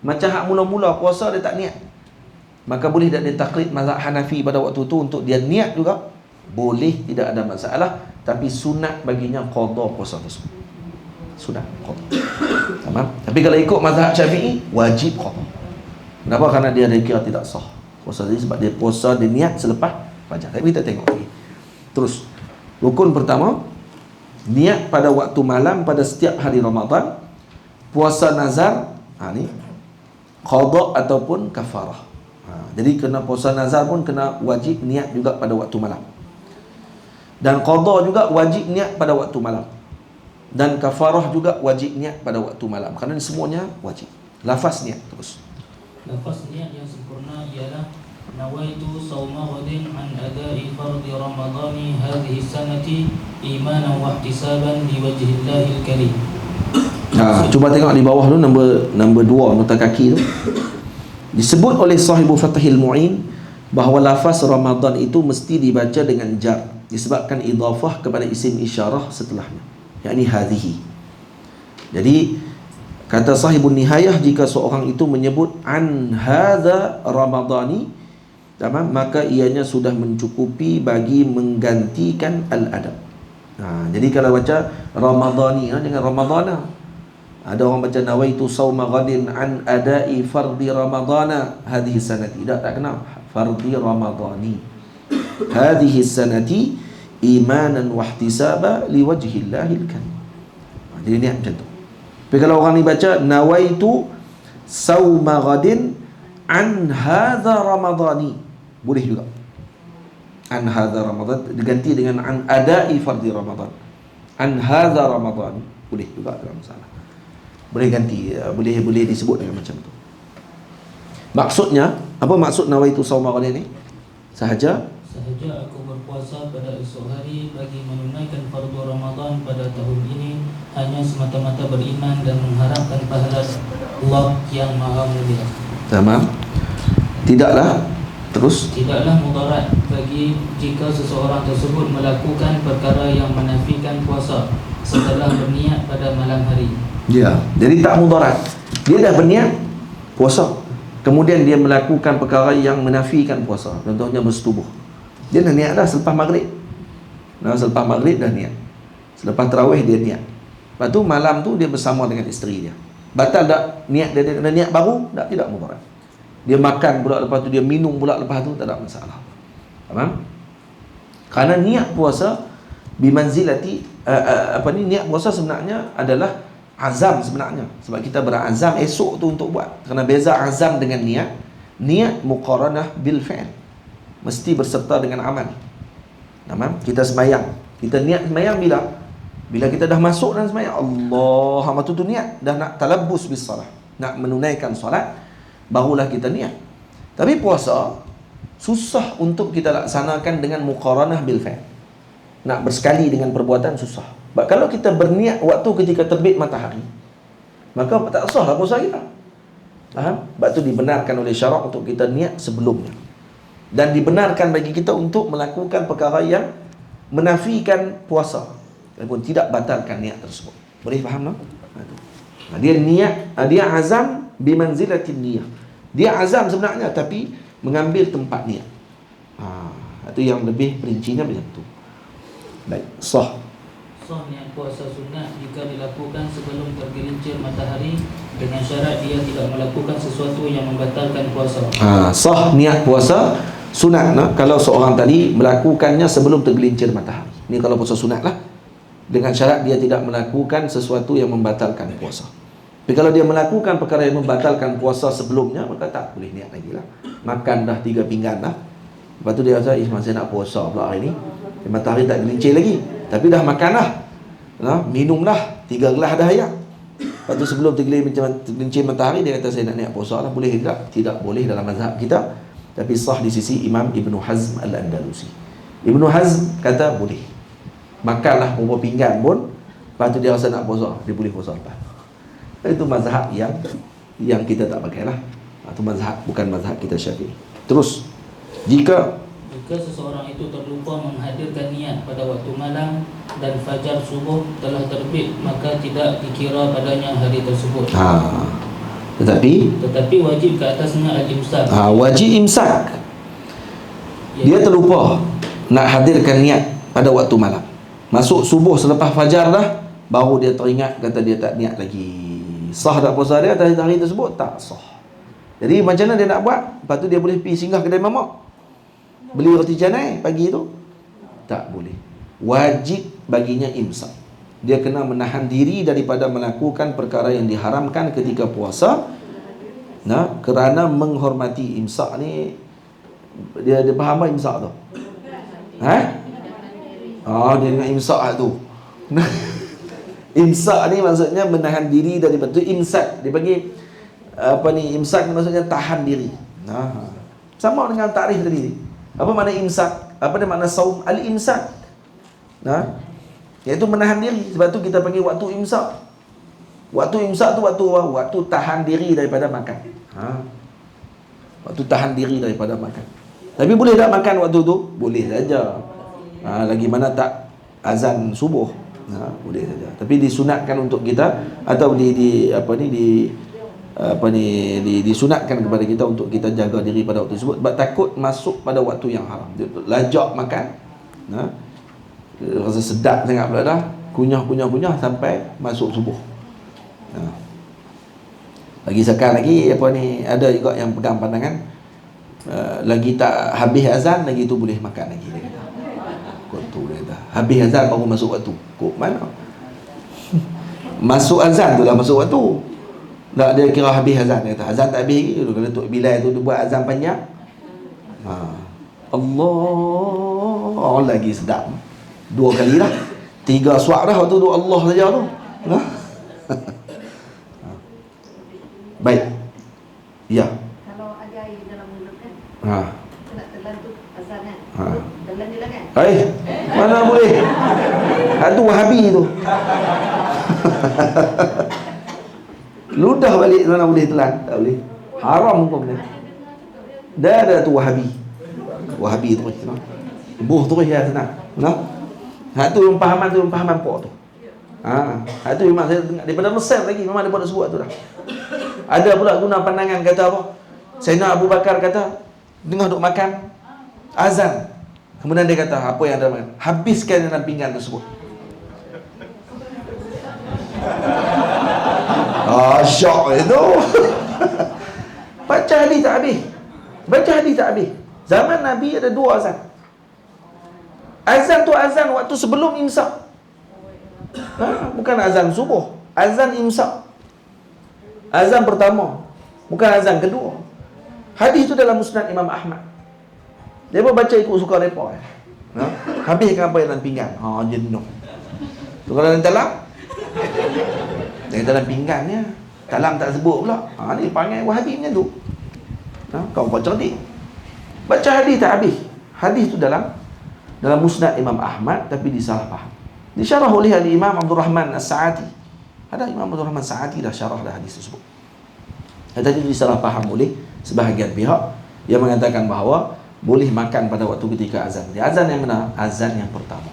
[SPEAKER 1] macam hak mula-mula puasa dia tak niat, maka boleh tak dia taklid mazhab Hanafi pada waktu tu untuk dia niat juga. Boleh, tidak ada masalah. Tapi sunat baginya qada puasa tersebut. Sunat qada. Tamam. Tapi kalau ikut mazhab Syafi'i, wajib qada. Kenapa? Karena dia dikira tidak sah puasa tadi, sebab dia puasa dia niat selepas fajar. Tapi kita tengok lagi. Terus, rukun pertama, niat pada waktu malam pada setiap hari Ramadan. Puasa nazar, ni qada ataupun kafarah. Jadi kena puasa nazar pun kena wajib niat juga pada waktu malam. Dan qada juga wajib niat pada waktu malam. Dan kafarah juga wajib niat pada waktu malam. Kerana semuanya wajib. Lafaz niat terus.
[SPEAKER 2] Lafaz niat yang sempurna ialah nawaitu sauma ghadin an ada'i fardhi ramadhani hadhihi sanati imanan wa ihtisaban liwajhillahil karim.
[SPEAKER 1] Cuba tengok di bawah tu nombor 2 nota kaki tu. Disebut oleh Sahibul Fathil Mu'in bahawa lafaz Ramadan itu mesti dibaca dengan jar, disebabkan idafah kepada isim isyarah setelahnya, yakni hadhihi. Jadi kata Sahibun Nihayah, jika seorang itu menyebut an hadza ramadani, maka ianya sudah mencukupi bagi menggantikan al-adab. Jadi kalau baca ramadani dengan ramadana, ada orang baca nawaitu sauma ghadin an adai fardhi ramadana hadhihi sanati, tak kena fardhi ramadani hadhihi sanati imanan wa ihtisaba liwajhillahil karim. Jadi niat macam tu. Tapi kalau orang ni baca nawaitu sauma ghadin an hadha ramadhani, boleh juga. An hadha ramadan diganti dengan an adai fardhi ramadan. An hadha ramadan, boleh juga, tak masalah. Boleh ganti, boleh disebut dengan macam tu. Maksudnya, apa maksud nawaitu sauma ghadin ni? Sahaja
[SPEAKER 2] aku berpuasa pada esok hari bagi menunaikan fardu Ramadan pada tahun ini hanya semata-mata beriman dan mengharapkan pahala Allah yang Maha Mulia.
[SPEAKER 1] Tamam. Tidaklah
[SPEAKER 2] mudarat bagi jika seseorang tersebut melakukan perkara yang menafikan puasa setelah berniat pada malam hari.
[SPEAKER 1] Ya, jadi tak mudarat. Dia dah berniat puasa, kemudian dia melakukan perkara yang menafikan puasa. Contohnya bersetubuh. Dia dah niat dah selepas maghrib. Selepas maghrib dah niat. Selepas tarawih dia niat. Lepas tu malam tu dia bersama dengan isteri dia. Batal tak niat dia kena niat baru? Tak, tidak mudarat. Dia makan pula lepas tu, dia minum pula lepas tu, tak ada masalah. Faham? Kerana niat puasa bimanzilati niat puasa sebenarnya adalah azam sebenarnya. Sebab kita berazam esok tu untuk buat. Kerana beza azam dengan niat. Niat muqaranah bil fi'l, mesti berserta dengan amal. Kita sembahyang, kita niat sembahyang bila kita dah masuk dalam sembahyang, Allah tu niat dah nak talabbus bis salah, nak menunaikan solat, barulah kita niat. Tapi puasa susah untuk kita laksanakan dengan muqaranah bil fi'l. Nak bersekali dengan perbuatan susah. Sebab kalau kita berniat waktu ketika terbit matahari, maka tak sahlah puasa kita. Faham? Sebab tu dibenarkan oleh syarak untuk kita niat sebelumnya. Dan dibenarkan bagi kita untuk melakukan perkara yang menafikan puasa, walaupun tidak batalkan niat tersebut. Boleh faham tak? Dia niat, dia azam bimanzilatin niyah. Dia azam sebenarnya tapi mengambil tempat niat. Itu yang lebih perincinya macam tu. Baik, sah
[SPEAKER 2] niat puasa sunat jika dilakukan sebelum tergelincir matahari dengan syarat dia tidak melakukan sesuatu yang membatalkan puasa.
[SPEAKER 1] Sah niat puasa sunat kalau seorang tadi melakukannya sebelum tergelincir matahari. Ini kalau puasa sunat lah, dengan syarat dia tidak melakukan sesuatu yang membatalkan puasa. Tapi kalau dia melakukan perkara yang membatalkan puasa sebelumnya, maka tak boleh niat lagi lah. Makan dah 3 pinggan dah, lepas tu dia rasa masih nak puasa pula hari ni, matahari tak gelincir lagi, tapi dah makan dah, minum dah 3 gelas dah ya. Lepas tu sebelum tergelincir matahari dia kata saya nak niat puasa lah. Boleh tidak? Tidak boleh dalam mazhab kita, tapi sah di sisi Imam Ibn Hazm Al-Andalusi. Ibn Hazm kata boleh. Makanlah berapa pinggan pun, lepas tu dia rasa nak puasa, dia boleh puasa lepas. Itu mazhab yang kita tak pakai lah. Itu mazhab, bukan mazhab kita Syafi'i. Terus, jika
[SPEAKER 2] seseorang itu terlupa menghadirkan niat pada waktu malam dan fajar subuh telah terbit, maka tidak dikira padanya hari tersebut. Tetapi wajib ke atasnya al-imsak.
[SPEAKER 1] Wajib imsak. Dia terlupa nak hadirkan niat pada waktu malam. Masuk subuh selepas fajar dah, baru dia teringat, kata dia tak niat lagi. Sah tak puasa dia atas hari tersebut? Tak sah. Jadi macam mana dia nak buat? Lepas tu dia boleh pergi singgah kedai mamak, beli roti canai pagi tu? Tak boleh. Wajib baginya imsak. Dia kena menahan diri daripada melakukan perkara yang diharamkan ketika puasa. Kerana menghormati imsak ni. Dia faham tak imsak tu? Dia dengan imsak tu. Imsak ni maksudnya menahan diri daripada tu. Imsak dia bagi imsak maksudnya tahan diri. Sama dengan takrif tadi. Apa makna imsak? Apa dia makna saum? Al-imsak. Iaitu menahan diri. Sebab tu kita panggil waktu imsak. Waktu imsak tu waktu tahan diri daripada makan. Waktu tahan diri daripada makan. Tapi boleh tak makan waktu tu? Boleh saja. Lagi mana tak azan subuh. Boleh saja. Tapi disunatkan untuk kita, atau disunatkan kepada kita untuk kita jaga diri pada waktu tersebut, sebab takut masuk pada waktu yang haram. Dia lajak makan, rasa sedap sangat pula dah, kunyah sampai masuk subuh. Lagi sekarang lagi ada juga yang pegang pandangan, lagi tak habis azan lagi tu boleh makan lagi, dia kata. Kok tu dia kata. Habis azan baru masuk waktu. Kok mana? Masuk azan tu lah masuk waktu. Tak dia kira habis azan. Dia kata azan tak habis lagi. Kalau Tok Bilal tu dia buat azan panjang. Allah lagi sedap. 2 kali dah. 3 suara waktu tu Allah saja tu. Baik. Ya.
[SPEAKER 4] Kalau ada air dalam mulut kan,
[SPEAKER 1] Ha.
[SPEAKER 4] kita nak telan tu azan kan.
[SPEAKER 1] Ha.
[SPEAKER 4] Telan je lah kan.
[SPEAKER 1] Mana boleh? Itu Wahabi tu. Ludah balik mana boleh telan? Tak boleh. Haram hukum dia. Dah ada tu Wahabi. Wahabi terus. Buh terus ya senang. Tu yang pahaman pok tu. Itu memang saya dengar daripada Mesir lagi memang dia buat sebut tu dah. Ada pula guna pandangan kata apa? Sayyidina Abu Bakar kata tengah duk makan azan. Kemudian dia kata apa yang ada makan? Habiskan dalam pinggan tersebut. Syok itu. Baca hadis tak habis. Baca hadis tak habis. Zaman Nabi ada 2 azan. Azan tu azan waktu sebelum imsak. Bukan azan subuh. Azan imsak. Azan pertama. Bukan azan kedua. Hadis tu dalam Musnad Imam Ahmad. Dia pun baca ikut suka mereka. Habiskan apa yang dalam pinggan. Jenuh. Tu kalau dalam talam. Yang dalam pinggannya. Talam tak sebut pula. Ni panggil Wahabi macam tu. Kau cerdik. Baca hadis tak habis. Hadis tu dalam Musnad Imam Ahmad tapi disalah faham. Disyarah oleh Imam Abdul Rahman As-Sa'ati. Ada Imam Abdul Rahman As-Sa'ati dah syarah dah hadis tersebut. Tadi disalah faham oleh sebahagian pihak yang mengatakan bahawa boleh makan pada waktu ketika azan. Dia azan yang mana? Azan yang pertama.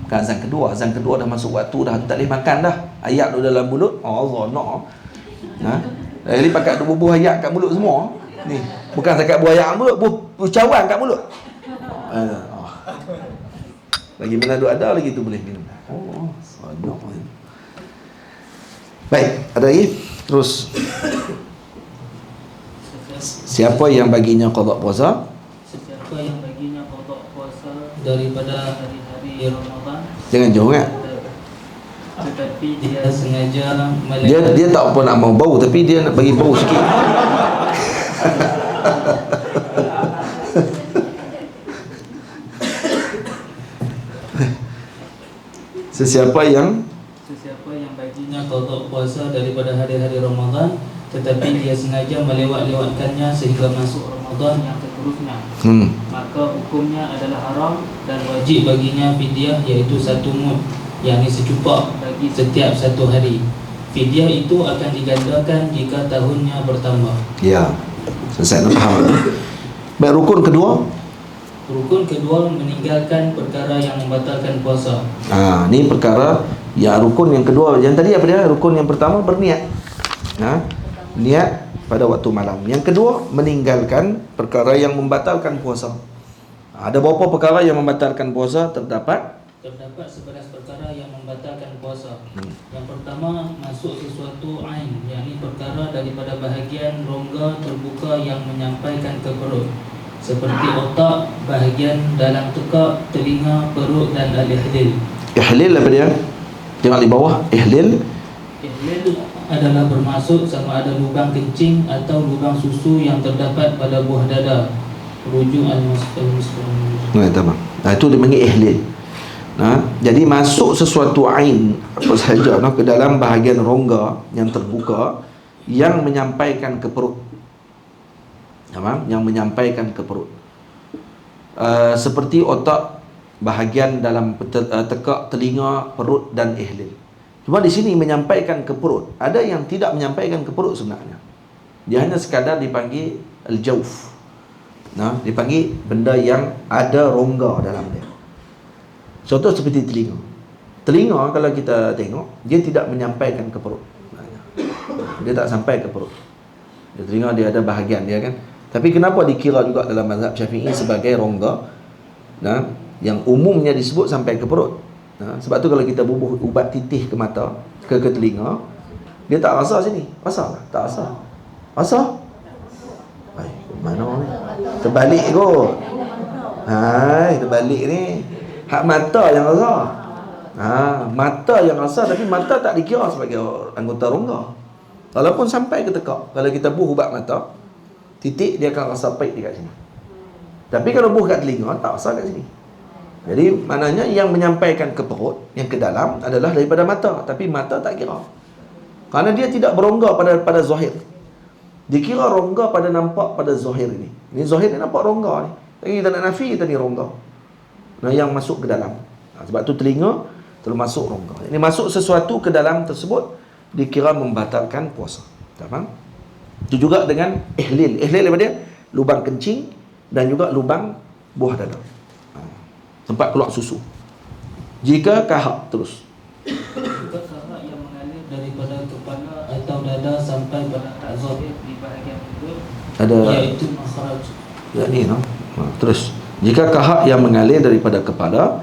[SPEAKER 1] Bukan azan kedua. Azan kedua dah masuk waktu dah, tak boleh makan dah. Ayat tu dalam mulut. Allah nak. Jadi pakai bubuh ayat kat mulut semua. Ni, bukan dekat buah ayat kat mulut, buah cawan kat mulut. Lagi mana tu ada lagi tu boleh minum. Sadaq. Baik, ada lagi? Terus. Siapa yang baginya qada puasa?
[SPEAKER 2] Sesiapa yang baginya qada puasa daripada hari-hari Ramadan.
[SPEAKER 1] Jangan jauh kan?
[SPEAKER 2] Tetapi dia sengaja
[SPEAKER 1] Dia tak apa nak mau bau tapi dia nak bagi bau sikit. Sesiapa yang
[SPEAKER 2] baginya qada puasa daripada hari-hari Ramadan tetapi dia sengaja melewat-lewatkannya sehingga masuk Ramadan yang seterusnya, maka hukumnya adalah haram dan wajib baginya fidyah iaitu 1 mud, yakni secupak bagi setiap 1 hari. Fidyah itu akan digandakan jika tahunnya bertambah.
[SPEAKER 1] Ya, saya nak faham. Baik, rukun kedua.
[SPEAKER 2] Rukun kedua meninggalkan perkara yang membatalkan puasa.
[SPEAKER 1] Ni perkara ya rukun yang kedua. Yang tadi apa dia? Rukun yang pertama berniat. Niat pada waktu malam. Yang kedua meninggalkan perkara yang membatalkan puasa. Ada berapa perkara yang membatalkan puasa? Terdapat
[SPEAKER 2] 11 perkara yang membatalkan puasa. Yang pertama, masuk sesuatu ain, yakni perkara daripada bahagian rongga terbuka yang menyampaikan ke perut, seperti otak, bahagian dalam tekak, telinga, perut dan al-ihlil. Ihlil
[SPEAKER 1] apa dia? Tengok di bawah. Ihlil
[SPEAKER 2] adalah bermaksud sama ada lubang kencing atau lubang susu yang terdapat pada buah dada. Rujuk al-Muslim.
[SPEAKER 1] Itu dia panggil ihlil. Jadi masuk sesuatu ain apa sahaja ke dalam bahagian rongga yang terbuka yang menyampaikan ke perut. Yang menyampaikan ke perut. Seperti otak, bahagian dalam tekak, telinga, perut dan ihlil. Cuma di sini menyampaikan ke perut. Ada yang tidak menyampaikan ke perut sebenarnya. Dia hanya sekadar dipanggil al-jawf. Dipanggil benda yang ada rongga dalam dia. Contoh seperti telinga. Telinga kalau kita tengok, dia tidak menyampaikan ke perut. Dia tak sampai ke perut. Telinga dia ada bahagian dia kan. Tapi kenapa dikira juga dalam mazhab Syafi'i sebagai rongga? Yang umumnya disebut sampai ke perut. Sebab tu kalau kita bubuh ubat titih ke mata, ke telinga, dia tak rasa sini. Rasa tak? Tak rasa. Rasa? Mana ni? Terbalik kot. Terbalik ni. Hak mata yang rasa. Mata yang rasa, tapi mata tak dikira sebagai anggota rongga. Walaupun sampai ke tekak, kalau kita buh ubat mata, titik dia akan rasa pahit dekat sini. Tapi kalau buh kat telinga, tak rasa kat sini. Jadi maknanya yang menyampaikan ke perut, yang ke dalam adalah daripada mata, tapi mata tak kira. Kerana dia tidak berongga pada zahir. Dikira rongga pada nampak pada zahir ini. Ini zahir ni nampak rongga ni. Tapi kita nak nafi, kita ni rongga. Nah, yang masuk ke dalam. Sebab tu telinga termasuk rongga. Ini masuk sesuatu ke dalam tersebut dikira membatalkan puasa. Tak faham? Itu juga dengan ihlil. Ihlil apa dia? Lubang kencing dan juga lubang buah dada. Tempat keluar susu. Jika kahak terus.
[SPEAKER 2] Juga kahak yang mengalir daripada kepala atau dada sampai pada hak zahir di bahagian mulut,
[SPEAKER 1] Ada
[SPEAKER 2] iaitu makhraj.
[SPEAKER 1] ya ni no. Terus jika kahak yang mengalir daripada kepala,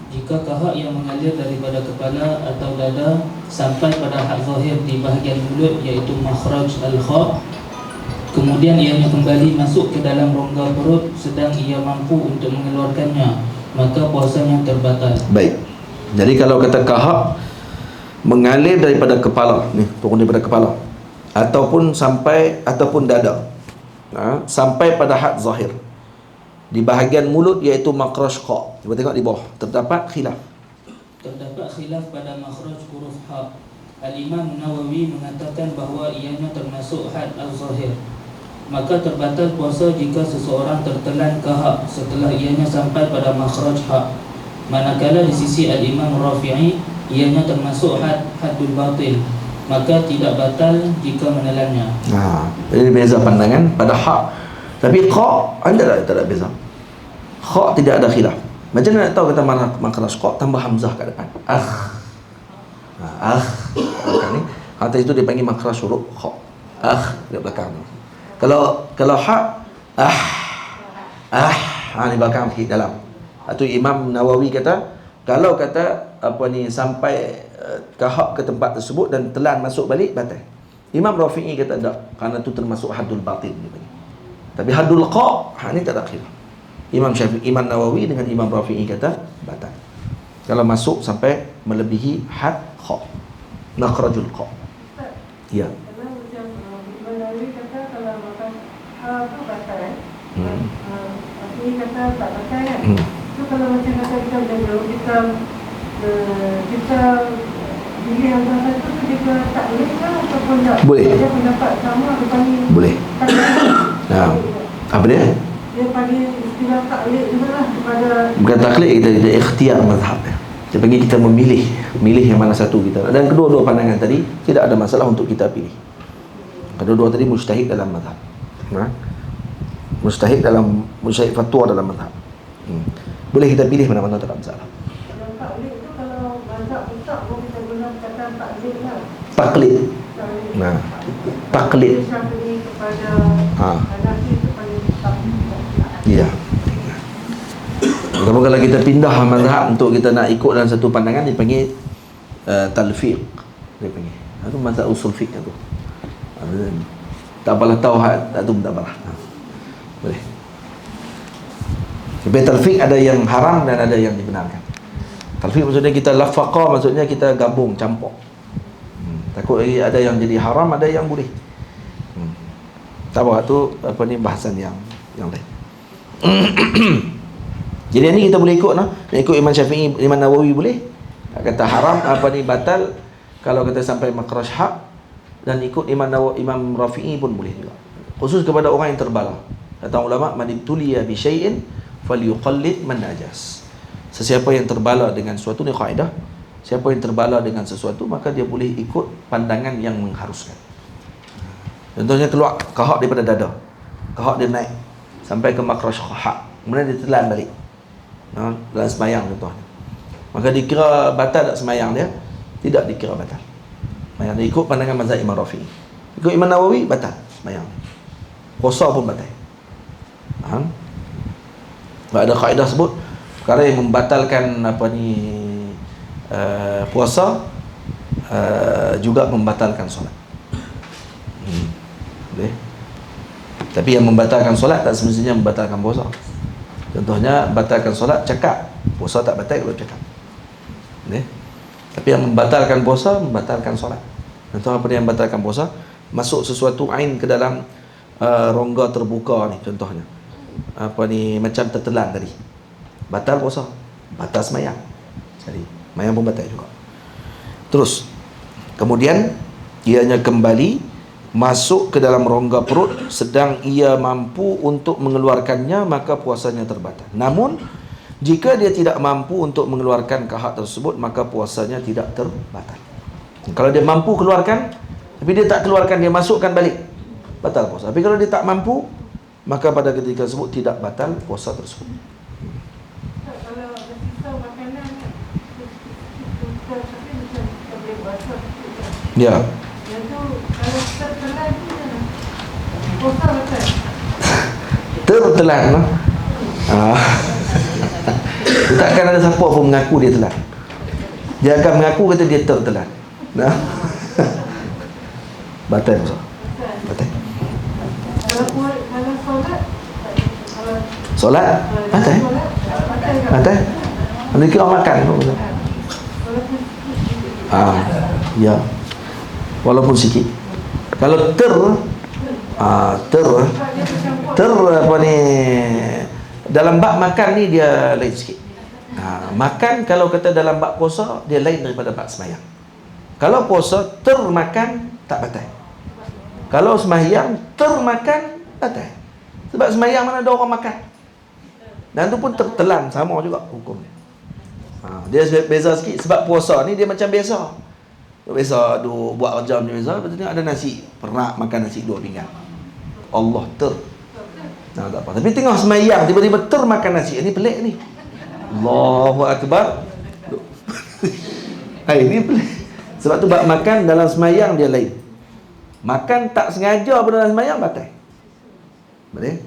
[SPEAKER 2] Jika kahak yang mengalir daripada kepala atau dada sampai pada hak zahir di bahagian mulut, iaitu makhraj al-kha, kemudian ianya kembali masuk ke dalam rongga perut sedang ia mampu untuk mengeluarkannya, maka puasanya terbatal.
[SPEAKER 1] baik. Jadi kalau kata kahak mengalir daripada kepala, ni turun daripada kepala ataupun dada, sampai pada had zahir di bahagian mulut, iaitu makhraj kha. Cuba tengok di bawah, terdapat khilaf.
[SPEAKER 2] Terdapat khilaf pada makhraj huruf ha. Al-Imam Nawawi mengatakan bahawa ianya termasuk had al-zahir. Maka terbatal puasa jika seseorang tertelan kahak setelah ianya sampai pada makhraj ha. Manakala di sisi Al-Imam Rafi'i ianya termasuk haddul batil, maka tidak batal jika menelannya.
[SPEAKER 1] Jadi beza pandangan pada hak. Tapi qa ada tak ada beza. Kha tidak ada khilaf. Macam mana nak tahu kata makhraj qa tambah hamzah kat depan? Belakang ni. Atas itu dipanggil makhraj huruf kha. Di belakang ni. Kalau ha ni belakang sikit dalam. Atau Imam Nawawi kata, kalau kata sampai kahak ke tempat tersebut dan telan masuk balik, batal. Imam Rafi'i kata tak, kerana itu termasuk haddul batin dia panggil. Tapi haddul qa ni tak ada khilaf. Imam Nawawi dengan Imam Rafi'i kata batal kalau masuk sampai melebihi had qa, makhrajul qa. Ya.
[SPEAKER 3] Karena macam Imam Nawawi kata kalau makan tu batal Ini kata tak batal kan. So kalau macam kata kita berjauh, kita pilih antara satu tu, jika tak boleh kan ataupun tak?
[SPEAKER 1] Boleh.
[SPEAKER 3] Dia pendapat sama atau panggil
[SPEAKER 1] Boleh. Apa dia?
[SPEAKER 3] Dia panggil istilah taklid juga lah kepada.
[SPEAKER 1] Bukan taklid, kita ikhtiar mazhab. Dia panggil kita memilih yang mana satu kita. Dan kedua-dua pandangan tadi tidak ada masalah untuk kita pilih. Kedua-dua tadi mujtahid dalam mazhab. Mujtahid fatwa dalam mazhab. Boleh kita pilih mana-mana, tak ada masalah.
[SPEAKER 3] Kalau taklid tu, kalau mazhab besar pun kita guna kata taklid lah.
[SPEAKER 1] Taklid. Taklid.
[SPEAKER 3] Syafi'i kepada Hanafi kepada taklid.
[SPEAKER 1] Ya. Kalau kita pindah mazhab untuk kita nak ikut dalam satu pandangan, dipanggil talfiq. Dia panggil. Itu mazhab usul fiqh tu. Tak apalah tahu tu tak apalah. Boleh. Tapi talfiq ada yang haram dan ada yang dibenarkan. Talfiq maksudnya kita lafaqa, maksudnya kita gabung, campur. Takut lagi ada yang jadi haram, ada yang boleh. Tak apa, tu bahasan yang lain. Jadi ni kita boleh ikut ikut Imam Syafi'i, Imam Nawawi boleh. Kata haram batal kalau kita sampai makhraj haq, dan ikut Imam Rafi'i pun boleh juga. Khusus kepada orang yang terbala. Kata ulama, man ibtuliya bi syai'in falyuqallid man najas. Sesiapa yang terbala dengan sesuatu, ni kaedah. Siapa yang terbala dengan sesuatu, maka dia boleh ikut pandangan yang mengharuskan. Contohnya keluar kahak daripada dada. Kahak dia naik sampai ke makhraj haq. Kemudian dia telan balik. Dalam semayang contohnya. Maka dikira batal tak semayang dia? Tidak dikira batal. Semayang dia ikut pandangan mazhab Imam Rafi'i. Ikut Imam Nawawi, batal semayang. Puasa pun batal. Ada kaedah sebut perkara yang membatalkan puasa juga membatalkan solat. Boleh. Tapi yang membatalkan solat tak semestinya membatalkan puasa. Contohnya batalkan solat cakap Puasa tak batal kalau cakap. Tapi yang membatalkan puasa, membatalkan solat. Contoh apa dia yang membatalkan puasa? Masuk sesuatu ain ke dalam rongga terbuka ni contohnya. Macam tertelan tadi. Batal puasa, batal semayang. Jadi, semayang pun batal juga. Terus, kemudian ianya kembali masuk ke dalam rongga perut sedang ia mampu untuk mengeluarkannya, maka puasanya terbatal. Namun jika dia tidak mampu untuk mengeluarkan kahak tersebut, maka puasanya tidak terbatal. Kalau dia mampu keluarkan tapi dia tak keluarkan, dia masukkan balik, batal puasa. Tapi kalau dia tak mampu, maka pada ketika tersebut tidak batal puasa tersebut.
[SPEAKER 3] Kalau bersisa makanan, tapi macam tak boleh puasa.
[SPEAKER 1] Ya.
[SPEAKER 3] Yang tu kalau tertelan tu macam puasa batal.
[SPEAKER 1] Tertelan lah. Takkan ada siapa pun mengaku dia telan. Dia akan mengaku kata dia tertelan. Nah. Batal puasa. Batal.
[SPEAKER 3] Kalau solat, kalau
[SPEAKER 1] Solat batal. Batal. Ada kira makan pun. Ya. Walaupun sikit. Kalau ter apa ni, dalam bab makan ni dia lain sikit. Makan kalau kata dalam bab puasa dia lain daripada bab sembahyang. Kalau puasa termakan tak batal. Kalau sembahyang termakan batal. Sebab sembahyang mana ada orang makan. Dan tu pun tertelan, sama juga hukumnya. Dia beza sikit. Sebab puasa ni dia macam biasa. Biasa duk buat kerja macam biasa, lepas tu ada nasi, pernah makan nasi 2 pinggan. Allah tak apa. Tapi tengah sembahyang tiba-tiba termakan nasi. Ini pelik ni. Allahu Akbar. Ini pelik. Sebab tu bab makan dalam sembahyang dia lain. Makan tak sengaja pada dalam sembahyang batal. Boleh?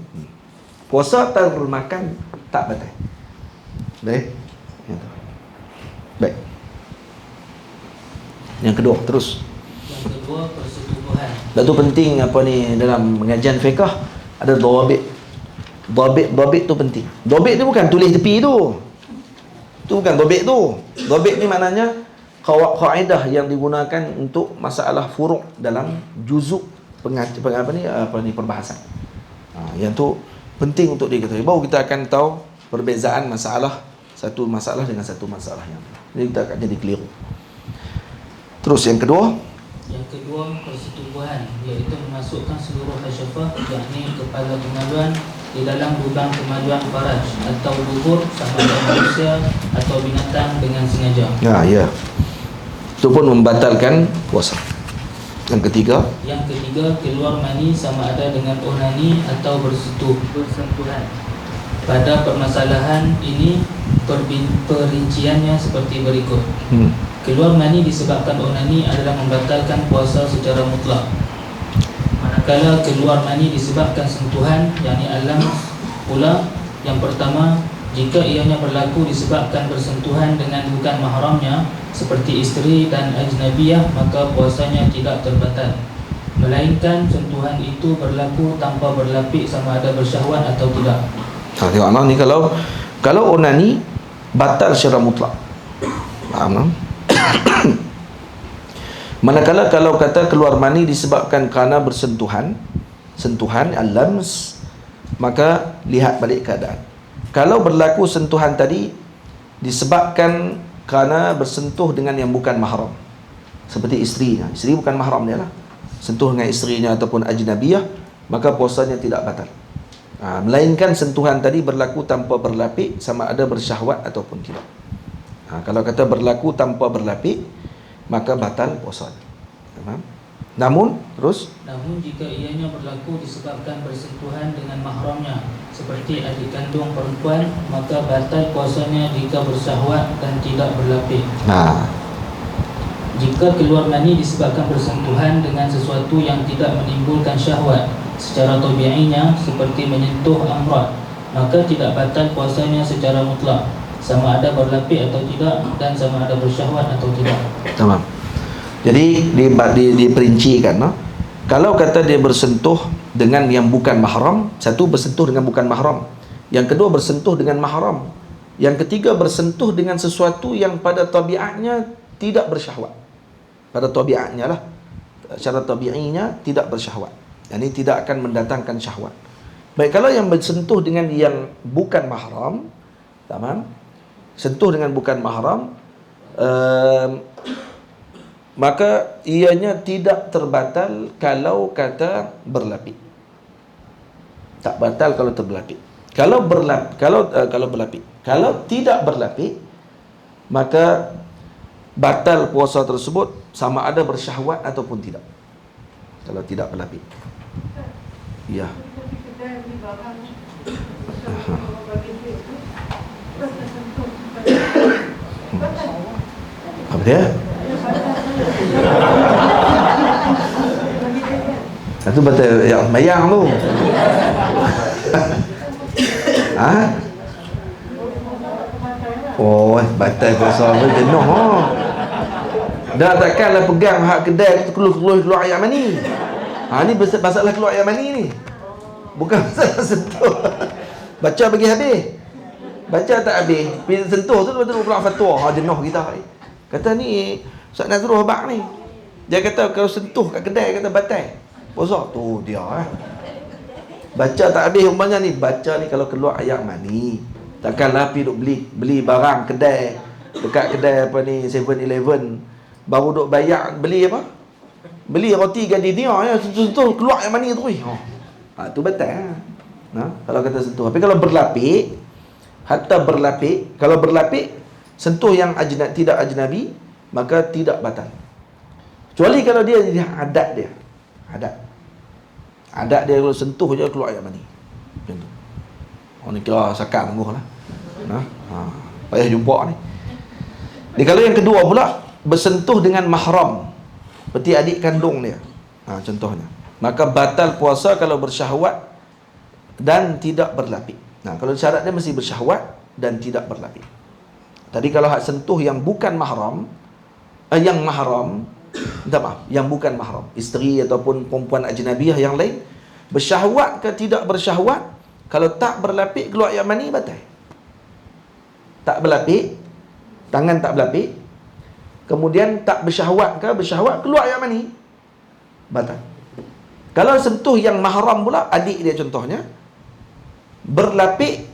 [SPEAKER 1] Puasa termakan tak batal. Boleh? Baik. Yang kedua, terus.
[SPEAKER 2] Yang kedua, persetubuhan.
[SPEAKER 1] Dan tu penting apa ni dalam pengajian fiqh ada dhabit. Dhabit tu penting. Dhabit ni bukan tulis tepi tu. Tu bukan dhabit tu. Dhabit ni maknanya kaedah yang digunakan untuk masalah furu' dalam juzuk perbahasan. Yang tu penting untuk diketahui. Baru kita akan tahu perbezaan masalah satu masalah dengan satu masalah yang lain. Jadi kita akan jadi keliru. Terus yang kedua,
[SPEAKER 2] persetubuhan, iaitu memasukkan seluruh hasyafah, yakni kepala kemaluan di dalam lubang kemaluan faraj atau dubur sama ada manusia atau binatang dengan sengaja.
[SPEAKER 1] ya. Itu pun membatalkan puasa. Yang ketiga,
[SPEAKER 2] keluar mani sama ada dengan onani atau bersentuhan. Pada permasalahan ini perinciannya seperti berikut. Keluar mani disebabkan onani adalah membatalkan puasa secara mutlak. Manakala keluar mani disebabkan sentuhan, yakni alam pula. Yang pertama, jika ianya berlaku disebabkan bersentuhan dengan bukan mahramnya seperti isteri dan ajnabiyah, maka puasanya tidak terbatal, melainkan sentuhan itu berlaku tanpa berlapik sama ada bersyahwat atau tidak.
[SPEAKER 1] Tengok ni kalau onani batal secara mutlak. Faham tak? Manakala kalau kata keluar mani disebabkan kerana bersentuhan, al-lams, maka lihat balik keadaan. Kalau berlaku sentuhan tadi disebabkan kerana bersentuh dengan yang bukan mahram, seperti isterinya. Isteri bukan mahram dia lah. Sentuh dengan isterinya ataupun ajnabiyah, maka puasanya tidak batal. Melainkan sentuhan tadi berlaku tanpa berlapik sama ada bersyahwat ataupun tidak. Kalau kata berlaku tanpa berlapik, maka batal puasa. Namun
[SPEAKER 2] jika ianya berlaku disebabkan bersentuhan dengan mahramnya seperti adik kandung perempuan, maka batal puasanya jika bersyahwat dan tidak berlapik. Jika keluar mani disebabkan bersentuhan dengan sesuatu yang tidak menimbulkan syahwat secara tabi'inya seperti menyentuh amrat, maka tidak batal puasanya secara mutlak, sama ada berlapik atau tidak dan sama ada bersyahwat atau tidak.
[SPEAKER 1] Tamam. Jadi diperincikan, no? Kalau kata dia bersentuh dengan yang bukan mahram, satu bersentuh dengan bukan mahram, yang kedua bersentuh dengan mahram, Yang ketiga, bersentuh dengan sesuatu yang pada tabiatnya tidak bersyahwat. Pada tabiatnya lah, secara tabiinya tidak bersyahwat. Yang ini tidak akan mendatangkan syahwat. Baik, kalau yang bersentuh dengan yang bukan mahram, tamam, sentuh dengan bukan mahram, maka ianya tidak terbatal kalau kata berlapik. Tak batal kalau terberlapik. Kalau berlapik. Kalau tidak berlapik, maka batal puasa tersebut sama ada bersyahwat ataupun tidak. Kalau tidak berlapik. Ya.
[SPEAKER 3] Tapi kita yang di barang kalau bagi duit tu terus tersentuh batal.
[SPEAKER 1] Apa dia?
[SPEAKER 3] Bagi dia kan.
[SPEAKER 1] Itu batal yang sembahyang tu. Ha? Oh, batal puasa tu jenuh. Dah takkanlah pegang hak kedai tu keluar air mani. Ha, ni masalah keluar air mani ni. Bukan masalah sentuh. Baca bagi habis. Baca tak habis. Bila sentuh tu betul keluar fatwa. Ha, jenuh kita. Kata ni Ustaz Nazrul Habak ni. Dia kata kalau sentuh kat kedai kata batal puasa. Tu dia Baca tak habis umpamanya ni. Baca ni kalau keluar air mani. Takkanlah pergi duk beli barang kedai. Dekat kedai apa ni 7-Eleven. Baru duk bayar beli apa? Beli roti gardenia ya, sentuh keluar air mani terus. Ha, tu batal. Ha, kalau kata sentuh. Tapi kalau berlapik, hatta berlapik, kalau berlapik sentuh yang tidak ajnabi, maka tidak batal. Kecuali kalau dia adat dia. Adat dia kalau sentuh je keluar air mani. Macam tu. Oh ni kira sakar tunggu lah. Payah jumpa ni. Ni kalau yang kedua pula, bersentuh dengan mahram, seperti adik kandung dia. Contohnya. Maka batal puasa kalau bersyahwat dan tidak berlapik. Kalau syarat dia mesti bersyahwat dan tidak berlapik. Tadi kalau hak sentuh yang bukan mahram, yang mahram, minta maaf, yang bukan mahram, isteri ataupun perempuan ajnabiyah yang lain, bersyahwat ke tidak bersyahwat, kalau tak berlapik keluar air mani batal. Tak berlapik, tangan tak berlapik, kemudian tak bersyahwat ke bersyahwat keluar air mani, batal. Kalau sentuh yang mahram pula, adik dia contohnya, berlapik